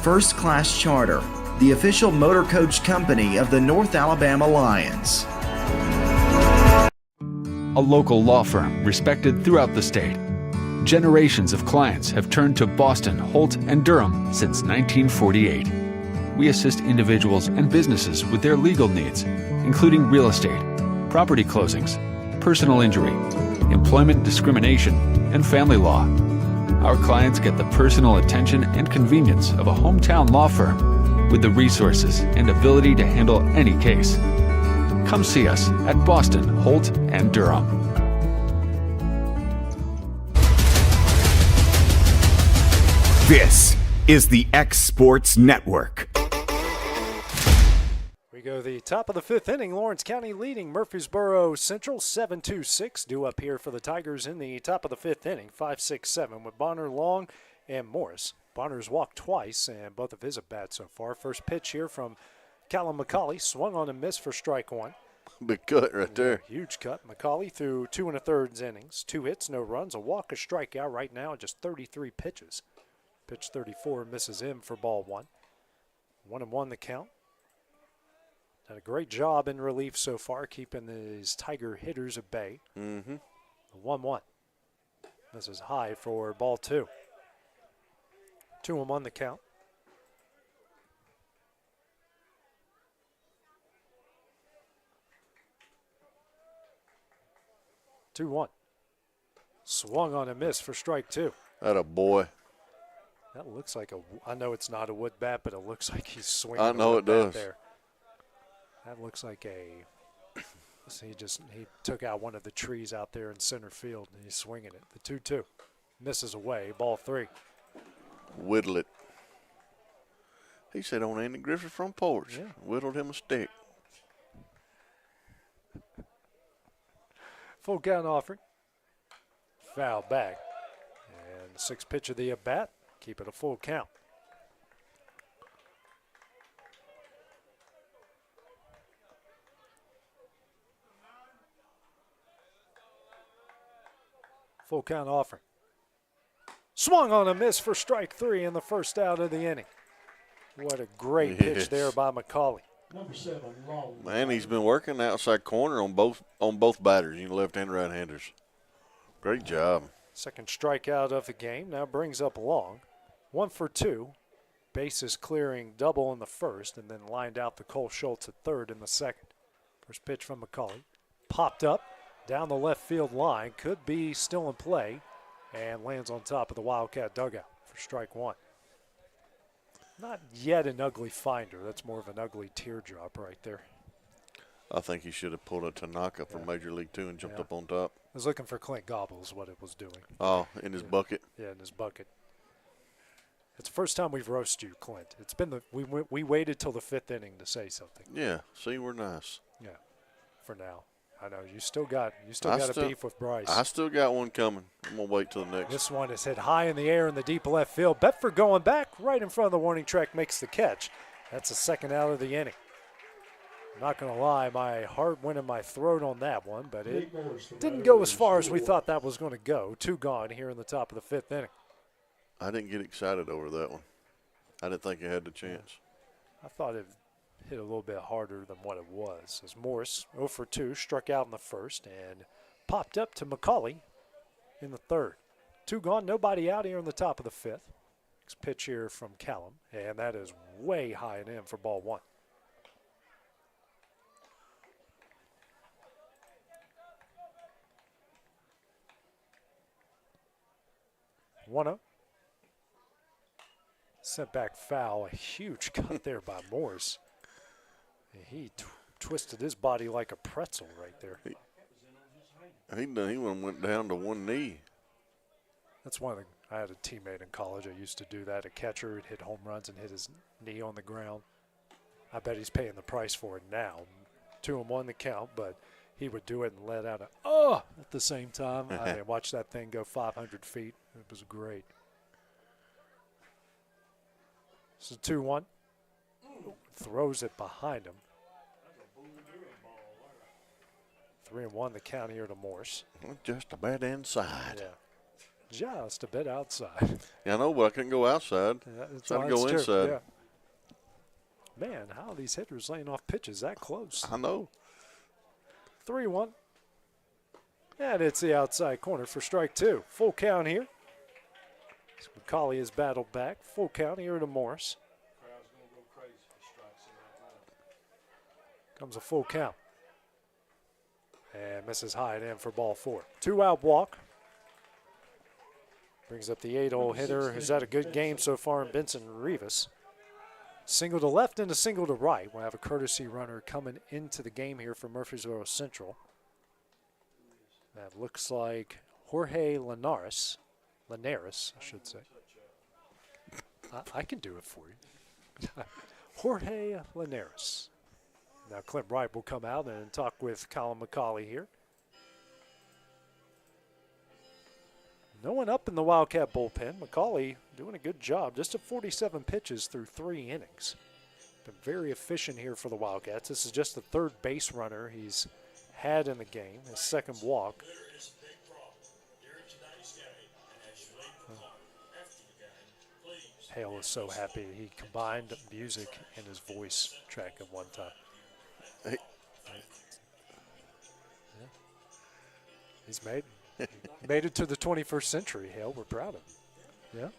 [SPEAKER 17] First Class Charter, the official motor coach company of the North Alabama Lions.
[SPEAKER 22] A local law firm respected throughout the state. Generations of clients have turned to Boston, Holt, and Durham since 1948. We assist individuals and businesses with their legal needs, including real estate, property closings, personal injury, employment discrimination, and family law. Our clients get the personal attention and convenience of a hometown law firm with the resources and ability to handle any case. Come see us at Boston, Holt, and Durham.
[SPEAKER 23] This is the X Sports Network.
[SPEAKER 24] We go the top of the fifth inning. Lawrence County leading Murfreesboro Central 7-2-6. Due up here for the Tigers in the top of the fifth inning, 5-6-7 with Bonner, Long, and Morris. Bonner's walked twice, and both of his at bats so far. First pitch here from Callum McCauley, swung on and missed for strike one.
[SPEAKER 25] Big cut right there.
[SPEAKER 24] Huge cut. McCauley threw 2 1/3 innings, 2 hits, no runs, a walk, a strikeout right now, just 33 pitches. Pitch 34 misses him for ball one. 1-1 the count. Done a great job in relief so far, keeping his Tiger hitters at bay.
[SPEAKER 25] Mm-hmm.
[SPEAKER 24] 1-1. This is high for ball two. 2-1 the count. Two-one. Swung on a miss for strike two.
[SPEAKER 25] That a boy.
[SPEAKER 24] That looks like a. I know it's not a wood bat, but it looks like he's swinging.
[SPEAKER 25] I know
[SPEAKER 24] a
[SPEAKER 25] it
[SPEAKER 24] wood bat
[SPEAKER 25] does.
[SPEAKER 24] there. That looks like a. He took out one of the trees out there in center field, and he's swinging it. The 2-2 misses away. Ball three.
[SPEAKER 25] Whittle it. He said on Andy Griffith's front porch.
[SPEAKER 24] Yeah.
[SPEAKER 25] Whittled him a stick.
[SPEAKER 24] Full count offering. Foul back. And the sixth pitch of the at bat. Keep it a full count. Full count offering. Swung on a miss for strike three in the first out of the inning. What a great pitch there by McCauley.
[SPEAKER 10] Number 7, Long.
[SPEAKER 25] Man, he's been working outside corner on both batters, left and right-handers. Great job.
[SPEAKER 24] Second strikeout of the game. Now brings up Long. 1 for 2. Bases clearing double in the first, and then lined out the Cole Schultz at third in the second. First pitch from McCauley. Popped up down the left field line. Could be still in play, and lands on top of the Wildcat dugout for strike one. Not yet an ugly finder. That's more of an ugly teardrop right there.
[SPEAKER 25] I think he should have pulled a Tanaka from Major League 2 and jumped up on top.
[SPEAKER 24] I was looking for Clint Gobble is what it was doing.
[SPEAKER 25] Oh, in his bucket?
[SPEAKER 24] Yeah, in his bucket. It's the first time we've roasted you, Clint. It's been we waited till the fifth inning to say something.
[SPEAKER 25] Yeah, see, we're nice.
[SPEAKER 24] Yeah, for now. I know you still got a beef with Bryce.
[SPEAKER 25] I still got one coming. I'm gonna wait till the next.
[SPEAKER 24] This one is hit high in the air in the deep left field. Bedford going back right in front of the warning track makes the catch. That's the second out of the inning. I'm not gonna lie, my heart went in my throat on that one, but it didn't go as far as we thought that was going to go. 2 gone here in the top of the fifth inning.
[SPEAKER 25] I didn't get excited over that one. I didn't think it had the chance.
[SPEAKER 24] I thought it hit a little bit harder than what it was. As Morris, 0 for 2, struck out in the first and popped up to McCauley in the third. 2 gone, nobody out here in the top of the fifth. Next pitch here from Callum, and that is way high and in for ball one. 1-0. Sent back foul. A huge cut there by Morris. He twisted his body like a pretzel right there.
[SPEAKER 25] He went down to one knee.
[SPEAKER 24] That's one of the, I had a teammate in college that used to do that. A catcher would hit home runs and hit his knee on the ground. I bet he's paying the price for it now. 2-1 the count, but he would do it and let out a at the same time. I watched that thing go 500 feet. It was great. So 2-1. Throws it behind him. 3-1 the count here to Morse.
[SPEAKER 25] Just a bit inside.
[SPEAKER 24] Yeah. Just a bit outside.
[SPEAKER 25] Yeah, I know, but I couldn't go outside.
[SPEAKER 24] Yeah,
[SPEAKER 25] So I had to go inside.
[SPEAKER 24] Yeah. Man, how are these hitters laying off pitches that close?
[SPEAKER 25] I know.
[SPEAKER 24] 3-1. And it's the outside corner for strike two. Full count here. So McCauley has battled back. Full count here to Morris. Comes a full count. And misses high and in for ball four. 2-out walk. Brings up the 8-hole hitter who's had a good game so far in Benson Rivas. Single to left and a single to right. We'll have a courtesy runner coming into the game here for Murfreesboro Central. That looks like Jorge Linares, I should say. I can do it for you. Jorge Linares. Now Clint Wright will come out and talk with Colin McCauley here. No one up in the Wildcat bullpen. McCauley doing a good job. Just at 47 pitches through 3 innings. Been very efficient here for the Wildcats. This is just the third base runner he's had in the game, his second walk. Hale is so happy he combined music and his voice track at one time.
[SPEAKER 25] Hey.
[SPEAKER 24] Yeah. He's made it to the 21st century, Hale. We're proud of him.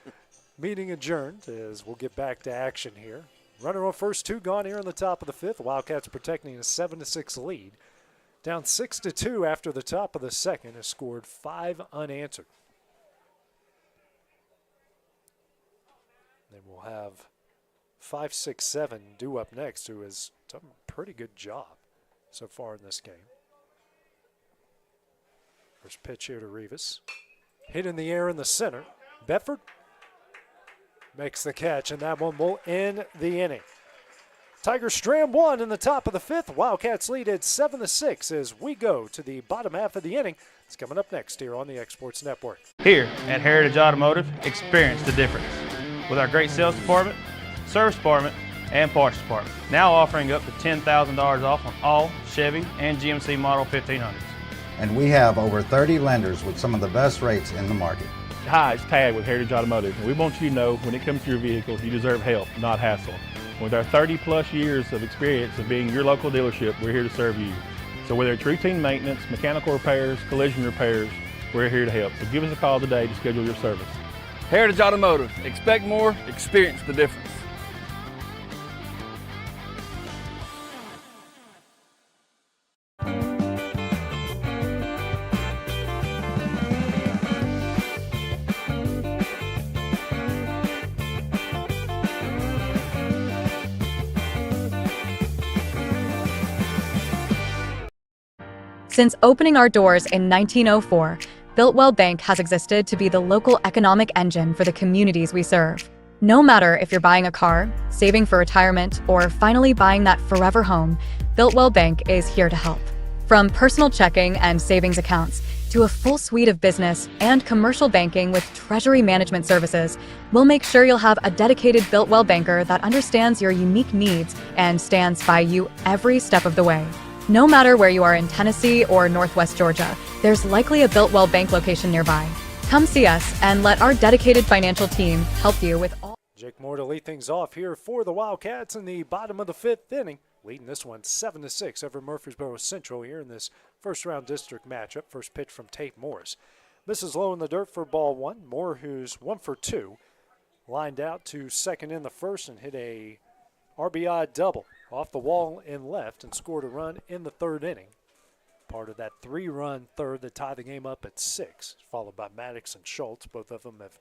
[SPEAKER 24] Yeah. Meeting adjourned as we'll get back to action here. Runner on first, 2 gone here in the top of the 5th. Wildcats protecting a 7-6 lead. Down 6-2 after the top of the second, has scored 5 unanswered. Then we'll have 5, 6, 7 due up next, who has done a pretty good job so far in this game. First pitch here to Rivas. Hit in the air in the center. Bedford makes the catch, and that one will end the inning. Tigers strand 1 in the top of the 5th. Wildcats lead at 7-6 as we go to the bottom half of the inning. It's coming up next here on the Exports Network.
[SPEAKER 9] Here at Heritage Automotive, experience the difference. With our great sales department, service department, and parts department. Now offering up to $10,000 off on all Chevy and GMC Model 1500s.
[SPEAKER 18] And we have over 30 lenders with some of the best rates in the market.
[SPEAKER 9] Hi, it's Tad with Heritage Automotive, and we want you to know when it comes to your vehicle, you deserve help, not hassle. With our 30-plus years of experience of being your local dealership, we're here to serve you. So whether it's routine maintenance, mechanical repairs, collision repairs, we're here to help. So give us a call today to schedule your service.
[SPEAKER 19] Heritage Automotive. Expect more, experience the difference.
[SPEAKER 20] Since opening our doors in 1904, Builtwell Bank has existed to be the local economic engine for the communities we serve. No matter if you're buying a car, saving for retirement, or finally buying that forever home, Builtwell Bank is here to help. From personal checking and savings accounts to a full suite of business and commercial banking with treasury management services, we'll make sure you'll have a dedicated Builtwell banker that understands your unique needs and stands by you every step of the way. No matter where you are in Tennessee or Northwest Georgia, there's likely a Builtwell Bank location nearby. Come see us and let our dedicated financial team help you with all.
[SPEAKER 24] Jake Moore to lead things off here for the Wildcats in the bottom of the 5th inning, leading this one 7-6 over Murfreesboro Central here in this first-round district matchup. First pitch from Tate Morris. Misses low in the dirt for ball 1. Moore, who's 1 for 2, lined out to second in the first and hit a RBI double off the wall in left and scored a run in the 3rd inning. part of that 3-run third that tied the game up at 6, followed by Maddox and Schultz. Both of them have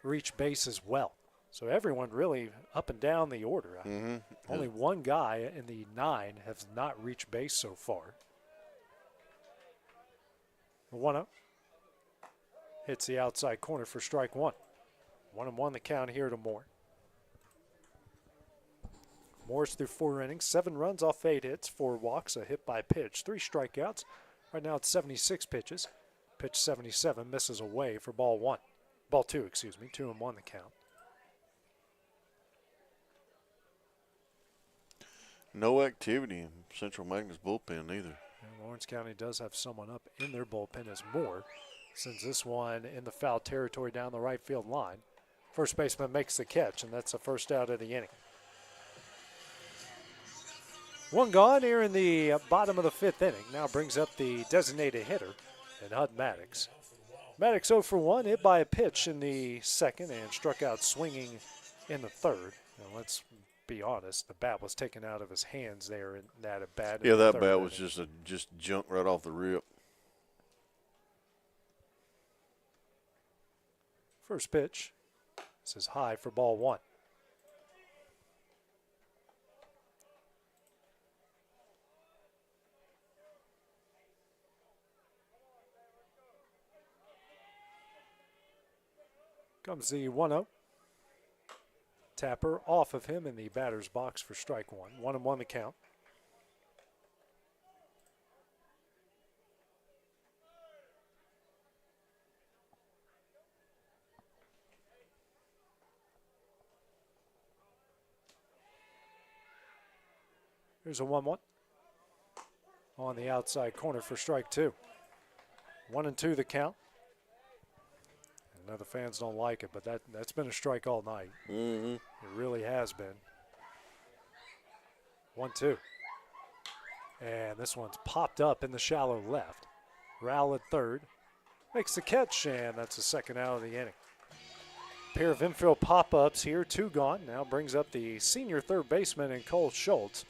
[SPEAKER 24] reached base as well. So everyone really up and down the order. Only one guy in the 9 has not reached base so far. 1-0. Hits the outside corner for strike 1. 1-1 the count here to Moore. Morris through 4 innings, 7 runs off 8 hits, 4 walks, a hit by pitch, 3 strikeouts. Right now it's 76 pitches. Pitch 77 misses away for ball 1. Ball 2, 2-1 the count.
[SPEAKER 25] No activity in Central Magnet's bullpen either.
[SPEAKER 24] And Lawrence County does have someone up in their bullpen as Moore. Sends this one in the foul territory down the right field line. First baseman makes the catch, and that's the first out of the inning. 1 gone here in the bottom of the 5th inning. Now brings up the designated hitter, and Hud Maddox. Maddox 0 for 1, hit by a pitch in the 2nd and struck out swinging in the 3rd. Now let's be honest, the bat was taken out of his hands there in that at bat.
[SPEAKER 25] Yeah, that bat was just jumped right off the rip.
[SPEAKER 24] First pitch. This is high for ball 1. Comes the 1-0. Tapper off of him in the batter's box for strike 1. 1-1 the count. Here's a 1-1 on the outside corner for strike 2. 1-2 the count. I know the fans don't like it, but that's been a strike all night. It really has been. 1-2. And this one's popped up in the shallow left. Rowell at third. Makes the catch, and that's the second out of the inning. Pair of infield pop-ups here, 2 gone. Now brings up the senior third baseman in Cole Schultz.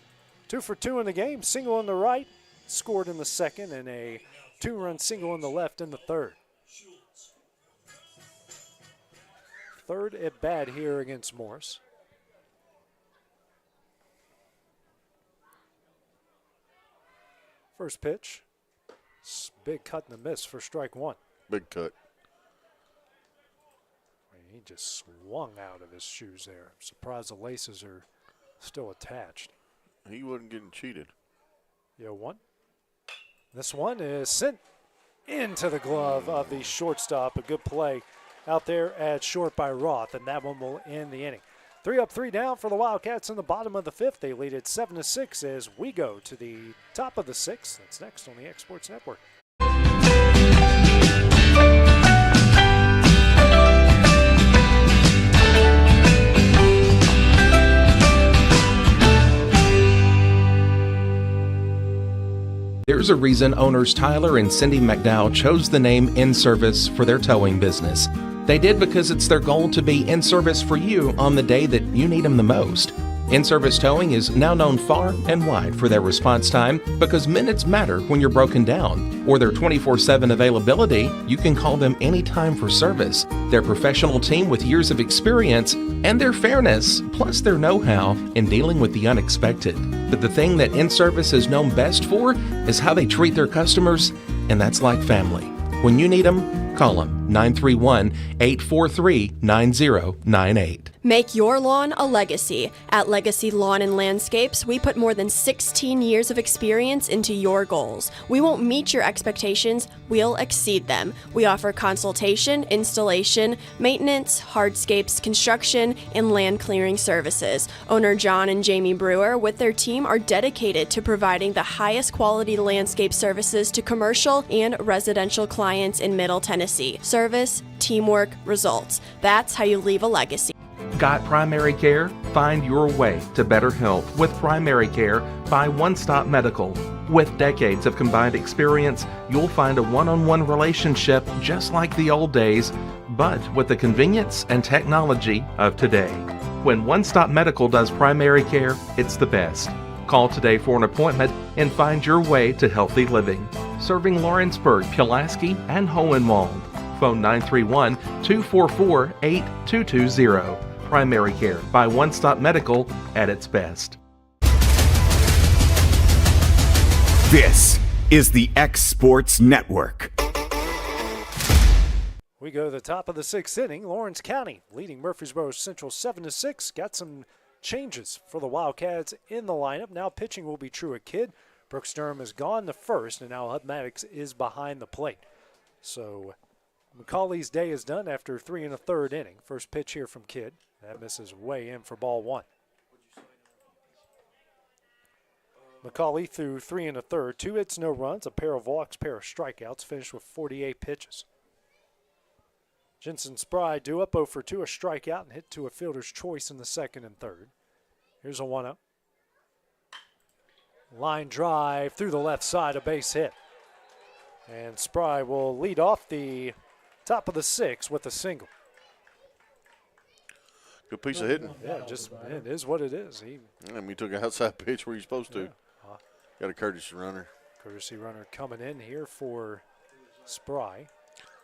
[SPEAKER 24] 2 for 2 in the game, single in the right, scored in the 2nd, and a 2-run single in the left in the 3rd. 3rd at bat here against Morris. First pitch, big cut and a miss for strike 1.
[SPEAKER 25] Big cut.
[SPEAKER 24] He just swung out of his shoes there. I'm surprised the laces are still attached.
[SPEAKER 25] He wasn't getting cheated.
[SPEAKER 24] Yeah, 1. This one is sent into the glove of the shortstop. A good play out there at short by Roth, and that one will end the inning. 3 up, 3 down for the Wildcats in the bottom of the 5th. They lead it 7-6 as we go to the top of the 6th. That's next on the X Sports Network.
[SPEAKER 12] There's a reason owners Tyler and Cindy McDowell chose the name In Service for their towing business. They did because it's their goal to be in service for you on the day that you need them the most. In-Service Towing is now known far and wide for their response time because minutes matter when you're broken down. Or their 24/7 availability, you can call them anytime for service. Their professional team with years of experience and their fairness, plus their know-how in dealing with the unexpected. But the thing that In-Service is known best for is how they treat their customers, and that's like family. When you need them, call them 931-843-9098.
[SPEAKER 14] Make your lawn a legacy. At Legacy Lawn and Landscapes, we put more than 16 years of experience into your goals. We won't meet your expectations, we'll exceed them. We offer consultation, installation, maintenance, hardscapes, construction, and land clearing services. Owner John and Jamie Brewer with their team are dedicated to providing the highest quality landscape services to commercial and residential clients in Middle Tennessee. Service, teamwork, results. That's how you leave a legacy.
[SPEAKER 12] Got primary care? Find your way to better health with primary care by One Stop Medical. With decades of combined experience, you'll find a one-on-one relationship just like the old days, but with the convenience and technology of today. When One Stop Medical does primary care, it's the best. Call today for an appointment and find your way to healthy living. serving Lawrenceburg, Pulaski, and Hohenwald. Phone 931-244-8220. Primary care by One Stop Medical at its best.
[SPEAKER 23] This is the X Sports Network.
[SPEAKER 24] We go to the top of the 6th inning. Lawrence County leading Murfreesboro Central 7-6. Got some changes for the Wildcats in the lineup. Now pitching will be Truett Kidd. Brooks Durham is gone to first, and now Hub Maddox is behind the plate. So McCauley's day is done after 3 1/3 inning. First pitch here from Kidd. That misses way in for ball 1. McCauley threw 3 1/3, 2 hits, no runs, a pair of walks, pair of strikeouts, finished with 48 pitches. Jensen Spry due up 0 for 2, a strikeout, and hit to a fielder's choice in the 2nd and 3rd. Here's a 1-0. Line drive through the left side, a base hit. And Spry will lead off the top of the 6th with a single.
[SPEAKER 25] Good piece of hitting.
[SPEAKER 24] Yeah, just it is what it is. He
[SPEAKER 25] took an outside pitch where you're supposed to.
[SPEAKER 24] Yeah.
[SPEAKER 25] Got a courtesy runner.
[SPEAKER 24] Courtesy runner coming in here for Spry.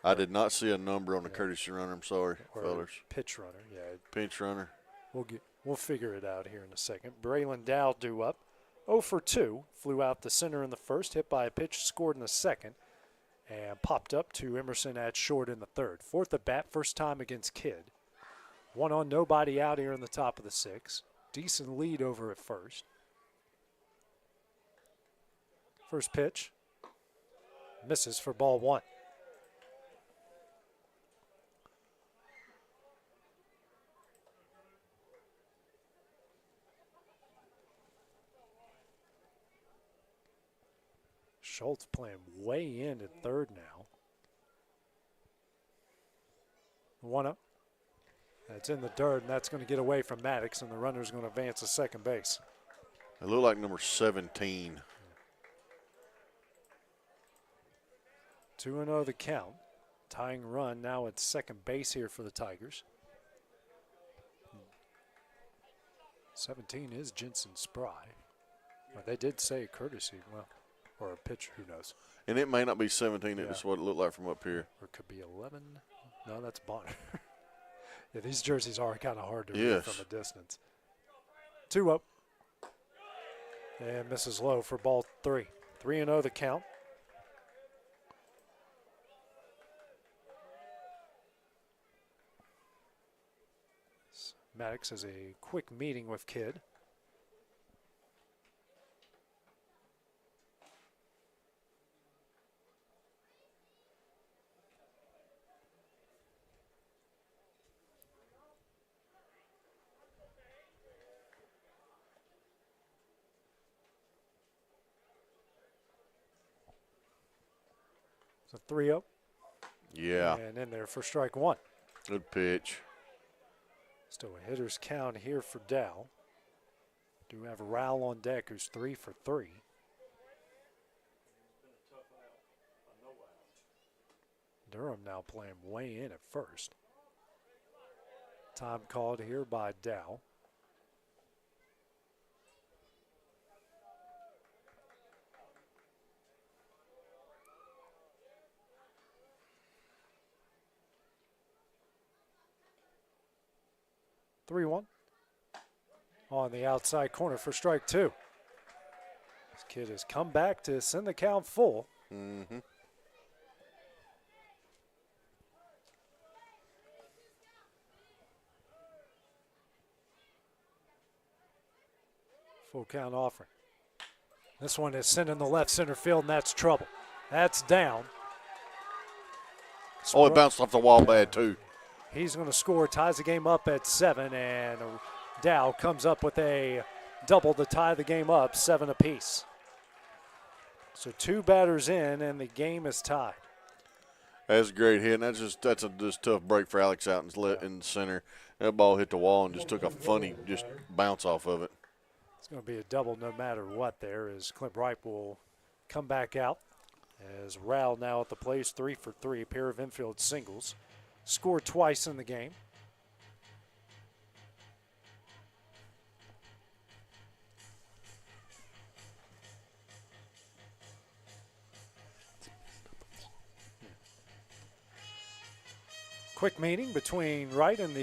[SPEAKER 25] I did not see a number on the courtesy runner. I'm sorry, fellas.
[SPEAKER 24] Pitch runner, yeah.
[SPEAKER 25] Pinch runner.
[SPEAKER 24] We'll figure it out here in a second. Braylon Dow due up. 0 for 2. Flew out the center in the 1st, hit by a pitch, scored in the 2nd, and popped up to Emerson at short in the 3rd. 4th at bat, first time against Kidd. 1 on, nobody out here in the top of the 6th. Decent lead over at first. First pitch. Misses for ball 1. Schultz playing way in at 3rd now. 1-0. That's in the dirt, and that's going to get away from Maddox, and the runner's going to advance to second base.
[SPEAKER 25] It looked like number 17.
[SPEAKER 24] 2-0 the count. Tying run now at second base here for the Tigers. 17 is Jensen Spry. Well, they did say courtesy, well, or a pitch, who knows.
[SPEAKER 25] And it may not be 17, it's just what it looked like from up here.
[SPEAKER 24] Or it could be 11. No, that's Bonner. Yeah, these jerseys are kind of hard to read from a distance. 2-0. And misses low for ball 3. 3-0 the count. Maddox has a quick meeting with Kidd. It's a 3-0.
[SPEAKER 25] Yeah.
[SPEAKER 24] And in there for strike 1.
[SPEAKER 25] Good pitch.
[SPEAKER 24] Still a hitter's count here for Dow. Do have Rowell on deck, who's 3 for 3. Durham now playing way in at first. Time called here by Dow. (3-1) on the outside corner for strike 2. This kid has come back to send the count full.
[SPEAKER 25] Mm-hmm.
[SPEAKER 24] Full count offering. This one is sent in the left center field, and that's trouble. That's down.
[SPEAKER 25] Oh, it bounced off the wall bad, too.
[SPEAKER 24] He's going to score, ties the game up at 7, and Dow comes up with a double to tie the game up, 7 apiece. So 2 batters in, and the game is tied.
[SPEAKER 25] That's a great hit, and that's a tough break for Alex out in the center. That ball hit the wall and just took a funny bounce off of it.
[SPEAKER 24] It's going to be a double no matter what there, as Clint Ripe will come back out. As Rowell now at the plate, 3 for 3, a pair of infield singles. Scored twice in the game. Quick meeting between Wright and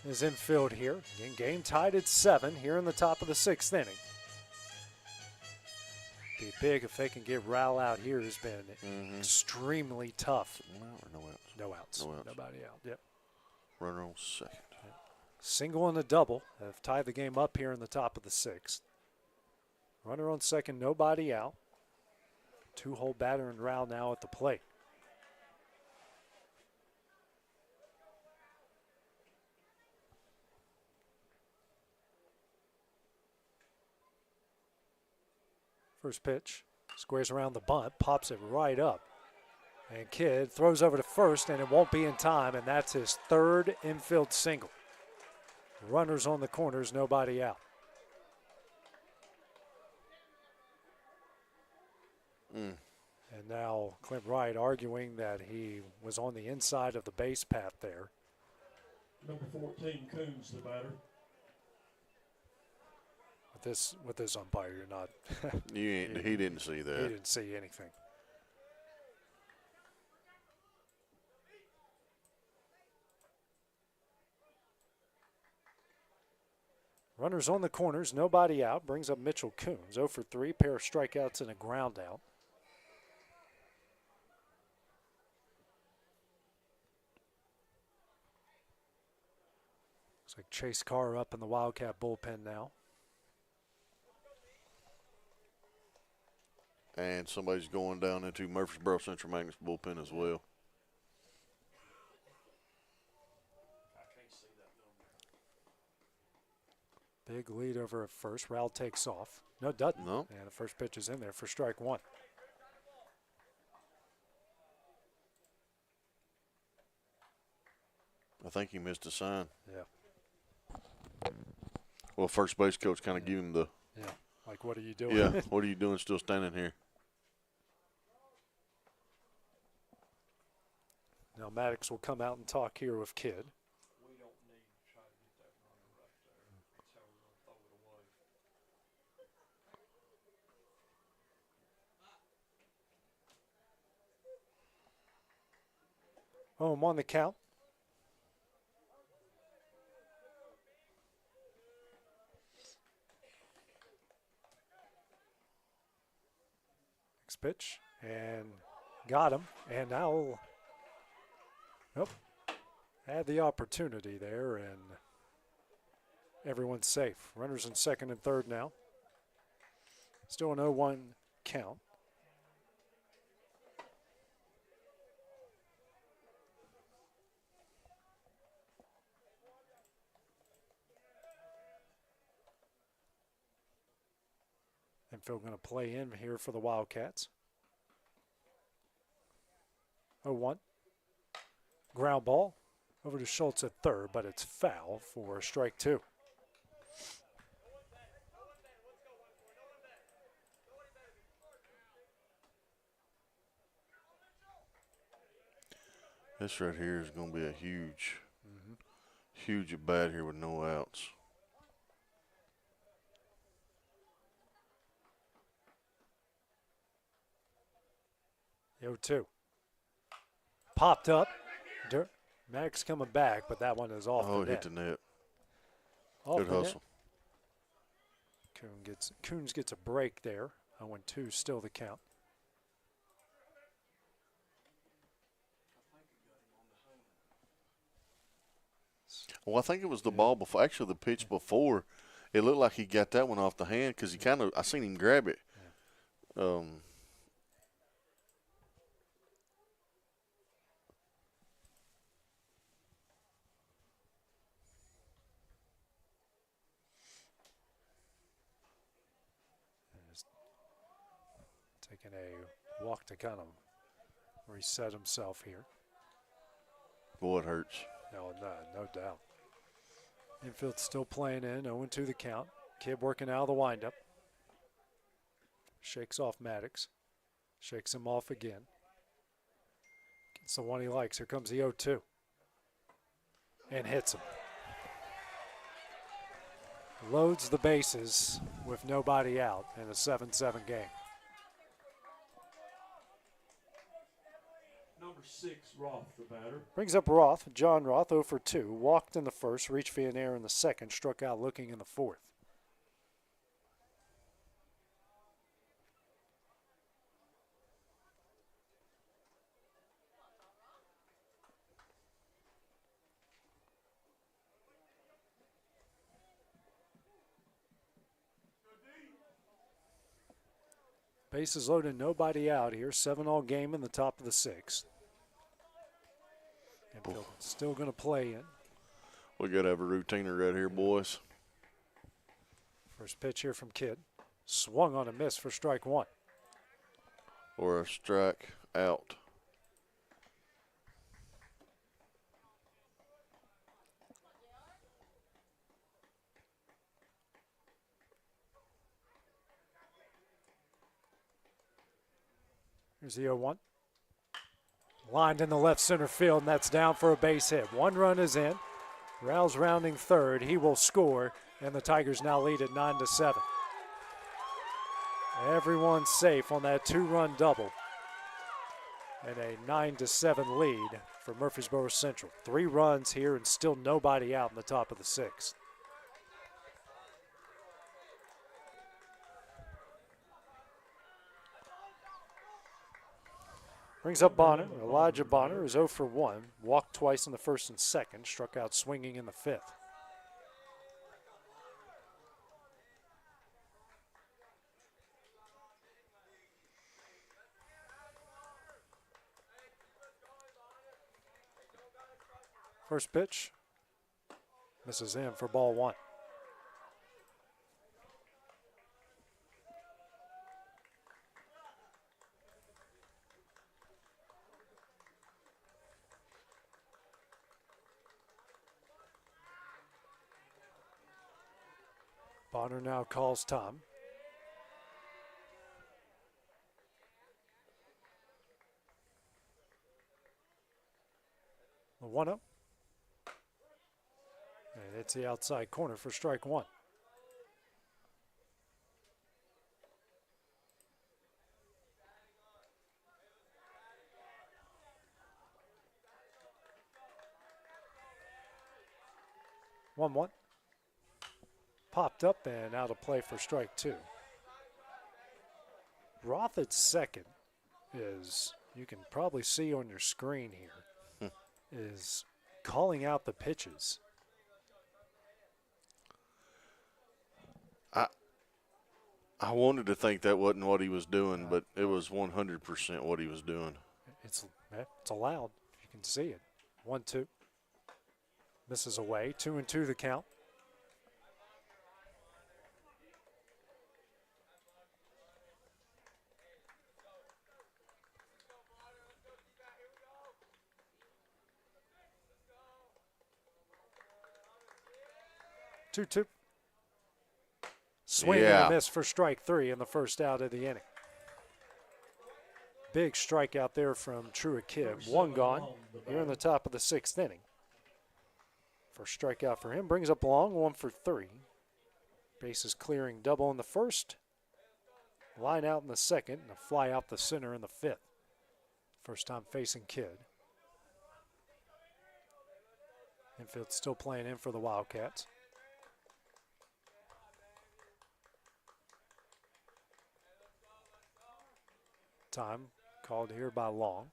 [SPEAKER 24] his infield here. Again, game tied at 7 here in the top of the 6th inning. Be big if they can get Rowell out here. Has been extremely tough.
[SPEAKER 25] No outs.
[SPEAKER 24] No outs.
[SPEAKER 25] No outs.
[SPEAKER 24] Nobody out. Yep.
[SPEAKER 25] Runner on second.
[SPEAKER 24] Single and a double have tied the game up here in the top of the 6th. Runner on second, nobody out. 2-hole batter and Rowell now at the plate. First pitch, squares around the bunt, pops it right up. And Kidd throws over to first, and it won't be in time, and that's his 3rd infield single. Runners on the corners, nobody out. And now Clint Wright arguing that he was on the inside of the base path there.
[SPEAKER 10] Number 14, Coons, the batter.
[SPEAKER 24] With this umpire, you're not.
[SPEAKER 25] He didn't see that.
[SPEAKER 24] He didn't see anything. Runners on the corners, nobody out. Brings up Mitchell Coons, 0 for 3, pair of strikeouts and a ground out. Looks like Chase Carr up in the Wildcat bullpen now.
[SPEAKER 25] And somebody's going down into Murfreesboro Central Magnets bullpen as well.
[SPEAKER 24] Big lead over at first. Rowell takes off. No, doesn't.
[SPEAKER 25] No.
[SPEAKER 24] And the first pitch is in there for strike 1.
[SPEAKER 25] I think he missed a sign.
[SPEAKER 24] Yeah.
[SPEAKER 25] Well, first base coach kind of gave him the.
[SPEAKER 24] Yeah. Like, what are you doing?
[SPEAKER 25] Yeah. What are you doing still standing here?
[SPEAKER 24] Now Maddox will come out and talk here with Kidd.
[SPEAKER 10] We don't need to try to get that runner right there. That's how we're going to throw it away.
[SPEAKER 24] Oh, I'm on the count. Next pitch, and got him. And now, nope, had the opportunity there, and everyone's safe. Runners in second and third now. Still an 0-1 count. Infield going to play in here for the Wildcats. 0-1. Ground ball over to Schultz at third, but it's foul for strike 2.
[SPEAKER 25] This right here is going to be a huge, huge at bat here with no outs.
[SPEAKER 24] The 0-2. Popped up. Maddox coming back, but that one is off the net.
[SPEAKER 25] Oh, hit the net.
[SPEAKER 24] Off
[SPEAKER 25] Good
[SPEAKER 24] the
[SPEAKER 25] hustle.
[SPEAKER 24] Net. Coons gets a break there. 0-2, still the count.
[SPEAKER 25] Well, I think it was the ball before. Actually, the pitch before. It looked like he got that one off the hand because I seen him grab it.
[SPEAKER 24] Taking a walk to kind of reset himself here.
[SPEAKER 25] Boy, it hurts.
[SPEAKER 24] No doubt. Infield still playing in, 0-2 the count. Kidd working out of the windup. Shakes off Maddox. Shakes him off again. Gets the one he likes. Here comes the 0-2. And hits him. Loads the bases with nobody out in a 7-7 game.
[SPEAKER 10] Number 6, 6, Roth, the batter.
[SPEAKER 24] Brings up Roth. John Roth, 0 for 2. Walked in the first, reached for an error in the second, struck out looking in the fourth. Bases loaded, nobody out here. 7-all game in the top of the 6th. Infield still going to play in.
[SPEAKER 25] We got to have a routiner right here, boys.
[SPEAKER 24] First pitch here from Kidd. Swung on a miss for strike 1.
[SPEAKER 25] Or a strike out.
[SPEAKER 24] Here's the 0-1. Lined in the left center field, and that's down for a base hit. 1 run is in. Rouse rounding third. He will score, and the Tigers now lead at 9-7. Everyone's safe on that 2-run double. And a 9-7 lead for Murfreesboro Central. 3 runs here and still nobody out in the top of the 6th. Brings up Bonner. Elijah Bonner is 0 for 1. Walked twice in the first and second. Struck out swinging in the 5th. First pitch. Misses in for ball 1. Bonner now calls Tom. The 1-0. And it's the outside corner for strike 1. One. Popped up and out of play for strike 2. Roth at second is, you can probably see on your screen here, is calling out the pitches.
[SPEAKER 25] I wanted to think that wasn't what he was doing, but it was 100% what he was doing.
[SPEAKER 24] It's allowed. You can see it. 1-2. Misses away. 2-2 the count. Two. Swing and a miss for strike 3 in the first out of the inning. Big strikeout there from Truett Kidd. 1 gone here in the top of the 6th inning. First strikeout for him. Brings up Long, 1 for 3. Bases clearing double in the first. Line out in the second, and a fly out the center in the 5th. First time facing Kidd. Infield still playing in for the Wildcats. Time called here by Long.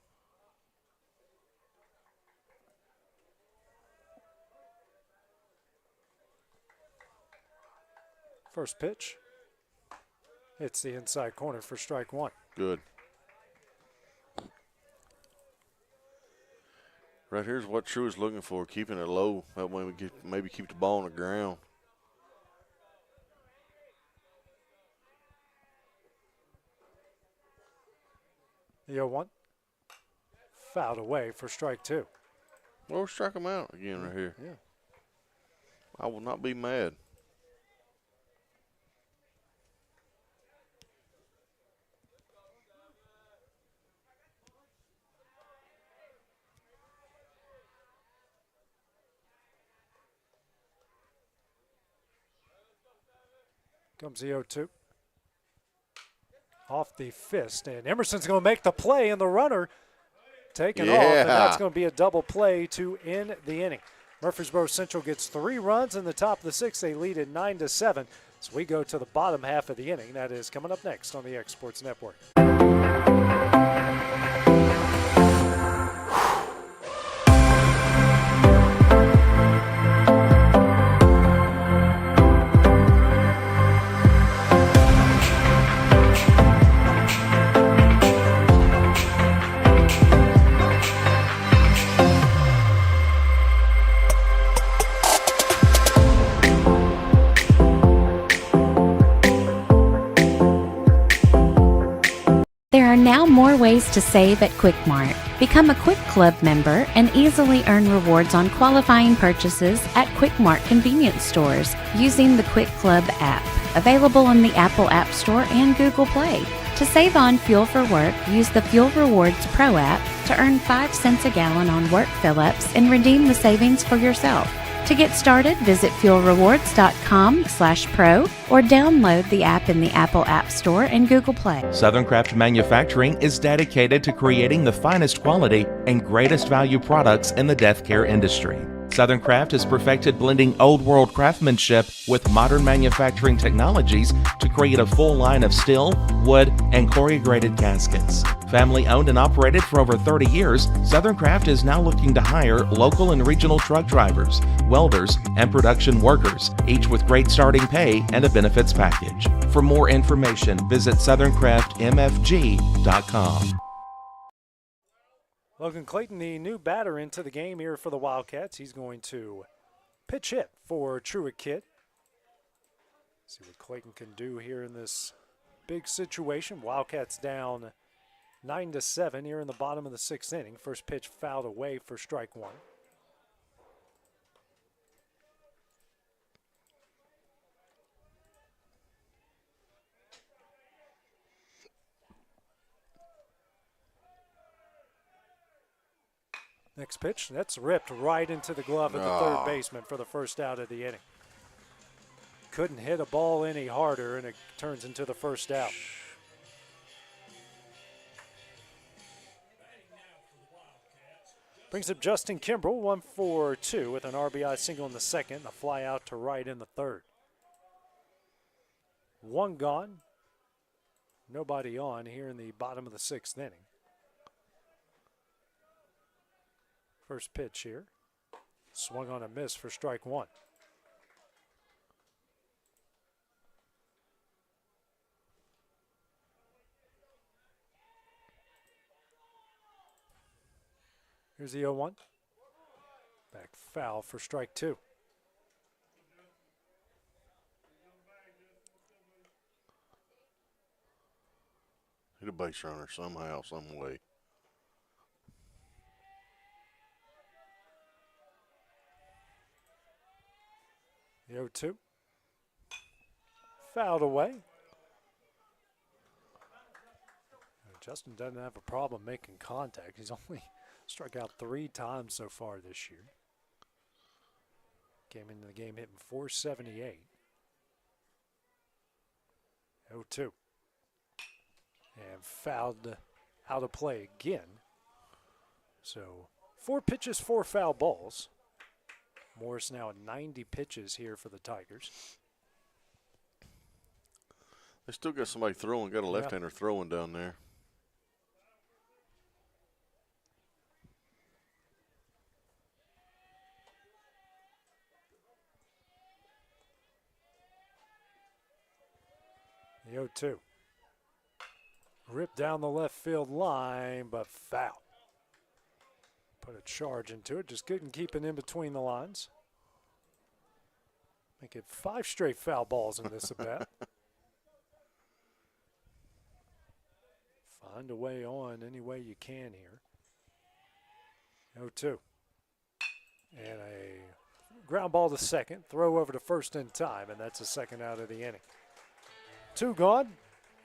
[SPEAKER 24] First pitch. Hits the inside corner for strike 1.
[SPEAKER 25] Good. Right here's what True is looking for, keeping it low. That way we get, maybe keep the ball on the ground.
[SPEAKER 24] The 0-1. Fouled away for strike 2.
[SPEAKER 25] Well, struck him out again right here.
[SPEAKER 24] Yeah.
[SPEAKER 25] I will not be mad.
[SPEAKER 24] Comes the 0-2. Off the fist, and Emerson's going to make the play, and the runner taken off, and that's going to be a double play to end the inning. Murfreesboro Central gets 3 runs in the top of the 6th. They lead at 9-7. So we go to the bottom half of the inning. That is coming up next on the X Sports Network.
[SPEAKER 2] There are now more ways to save at QuickMart. Become a Quick Club member and easily earn rewards on qualifying purchases at QuickMart convenience stores using the Quick Club app, available on the Apple App Store and Google Play. To save on fuel for work, use the Fuel Rewards Pro app to earn 5 cents a gallon on work fill-ups and redeem the savings for yourself. To get started, visit fuelrewards.com/pro or download the app in the Apple App Store and Google Play.
[SPEAKER 12] Southern Craft Manufacturing is dedicated to creating the finest quality and greatest value products in the death care industry. Southern Craft has perfected blending old world craftsmanship with modern manufacturing technologies to create a full line of steel, wood, and corrugated caskets. Family owned and operated for over 30 years, Southern Craft is now looking to hire local and regional truck drivers, welders, and production workers, each with great starting pay and a benefits package. For more information, visit southerncraftmfg.com.
[SPEAKER 24] Logan Clayton, the new batter into the game here for the Wildcats. He's going to pitch hit for Truett Kidd. See what Clayton can do here in this big situation. Wildcats down 9-7 here in the bottom of the 6th inning. First pitch fouled away for strike 1. Next pitch, that's ripped right into the glove of the third baseman for the first out of the inning. Couldn't hit a ball any harder, and it turns into the first out. Brings up Justin Kimbrell, 1 for 2 with an RBI single in the second and a fly out to right in the third. 1 gone. Nobody on here in the bottom of the 6th inning. First pitch here. Swung on a miss for strike 1. Here's the 0-1. Back foul for strike 2.
[SPEAKER 25] Hit a base runner somehow, some way.
[SPEAKER 24] The 0-2. Fouled away. Justin doesn't have a problem making contact. He's only struck out 3 times so far this year. Came into the game hitting .478. 0-2. And fouled out of play again. So 4 pitches, 4 foul balls. Morris now at 90 pitches here for the Tigers.
[SPEAKER 25] They still got somebody throwing, got a left-hander throwing down there.
[SPEAKER 24] The 0-2. Ripped down the left field line, but foul. Put a charge into it, just couldn't keep it in between the lines. Make it 5 straight foul balls in this at-bat. Find a way on any way you can here. 0-2. And a ground ball to second, throw over to first in time, and that's the second out of the inning. 2 gone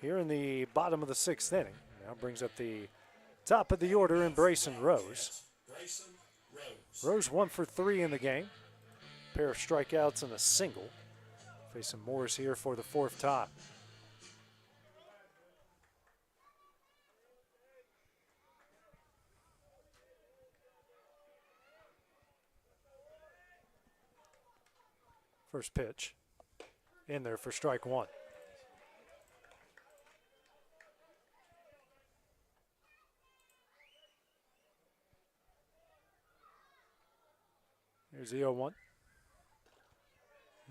[SPEAKER 24] here in the bottom of the 6th inning. Now brings up the top of the order in Brayson Rose. Rose 1 for 3 in the game. Pair of strikeouts and a single. Facing Morris here for the 4th time. First pitch in there for strike one. Here's the 0-1.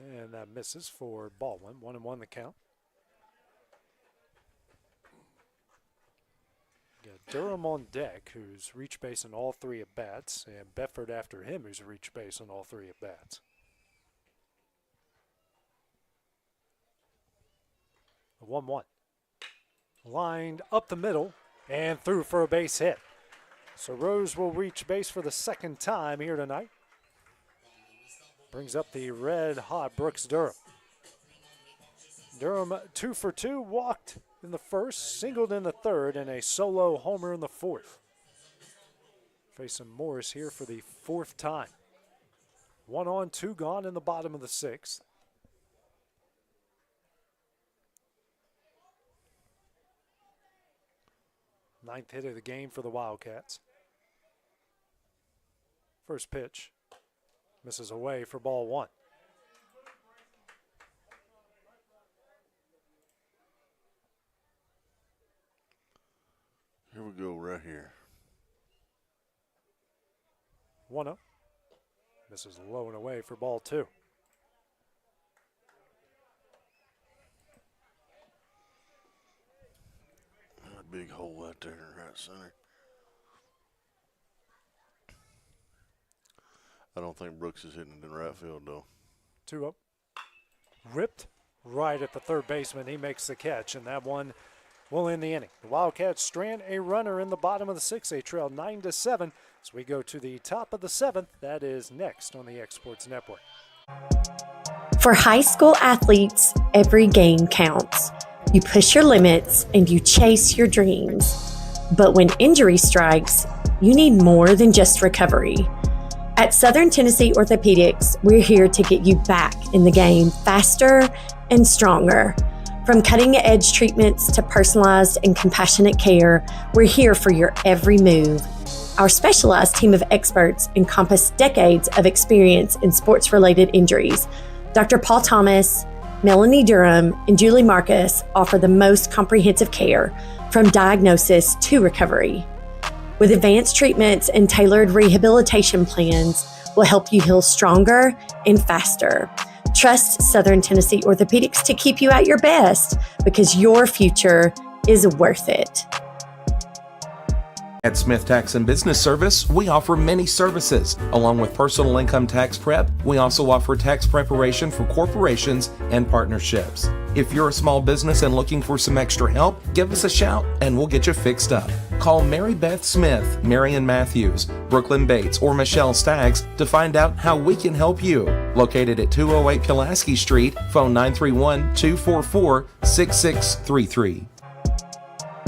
[SPEAKER 24] And that misses for ball one. 1-1 the count. Got Durham on deck, who's reached base on all three at bats, and Bedford after him, who's reached base on all three at bats. The 1-1. Lined up the middle and through for a base hit. So Rose will reach base for the second time here tonight. Brings up the red-hot Brooks Durham. Durham 2 for 2, walked in the first, singled in the third, and a solo homer in the fourth. Facing Morris here for the fourth time. 1 on, 2 gone in the bottom of the sixth. Ninth hit of the game for the Wildcats. First pitch. Misses away for ball one.
[SPEAKER 25] Here we go right here.
[SPEAKER 24] 1-0. Misses low and away for ball two.
[SPEAKER 25] A big hole right there in right center. I don't think Brooks is hitting it in right field, though.
[SPEAKER 24] 2-0. Ripped right at the third baseman. He makes the catch, and that one will end the inning. The Wildcats strand a runner in the bottom of the sixth. They trail 9-7 as we go to the top of the seventh. That is next on the Exports Network.
[SPEAKER 4] For high school athletes, every game counts. You push your limits and you chase your dreams. But when injury strikes, you need more than just recovery. At Southern Tennessee Orthopedics, we're here to get you back in the game faster and stronger. From cutting-edge treatments to personalized and compassionate care, we're here for your every move. Our specialized team of experts encompass decades of experience in sports-related injuries. Dr. Paul Thomas, Melanie Durham, and Julie Marcus offer the most comprehensive care from diagnosis to recovery. With advanced treatments and tailored rehabilitation plans, we'll help you heal stronger and faster. Trust Southern Tennessee Orthopedics to keep you at your best because your future is worth it.
[SPEAKER 12] At Smith Tax and Business Service, we offer many services. Along with personal income tax prep, we also offer tax preparation for corporations and partnerships. If you're a small business and looking for some extra help, give us a shout and we'll get you fixed up. Call Mary Beth Smith, Marion Matthews, Brooklyn Bates, or Michelle Staggs to find out how we can help you. Located at 208 Pulaski Street, phone 931-244-6633.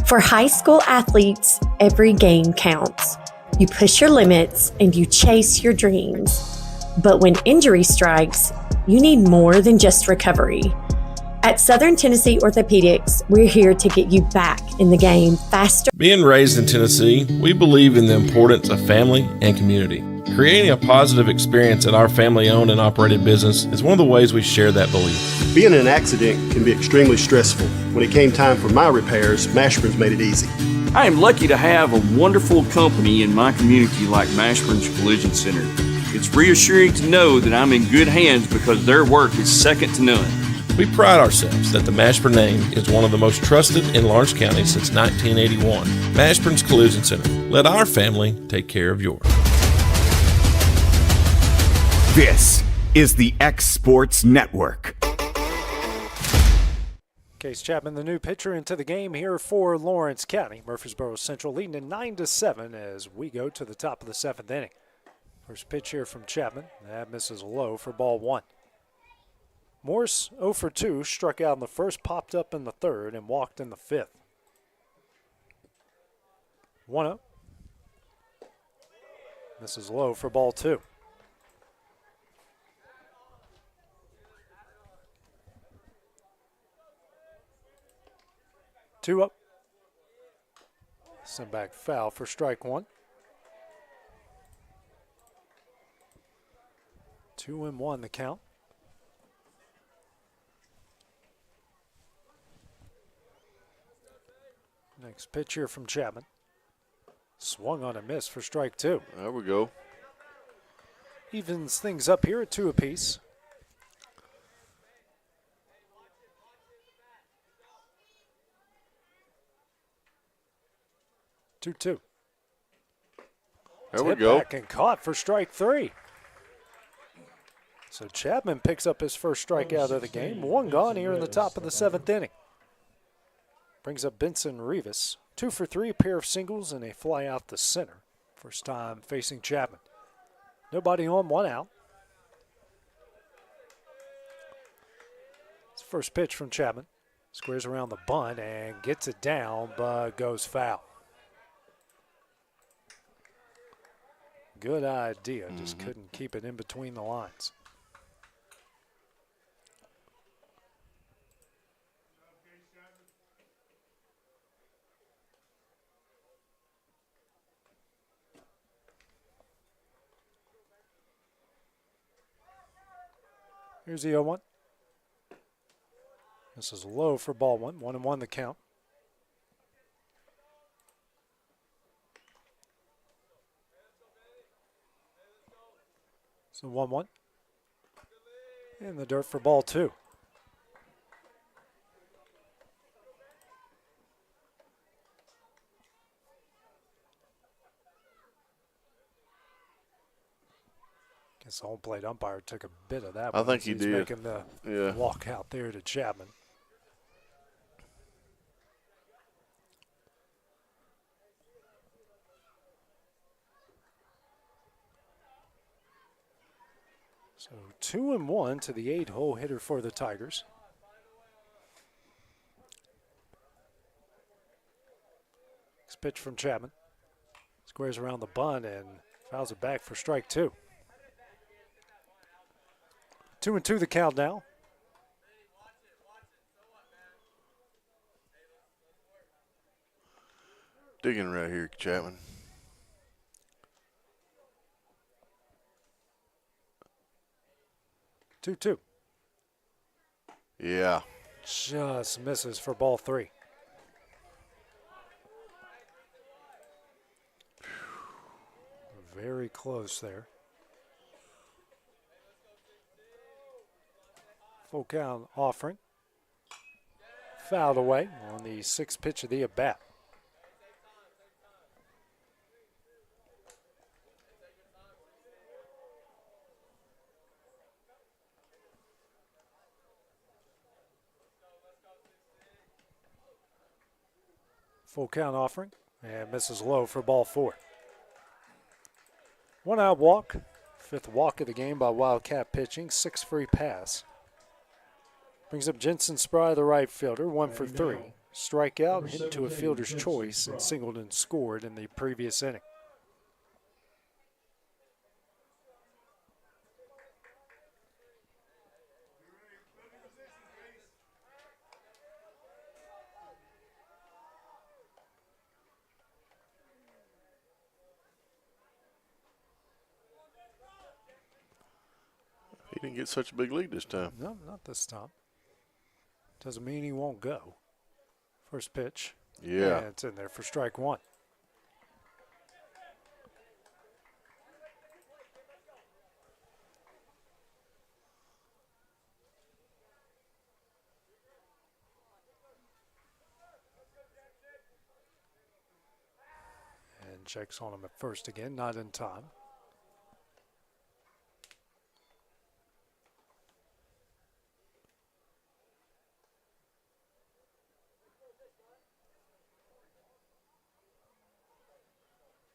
[SPEAKER 4] For high school athletes, every game counts. You push your limits and you chase your dreams. But when injury strikes, you need more than just recovery. At Southern Tennessee Orthopedics, we're here to get you back in the game faster.
[SPEAKER 1] Being raised in Tennessee, we believe in the importance of family and community. Creating a positive experience at our family-owned and operated business is one of the ways we share that belief.
[SPEAKER 5] Being in an accident can be extremely stressful. When it came time for my repairs, Mashburn's made it easy.
[SPEAKER 6] I am lucky to have a wonderful company in my community like Mashburn's Collision Center. It's reassuring to know that I'm in good hands because their work is second to none.
[SPEAKER 1] We pride ourselves that the Mashburn name is one of the most trusted in Lawrence County since 1981. Mashburn's Collision Center. Let our family take care of yours.
[SPEAKER 23] This is the X Sports Network.
[SPEAKER 24] Case Chapman, the new pitcher, into the game here for Lawrence County. Murfreesboro Central leading at 9-7 as we go to the top of the seventh inning. First pitch here from Chapman. That misses low for ball one. Morse 0 for 2, struck out in the first, popped up in the third, and walked in the fifth. 1-0. Misses low for ball two. Two up. Sent back foul for strike one. 2-1 the count. Next pitch here from Chapman. Swung on a miss for strike 2.
[SPEAKER 25] There we go.
[SPEAKER 24] Evens things up here at 2 apiece. Two.
[SPEAKER 25] There we go.
[SPEAKER 24] Back and caught for strike 3. So Chapman picks up his first strikeout of the game. 1 gone here in the top of the 7th inning. Brings up Benson Rivas. 2 for 3, a pair of singles and a fly out the center. First time facing Chapman. Nobody on, 1 out. It's the first pitch from Chapman. Squares around the bunt and gets it down, but goes foul. Good idea, just couldn't keep it in between the lines. Here's the 0-1. This is low for ball 1. 1-1 the count. So 1-1. In the dirt for ball 2. Guess the home plate umpire took a bit of that.
[SPEAKER 25] I think he
[SPEAKER 24] He's
[SPEAKER 25] did.
[SPEAKER 24] making the walk out there to Chapman. So 2-1 to the 8-hole hitter for the Tigers. Next pitch from Chapman. Squares around the bunt and fouls it back for strike 2. 2-2 the count now.
[SPEAKER 25] Digging right here, Chapman.
[SPEAKER 24] Two.
[SPEAKER 25] Yeah.
[SPEAKER 24] Just misses for ball 3. Very close there. Full count offering. Fouled away on the 6th pitch of the at-bat. Full count offering and misses low for ball 4. 1 out walk. 5th walk of the game by Wildcat pitching. 6 free pass. Brings up Jensen Spry, the right fielder, 1 for 3. Strikeout, hit to a fielder's choice, and Singleton scored in the previous inning.
[SPEAKER 25] He didn't get such a big lead this time.
[SPEAKER 24] No, not this time. Doesn't mean he won't go. First pitch.
[SPEAKER 25] Yeah.
[SPEAKER 24] And it's in there for strike 1. And checks on him at first again, not in time.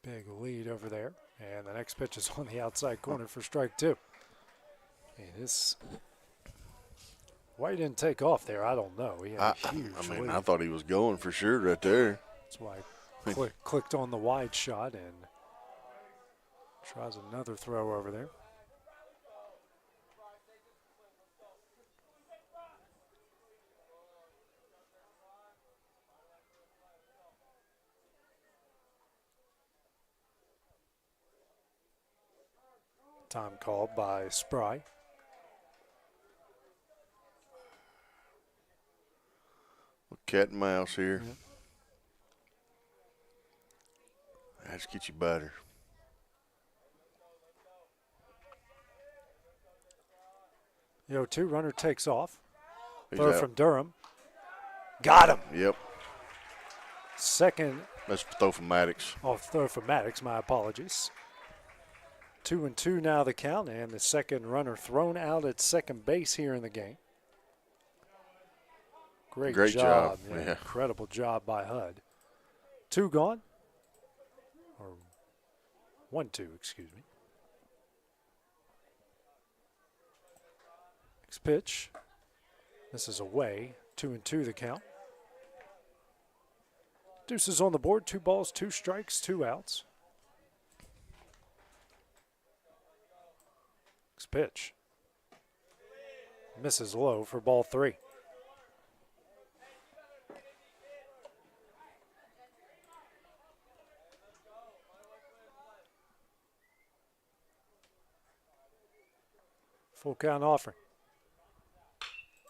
[SPEAKER 24] Big lead over there. And the next pitch is on the outside corner for strike 2. And this, why he didn't take off there, I don't know. He had a huge lead.
[SPEAKER 25] I thought he was going for sure right there.
[SPEAKER 24] That's why I clicked on the wide shot and tries another throw over there. Time called by Spry.
[SPEAKER 25] Cat and mouse here. I just get you better.
[SPEAKER 24] The 0-2 runner takes off.
[SPEAKER 25] He's
[SPEAKER 24] Throw
[SPEAKER 25] out.
[SPEAKER 24] from Durham. Got him.
[SPEAKER 25] Yep.
[SPEAKER 24] Second.
[SPEAKER 25] That's throw from Maddox.
[SPEAKER 24] Oh, throw from Maddox. My apologies. 2-2 now the count, and the second runner thrown out at second base here in the game. Great job. Yeah,
[SPEAKER 25] Yeah.
[SPEAKER 24] Incredible job by HUD. 2 gone. Or 1-2, excuse me. Next pitch. This is away. 2-2 the count. Deuces on the board. 2 balls, 2 strikes, 2 outs. Next pitch. Misses low for ball 3. Full count offering.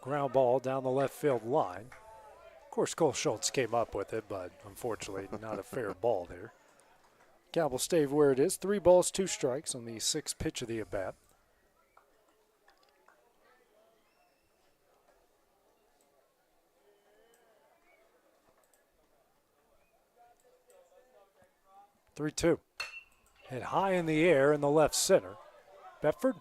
[SPEAKER 24] Ground ball down the left field line. Of course, Cole Schultz came up with it, but unfortunately not a fair ball there. Count will stay where it is. 3 balls, 2 strikes on the 6th pitch of the at-bat. Three-two. Hit high in the air in the left center. Bedford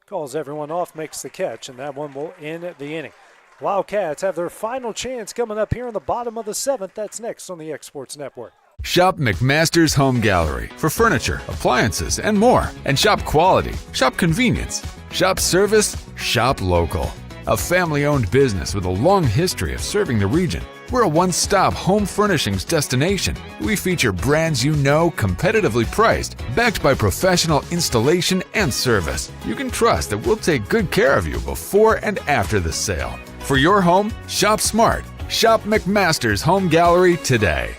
[SPEAKER 24] calls everyone off, makes the catch, and that one will end the inning. Wildcats have their final chance coming up here in the bottom of the 7th. That's next on the X-Sports Network.
[SPEAKER 22] Shop McMaster's Home Gallery for furniture, appliances, and more. And shop quality, shop convenience, shop service, shop local. A family-owned business with a long history of serving the region. We're a one-stop home furnishings destination. We feature brands you know, competitively priced, backed by professional installation and service. You can trust that we'll take good care of you before and after the sale. For your home, shop smart. Shop McMaster's Home Gallery today.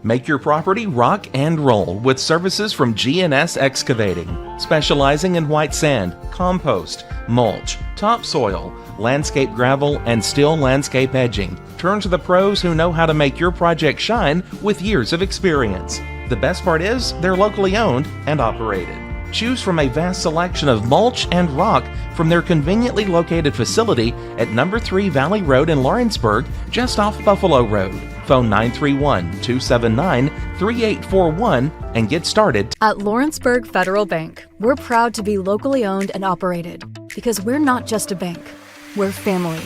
[SPEAKER 12] Make your property rock and roll with services from G&S Excavating, specializing in white sand, compost, mulch, topsoil, landscape gravel, and steel landscape edging. Turn to the pros who know how to make your project shine with years of experience. The best part is they're locally owned and operated. Choose from a vast selection of mulch and rock from their conveniently located facility at number 3 Valley Road in Lawrenceburg, just off Buffalo Road. Phone 931-279-3841 and get started.
[SPEAKER 20] At Lawrenceburg Federal Bank, we're proud to be locally owned and operated because we're not just a bank, we're family.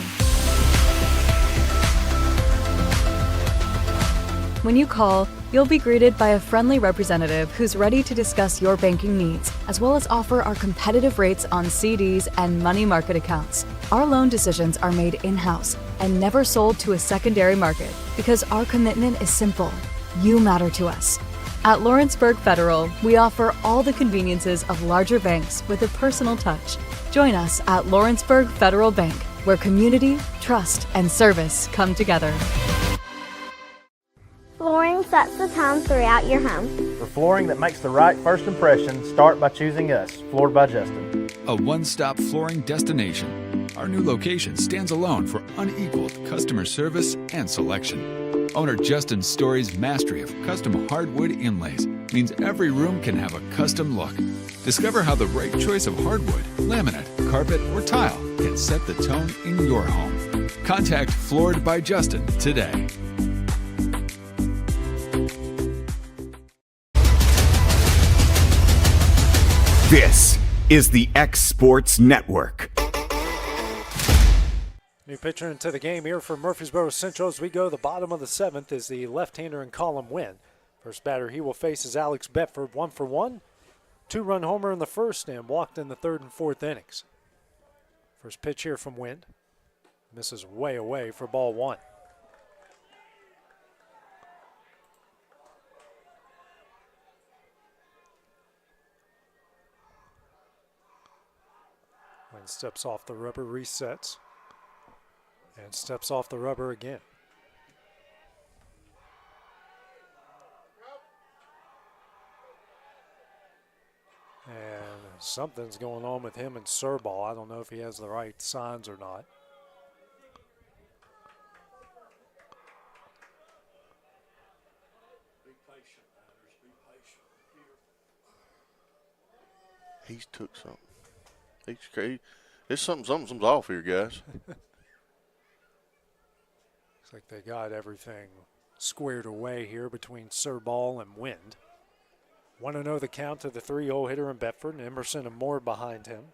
[SPEAKER 20] When you call, you'll be greeted by a friendly representative who's ready to discuss your banking needs, as well as offer our competitive rates on CDs and money market accounts. Our loan decisions are made in-house and never sold to a secondary market because our commitment is simple. You matter to us. At Lawrenceburg Federal, we offer all the conveniences of larger banks with a personal touch. Join us at Lawrenceburg Federal Bank, where community, trust, and service come together.
[SPEAKER 7] Flooring sets the tone throughout your home.
[SPEAKER 8] For flooring that makes the right first impression, start by choosing us, Floored by Justin.
[SPEAKER 22] A one-stop flooring destination. Our new location stands alone for unequaled customer service and selection. Owner Justin Story's mastery of custom hardwood inlays means every room can have a custom look. Discover how the right choice of hardwood, laminate, carpet, or tile can set the tone in your home. Contact Floored by Justin today.
[SPEAKER 23] This is the X Sports Network.
[SPEAKER 24] New pitcher into the game here for Murfreesboro Central as we go the bottom of the 7th is the left-hander in column Wynn. First batter he will face is Alex Bedford, 1 for 1. 2-run homer in the first and walked in the 3rd and 4th innings. First pitch here from Wynn. Misses way away for ball 1. Wynn steps off the rubber, resets, and steps off the rubber again. And something's going on with him and Surball. I don't know if he has the right signs or not.
[SPEAKER 25] He's took something. He's crazy. There's something's off here, guys.
[SPEAKER 24] Looks like they got everything squared away here between Sir Ball and Wind. 1-0 the count to the 3-hole hitter in Bedford, and Emerson and Moore behind him.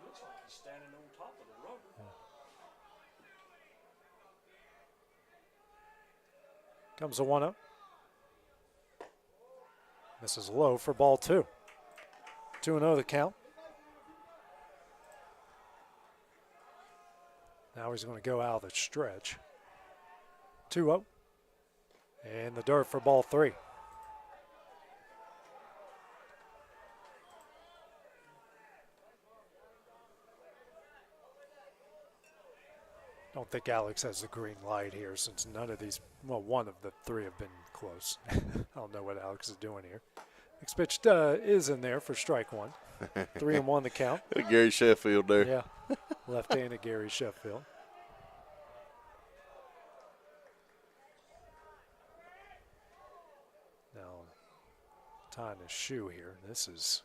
[SPEAKER 10] Looks like he's standing on top of the rubber.
[SPEAKER 24] Comes a 1-0. This is low for ball 2. 2-0 the count. Now he's going to go out of the stretch. 2-0. And the dirt for ball 3. Don't think Alex has the green light here since none of these, well, one of the 3 have been close. I don't know what Alex is doing here. Next pitch is in there for strike 1. 3-1 the count.
[SPEAKER 25] Gary Sheffield there.
[SPEAKER 24] Yeah, left-handed Gary Sheffield. Now, tying his shoe here. This has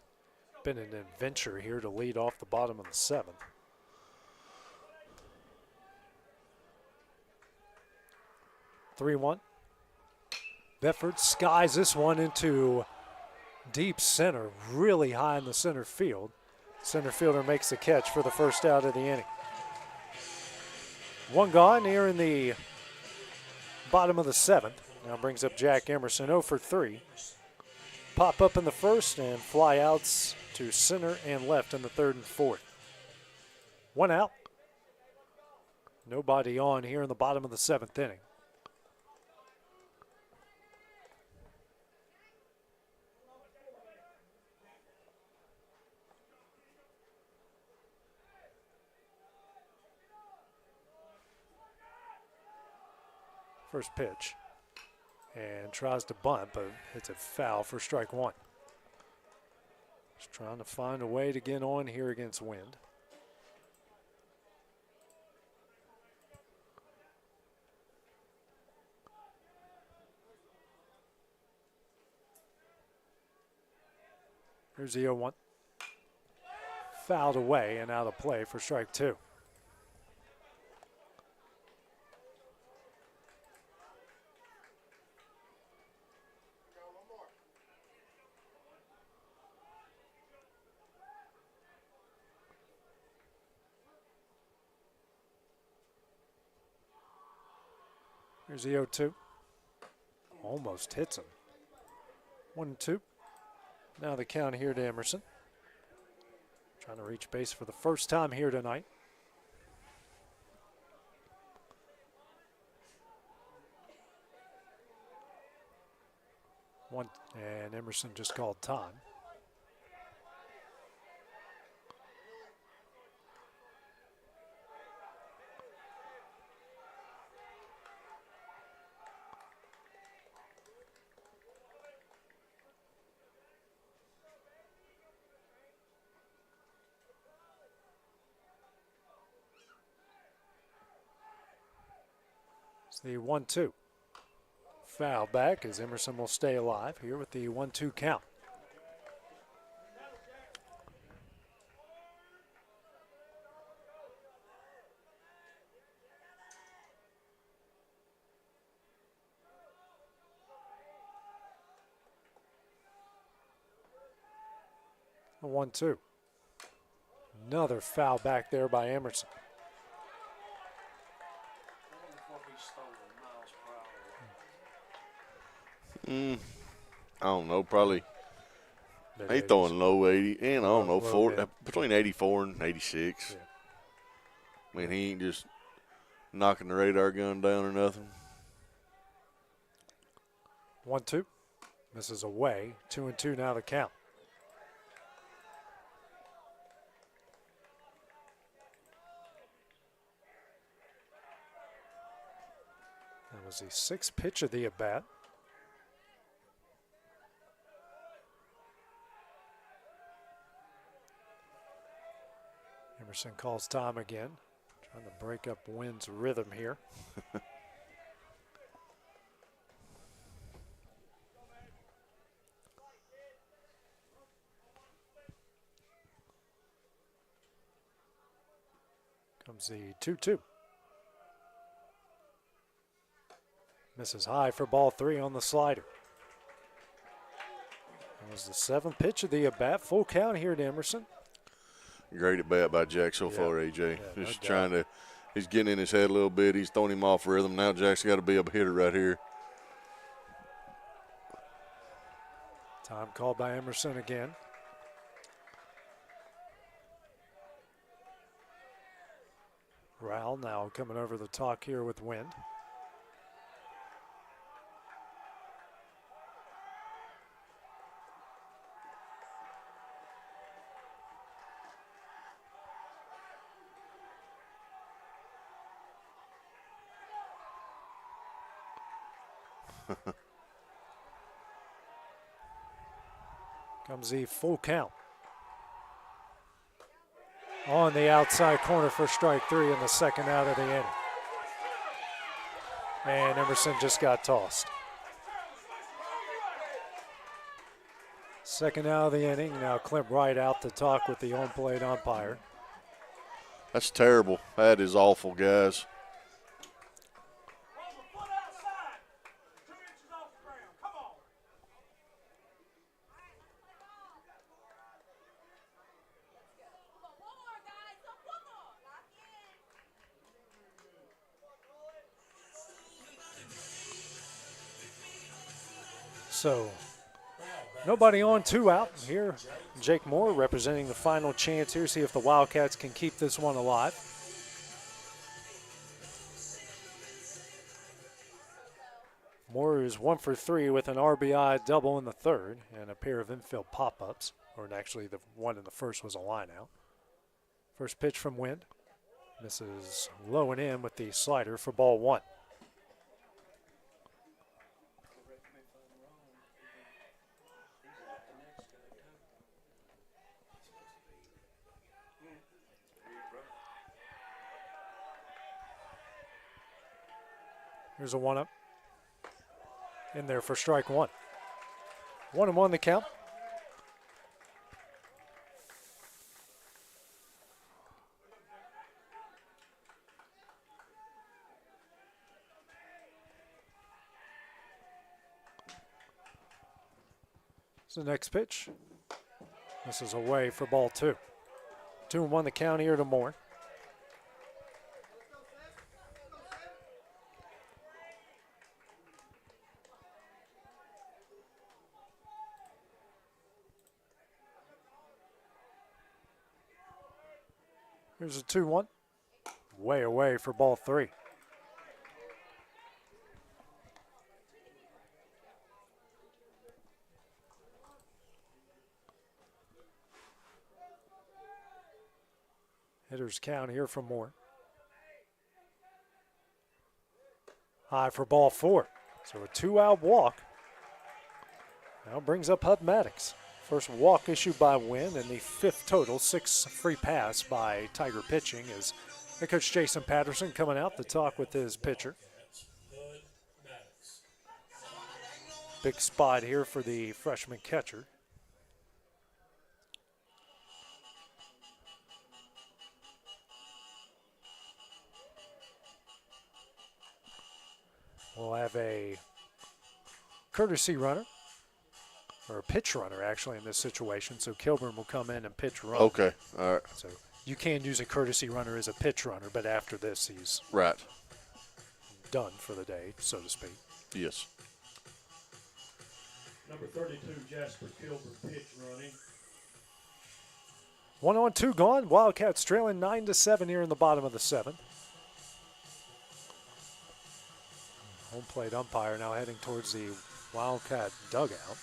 [SPEAKER 24] been an adventure here to lead off the bottom of the 7th. 3-1. Bedford skies this one into deep center, really high in the center field. Center fielder makes the catch for the first out of the inning. 1 gone here in the bottom of the 7th. Now brings up Jack Emerson, 0 for 3. Pop up in the first and fly outs to center and left in the 3rd and 4th. 1 out. Nobody on here in the bottom of the 7th inning. First pitch, and tries to bunt, but it's a foul for strike 1. Just trying to find a way to get on here against Wind. Here's the 0-1. Fouled away and out of play for strike 2. Here's the 0-2. Almost hits him. 1-2. Now the count here to Emerson. Trying to reach base for the first time here tonight. And Emerson just called time. The 1-2. Foul back as Emerson will stay alive here with the 1-2 count. The 1-2. Another foul back there by Emerson.
[SPEAKER 25] I don't know, probably. He throwing low 80, and I don't know, between 84 and 86.
[SPEAKER 24] Yeah.
[SPEAKER 25] I mean, he ain't just knocking the radar gun down or nothing.
[SPEAKER 24] 1-2. Misses away. 2-2 now the count. That was the 6th pitch of the at-bat. Emerson calls time again. Trying to break up Wynn's rhythm here. Comes the 2-2. Misses high for ball 3 on the slider. That was the 7th pitch of the at-bat. Full count here at Emerson.
[SPEAKER 25] Great at bat by Jack so far, AJ. Just trying to, he's getting in his head a little bit. He's throwing him off rhythm. Now Jack's got to be a hitter right here.
[SPEAKER 24] Time called by Emerson again. Rowell now coming over the talk here with Wind. Comes the full count. On the outside corner for strike 3 in the second out of the inning. And Emerson just got tossed. Second out of the inning. Now Clint Wright out to talk with the on-plate umpire.
[SPEAKER 25] That's terrible. That is awful, guys.
[SPEAKER 24] So, nobody on, 2 out here. Jake Moore representing the final chance here. See if the Wildcats can keep this one alive. Moore is 1 for 3 with an RBI double in the third and a pair of infield pop-ups. Or actually, the one in the first was a line out. First pitch from Wind. Misses low and in with the slider for ball 1. Here's a 1-up. In there for strike 1. 1-1 the count. So the next pitch. This is away for ball 2. 2-1 the count here to Moore. Here's a 2-1. Way away for ball 3. Hitters count here for Moore. High for ball 4. So a 2-out walk. Now brings up Hud Maddox. First walk issued by Wynn and the 5th total, 6 free pass by Tiger pitching as head coach Jason Patterson coming out to talk with his pitcher. Big spot here for the freshman catcher. We'll have a courtesy runner. Or a pitch runner, actually, in this situation. So Kilburn will come in and pitch run.
[SPEAKER 25] Okay, all right.
[SPEAKER 24] So you can use a courtesy runner as a pitch runner, but after this, he's
[SPEAKER 25] right
[SPEAKER 24] done for the day, so to speak.
[SPEAKER 25] Yes.
[SPEAKER 10] Number 32, Jasper Kilburn, pitch running.
[SPEAKER 24] 1-2 gone. Wildcats trailing 9-7 here in the bottom of the 7th. Home plate umpire now heading towards the Wildcat dugout.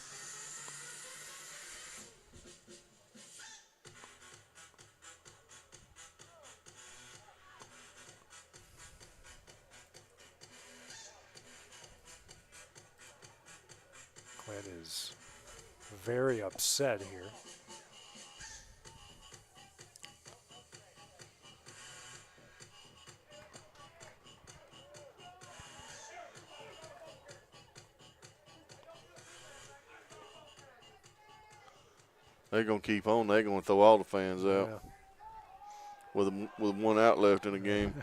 [SPEAKER 24] Clint is very upset here.
[SPEAKER 25] They're going to keep on. They're going to throw all the fans out with 1 out left in the game.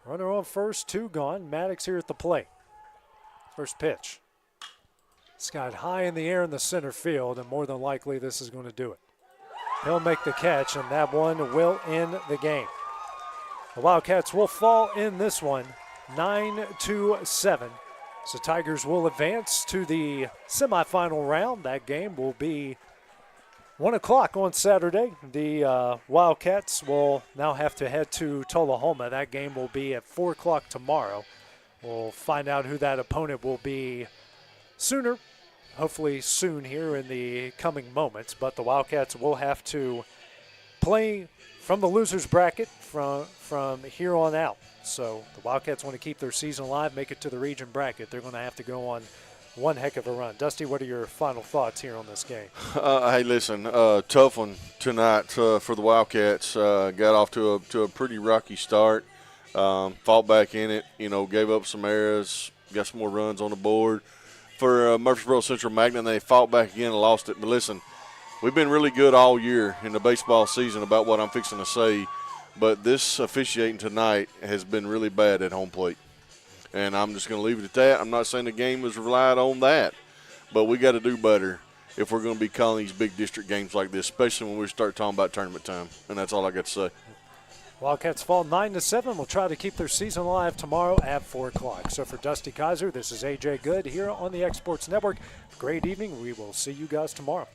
[SPEAKER 24] Runner on first, 2 gone. Maddox here at the plate. First pitch. Skied high in the air in the center field, and more than likely this is going to do it. He'll make the catch, and that one will end the game. The Wildcats will fall in this one 9-7. So Tigers will advance to the semifinal round. That game will be 1 o'clock on Saturday. The Wildcats will now have to head to Tullahoma. That game will be at 4 o'clock tomorrow. We'll find out who that opponent will be sooner, hopefully soon here in the coming moments. But the Wildcats will have to play from the loser's bracket from here on out. So the Wildcats want to keep their season alive, make it to the region bracket. They're going to have to go on one heck of a run. Dusty, what are your final thoughts here on this game?
[SPEAKER 25] Hey, listen, tough one tonight for the Wildcats. Got off to a pretty rocky start. Fought back in it, gave up some errors, got some more runs on the board. For Murfreesboro Central Magnet, they fought back again and lost it. But listen, we've been really good all year in the baseball season about what I'm fixing to say. But this officiating tonight has been really bad at home plate. And I'm just going to leave it at that. I'm not saying the game was relied on that. But we got to do better if we're going to be calling these big district games like this, especially when we start talking about tournament time. And that's all I got to say.
[SPEAKER 24] Wildcats fall 9-7. We'll try to keep their season alive tomorrow at 4 o'clock. So for Dusty Kaiser, this is AJ Good here on the Exports Network. Great evening. We will see you guys tomorrow.